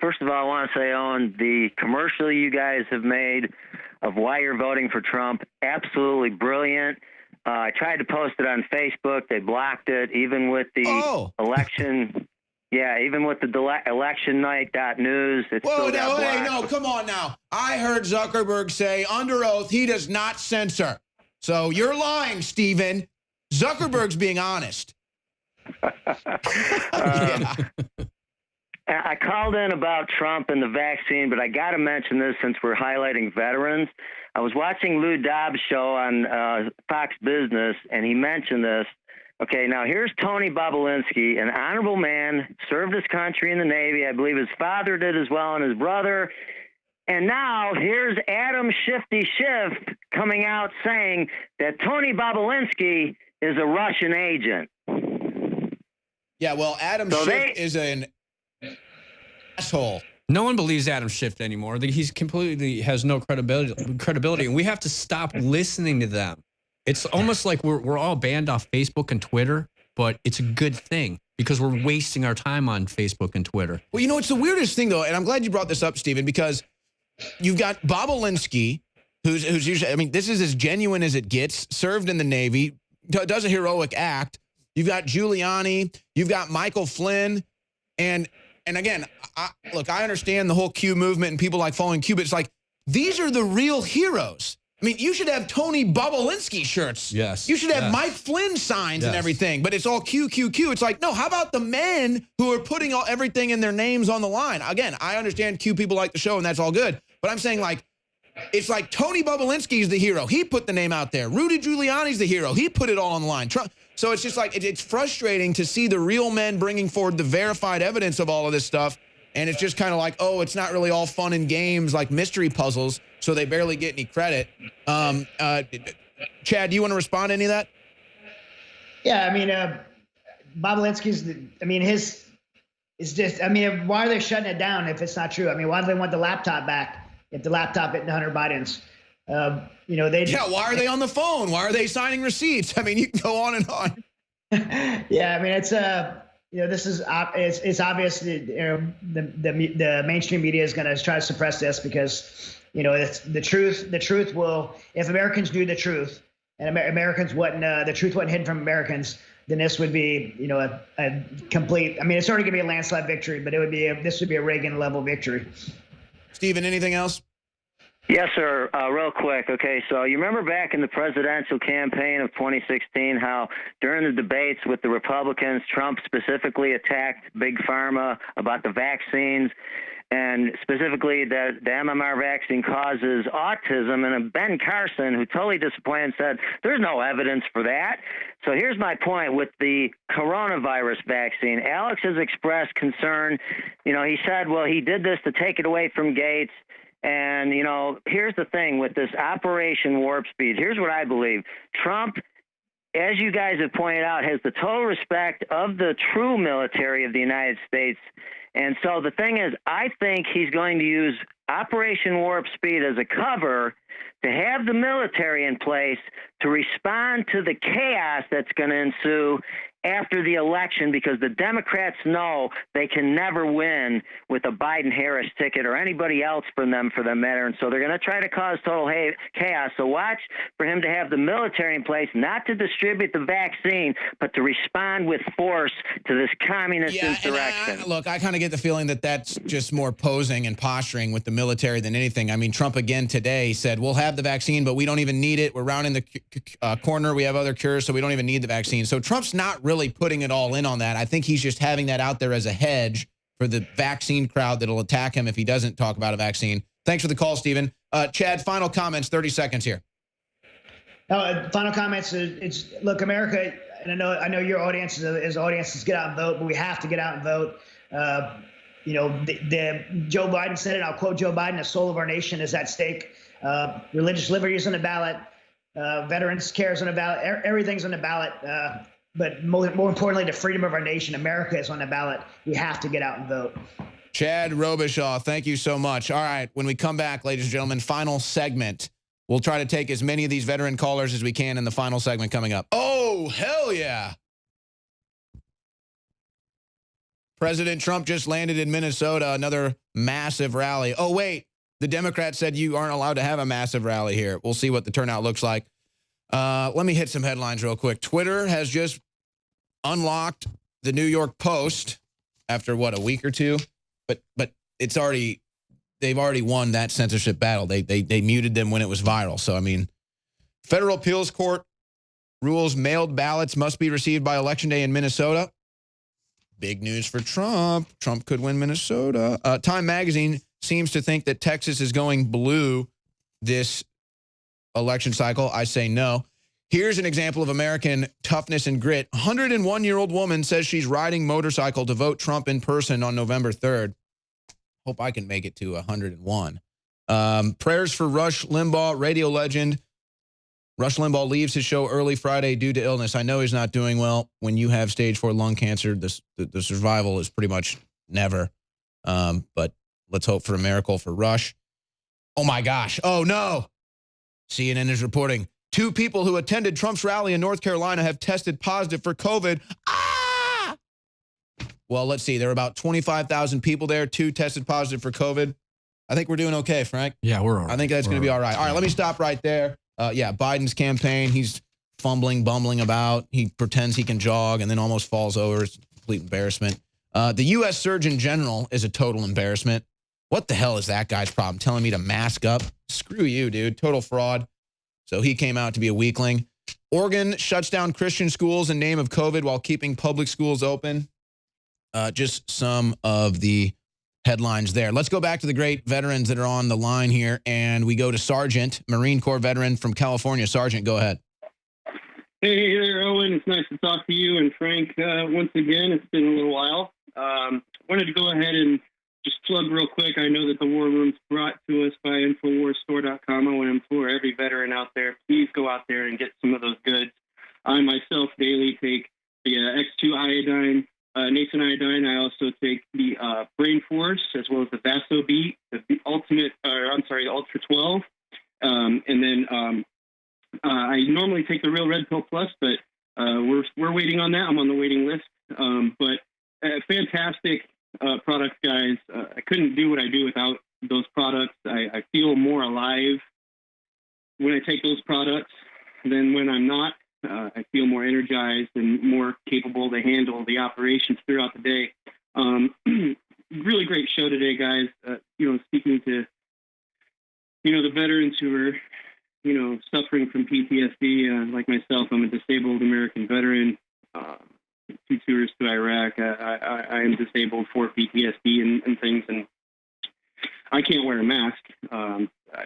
First of all, I want to say, Owen, the commercial you guys have made of why you're voting for Trump, absolutely brilliant. I tried to post it on Facebook. They blocked it, even with the election. Yeah, even with the election night.news. No, come on now. I heard Zuckerberg say under oath he does not censor. So you're lying, Steven. Zuckerberg's being honest. I called in about Trump and the vaccine, but I got to mention this since we're highlighting veterans. I was watching Lou Dobbs' show on Fox Business, and he mentioned this. Okay, now here's Tony Bobulinski, an honorable man, served his country in the Navy. I believe his father did as well, and his brother. And now here's Adam Shifty Schiff coming out saying that Tony Bobulinski is a Russian agent. Yeah, well, Adam Schiff is an asshole. No one believes Adam Schiff anymore. He's completely has no credibility, and we have to stop listening to them. It's almost like we're all banned off Facebook and Twitter, but it's a good thing because we're wasting our time on Facebook and Twitter. Well, you know, it's the weirdest thing, though, and I'm glad you brought this up, Steven, because you've got Bobulinski, who's usually, I mean, this is as genuine as it gets, served in the Navy, does a heroic act. You've got Giuliani, you've got Michael Flynn, and again, look, I understand the whole Q movement and people like following Q, but it's like, these are the real heroes. I mean, you should have Tony Bobulinski shirts. Yes. You should have Mike Flynn signs and everything, but it's all Q. It's like, no, how about the men who are putting everything in their names on the line? Again, I understand Q people like the show, and that's all good, but I'm saying, like, it's like Tony Bobulinski's the hero. He put the name out there. Rudy Giuliani's the hero. He put it all on the line. So it's just like, it's frustrating to see the real men bringing forward the verified evidence of all of this stuff. And it's just kind of like, oh, it's not really all fun and games like mystery puzzles, so they barely get any credit. Chad, do you want to respond to any of that? Yeah, I mean, Bobulinski's, why are they shutting it down if it's not true? I mean, why do they want the laptop back if the laptop isn't Hunter Biden's? Why are they on the phone? Why are they signing receipts? I mean, you can go on and on. Yeah, I mean, it's this is it's obvious that the mainstream media is going to try to suppress this because it's the truth. The truth will, if Americans knew the truth and Americans wasn't the truth wasn't hidden from Americans, then this would be a complete. I mean, it's already going to be a landslide victory, but this would be a Reagan level victory. Steven, anything else? Yes, sir. Real quick. Okay, so you remember back in the presidential campaign of 2016 how during the debates with the Republicans, Trump specifically attacked Big Pharma about the vaccines and specifically that the MMR vaccine causes autism. And Ben Carson, who totally disappointed, said there's no evidence for that. So here's my point with the coronavirus vaccine. Alex has expressed concern. He said, well, he did this to take it away from Gates. And, here's the thing with this Operation Warp Speed. Here's what I believe. Trump, as you guys have pointed out, has the total respect of the true military of the United States. And so the thing is, I think he's going to use Operation Warp Speed as a cover to have the military in place to respond to the chaos that's going to ensue after the election, because the Democrats know they can never win with a Biden-Harris ticket or anybody else from them for that matter. And so they're going to try to cause total chaos. So watch for him to have the military in place, not to distribute the vaccine, but to respond with force to this communist insurrection. Look, I kind of get the feeling that that's just more posing and posturing with the military than anything. I mean, Trump again today said, we'll have the vaccine, but we don't even need it. We're rounding the corner. We have other cures, so we don't even need the vaccine. So Trump's not really putting it all in on that. I think he's just having that out there as a hedge for the vaccine crowd that'll attack him if he doesn't talk about a vaccine. Thanks for the call, Steven. Chad, final comments, 30 seconds here. Final comments. Look, America, and I know your audience is get out and vote, but we have to get out and vote. Joe Biden said it. I'll quote Joe Biden: "The soul of our nation is at stake. Religious liberty is on the ballot. Veterans cares on the ballot. Everything's on the ballot. But more importantly, the freedom of our nation, America, is on the ballot. We have to get out and vote. Chad Robichaud, thank you so much. All right, when we come back, ladies and gentlemen, final segment. We'll try to take as many of these veteran callers as we can in the final segment coming up. Oh, hell yeah. President Trump just landed in Minnesota, another massive rally. Oh, wait, the Democrats said you aren't allowed to have a massive rally here. We'll see what the turnout looks like. Let me hit some headlines real quick. Twitter has just unlocked the New York Post after, what, a week or two? But it's already, they've already won that censorship battle. They muted them when it was viral. So, I mean, federal appeals court rules mailed ballots must be received by Election Day in Minnesota. Big news for Trump. Trump could win Minnesota. Time magazine seems to think that Texas is going blue this election cycle. I say no. Here's an example of American toughness and grit. 101-year-old woman says she's riding motorcycle to vote Trump in person on November 3rd. Hope I can make it to 101. Prayers for Rush Limbaugh, radio legend. Rush Limbaugh leaves his show early Friday due to illness. I know he's not doing well. When you have stage 4 lung cancer, the survival is pretty much never. But let's hope for a miracle for Rush. Oh, my gosh. Oh, no. CNN is reporting 2 people who attended Trump's rally in North Carolina have tested positive for COVID. Ah! Well, let's see. There are about 25,000 people there. 2 tested positive for COVID. I think we're doing okay, Frank. Yeah, we're all right. I think that's going to be all right. All right, let me stop right there. Yeah, Biden's campaign, he's fumbling, bumbling about. He pretends he can jog and then almost falls over. It's a complete embarrassment. The U.S. Surgeon General is a total embarrassment. What the hell is that guy's problem? Telling me to mask up? Screw you, dude. Total fraud. So he came out to be a weakling. Oregon shuts down Christian schools in name of COVID while keeping public schools open. Just some of the headlines there. Let's go back to the great veterans that are on the line here, and we go to Sergeant, Marine Corps veteran from California. Sergeant, go ahead. Hey there, Owen. It's nice to talk to you and Frank once again. It's been a little while. Wanted to go ahead and just plug real quick. I know that the War Room's brought to us by InfoWarsStore.com. I want to implore every veteran out there, please go out there and get some of those goods. I myself daily take the X2 iodine, Nathan iodine. I also take the Brain Force as well as the VasoBeat, the Ultra 12. And then I normally take the Real Red Pill Plus, but we're waiting on that. I'm on the waiting list. But fantastic products, guys. I couldn't do what I do without those products. I feel more alive when I take those products than when I'm not. I feel more energized and more capable to handle the operations throughout the day. Really great show today, guys. Speaking to, the veterans who are, suffering from PTSD, like myself. I'm a disabled American veteran. 2 tours to Iraq. I am disabled for PTSD and things, and I can't wear a mask.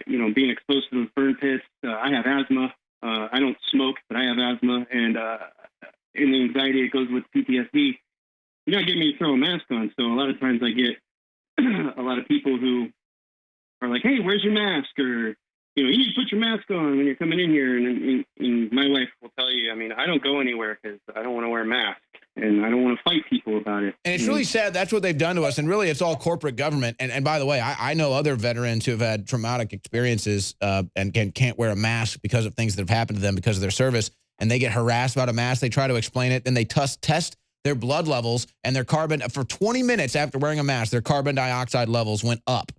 Being exposed to those burn pits. I have asthma. I don't smoke, but I have asthma, and the anxiety that goes with PTSD, you're not getting me to throw a mask on. So a lot of times I get a lot of people who are like, "Hey, where's your mask?" Or you need to put your mask on when you're coming in here. And my wife will tell you, I don't go anywhere because I don't want to wear a mask. And I don't want to fight people about it. And it's really sad. That's what they've done to us. And really, it's all corporate government. And by the way, I know other veterans who have had traumatic experiences and can't wear a mask because of things that have happened to them because of their service. And they get harassed about a mask. They try to explain it. Then they test their blood levels and their carbon. For 20 minutes after wearing a mask, their carbon dioxide levels went up.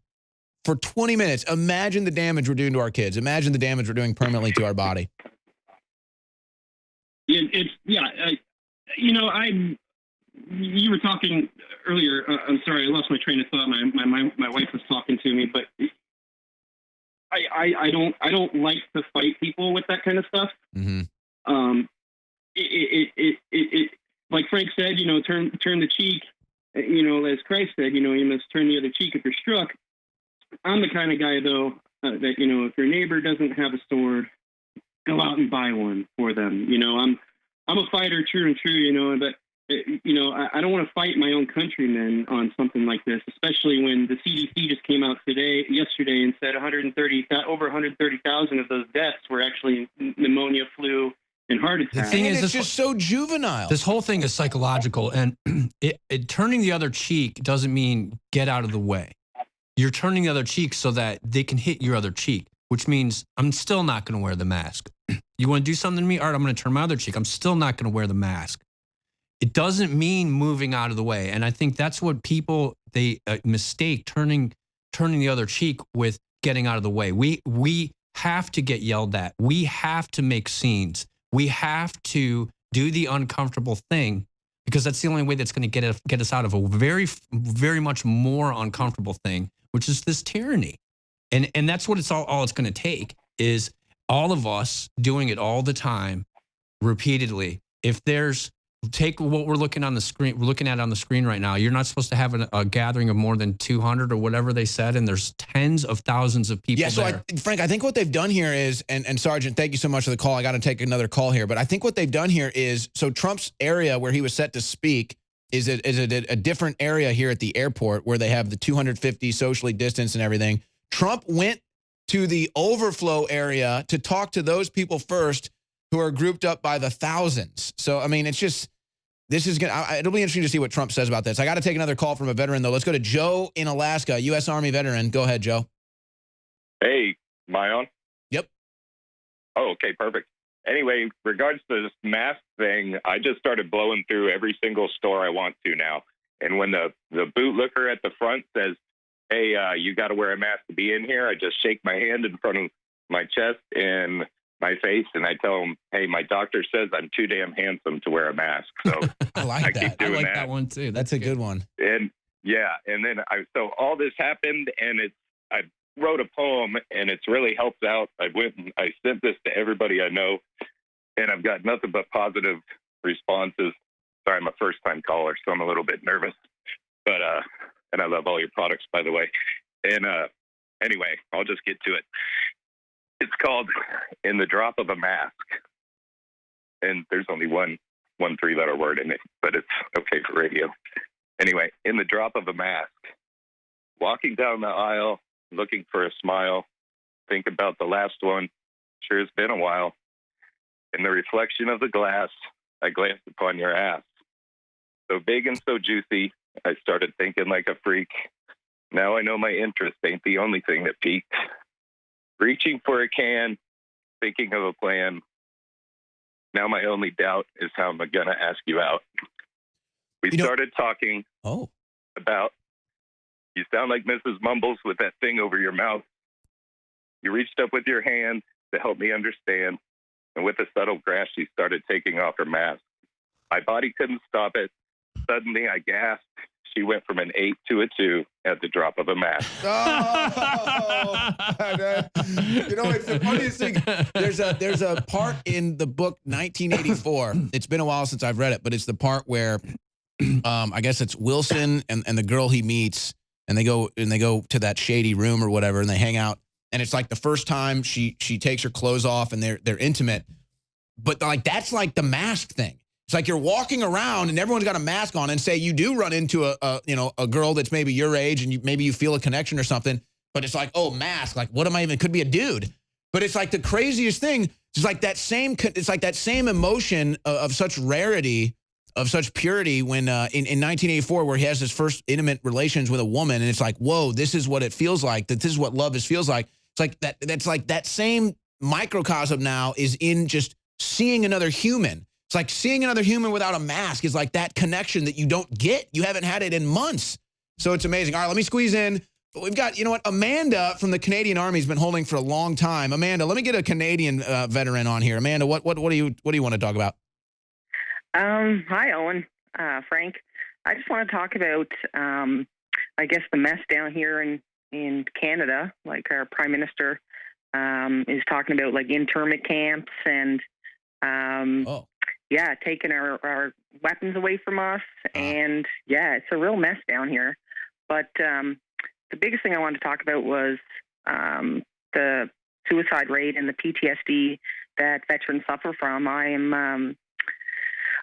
For 20 minutes. Imagine the damage we're doing to our kids. Imagine the damage we're doing permanently to our body. You were talking earlier. I'm sorry, I lost my train of thought. My wife was talking to me, but I don't like to fight people with that kind of stuff. Mm-hmm. It like Frank said, turn the cheek. As Christ said, you must turn the other cheek if you're struck. I'm the kind of guy though that if your neighbor doesn't have a sword, go out and buy one for them. I'm a fighter, true and true, but I don't want to fight my own countrymen on something like this, especially when the CDC just came out yesterday, and said over 130,000 of those deaths were actually pneumonia, flu, and heart attacks. The thing is, it's just so juvenile. This whole thing is psychological, and turning the other cheek doesn't mean get out of the way. You're turning the other cheek so that they can hit your other cheek, which means I'm still not going to wear the mask. You want to do something to me? All right, I'm going to turn my other cheek. I'm still not going to wear the mask. It doesn't mean moving out of the way. And I think that's what people, they mistake turning the other cheek with getting out of the way. We have to get yelled at. We have to make scenes. We have to do the uncomfortable thing, because that's the only way that's going to get us out of a very, very much more uncomfortable thing, which is this tyranny. And that's what all it's going to take, is all of us doing it all the time, repeatedly. If take what we're looking at on the screen right now. You're not supposed to have a gathering of more than 200 or whatever they said, and there's tens of thousands of people there. Frank, I think what they've done here is, and Sergeant, thank you so much for the call. I got to take another call here, but I think what they've done here is, so Trump's area where he was set to speak is a different area here at the airport, where they have the 250 socially distanced and everything. Trump went to the overflow area to talk to those people first who are grouped up by the thousands. So, I mean, it's just, it'll be interesting to see what Trump says about this. I got to take another call from a veteran, though. Let's go to Joe in Alaska, U.S. Army veteran. Go ahead, Joe. Hey, am I on? Yep. Oh, okay, perfect. Anyway, regards to this mask thing, I just started blowing through every single store I want to now. And when the bootlicker at the front says, hey, you got to wear a mask to be in here, I just shake my hand in front of my chest and my face, and I tell them, hey, my doctor says I'm too damn handsome to wear a mask. So I like that. Keep doing that one too. That's a good one. And yeah, and then so all this happened, and I wrote a poem, and it's really helped out. I went and I sent this to everybody I know, and I've got nothing but positive responses. Sorry, I'm a first-time caller, so I'm a little bit nervous, but and I love all your products, by the way. And anyway, I'll just get to it. It's called In the Drop of a Mask. And there's only one 3-letter word in it, but it's okay for radio. Anyway, in the drop of a mask, walking down the aisle, looking for a smile, think about the last one. Sure, it's been a while. In the reflection of the glass, I glanced upon your ass. So big and so juicy, I started thinking like a freak. Now I know my interest ain't the only thing that piqued. Reaching for a can, thinking of a plan. Now my only doubt is how I'm going to ask you out. We started talking about, you sound like Mrs. Mumbles with that thing over your mouth. You reached up with your hand to help me understand, and with a subtle grasp, she started taking off her mask. My body couldn't stop it. Suddenly I gasped. She went from an 8 to a 2 at the drop of a mask. It's the funniest thing. There's a part in the book 1984. It's been a while since I've read it, but it's the part where I guess it's Wilson and the girl he meets, and they go to that shady room or whatever, and they hang out. And it's like the first time she takes her clothes off and they're intimate. But like that's like the mask thing. It's like you're walking around and everyone's got a mask on, and say you do run into a girl that's maybe your age and maybe you feel a connection or something, but it's like, oh, mask, like what am I even, could be a dude. But it's like the craziest thing. It's like that same emotion of such rarity, of such purity when in 1984, where he has his first intimate relations with a woman, and it's like, whoa, this is what it feels like, that this is what love feels like. It's like that's like that same microcosm now is in just seeing another human. It's like seeing another human without a mask is like that connection that you don't get. You haven't had it in months. So it's amazing. All right, let me squeeze in. We've got, Amanda from the Canadian Army has been holding for a long time. Amanda, let me get a Canadian veteran on here. Amanda, what do you want to talk about? Hi, Owen, Frank. I just want to talk about, I guess, the mess down here in Canada. Like our Prime Minister is talking about like internment camps and taking our weapons away from us. And it's a real mess down here. But the biggest thing I wanted to talk about was the suicide rate and the PTSD that veterans suffer from.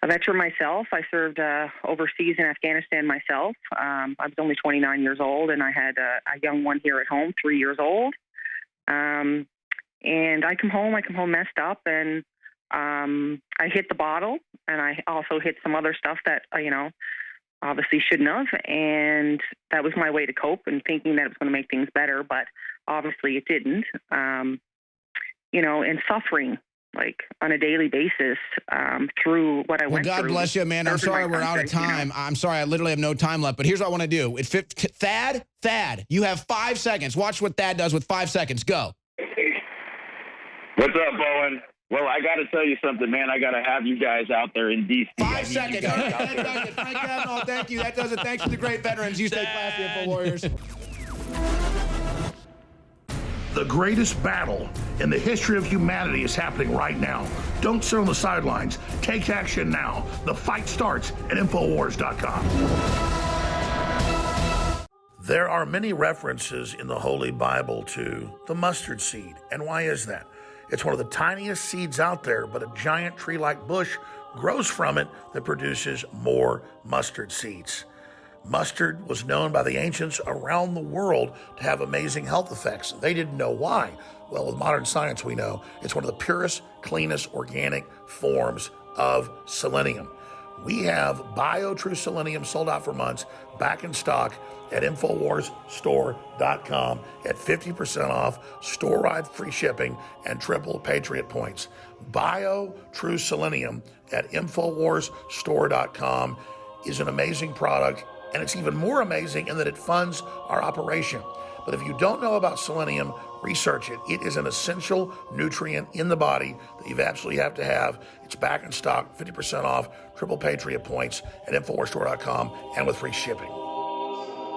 veteran myself. I served overseas in Afghanistan myself. I was only 29 years old, and I had a young one here at home, 3 years old. And I come home messed up, and I hit the bottle, and I also hit some other stuff that, obviously shouldn't have. And that was my way to cope, and thinking that it was going to make things better, but obviously it didn't. And suffering, like on a daily basis, through what I went through. Well, God bless you, man. I'm sorry we're out of time. I'm sorry, I literally have no time left, but here's what I want to do. Thad, you have 5 seconds. Watch what Thad does with 5 seconds. Go. What's up, Owen? Well, I got to tell you something, man. I got to have you guys out there in D.C. 5 seconds. That does it. Frank Abagnale, thank you. That does it. Thanks to the great veterans. You stay classy, Info Warriors. The greatest battle in the history of humanity is happening right now. Don't sit on the sidelines. Take action now. The fight starts at Infowars.com. There are many references in the Holy Bible to the mustard seed. And why is that? It's one of the tiniest seeds out there, but a giant tree-like bush grows from it that produces more mustard seeds. Mustard was known by the ancients around the world to have amazing health effects. They didn't know why. Well, with modern science, we know it's one of the purest, cleanest organic forms of selenium. We have BioTrue Selenium sold out for months, back in stock at InfoWarsStore.com at 50% off, store-wide free shipping, and triple Patriot points. BioTrue Selenium at InfoWarsStore.com is an amazing product, and it's even more amazing in that it funds our operation. But if you don't know about selenium, research it. It is an essential nutrient in the body that you absolutely have to have. It's back in stock, 50% off, triple Patriot points at InfoWarsStore.com, and with free shipping.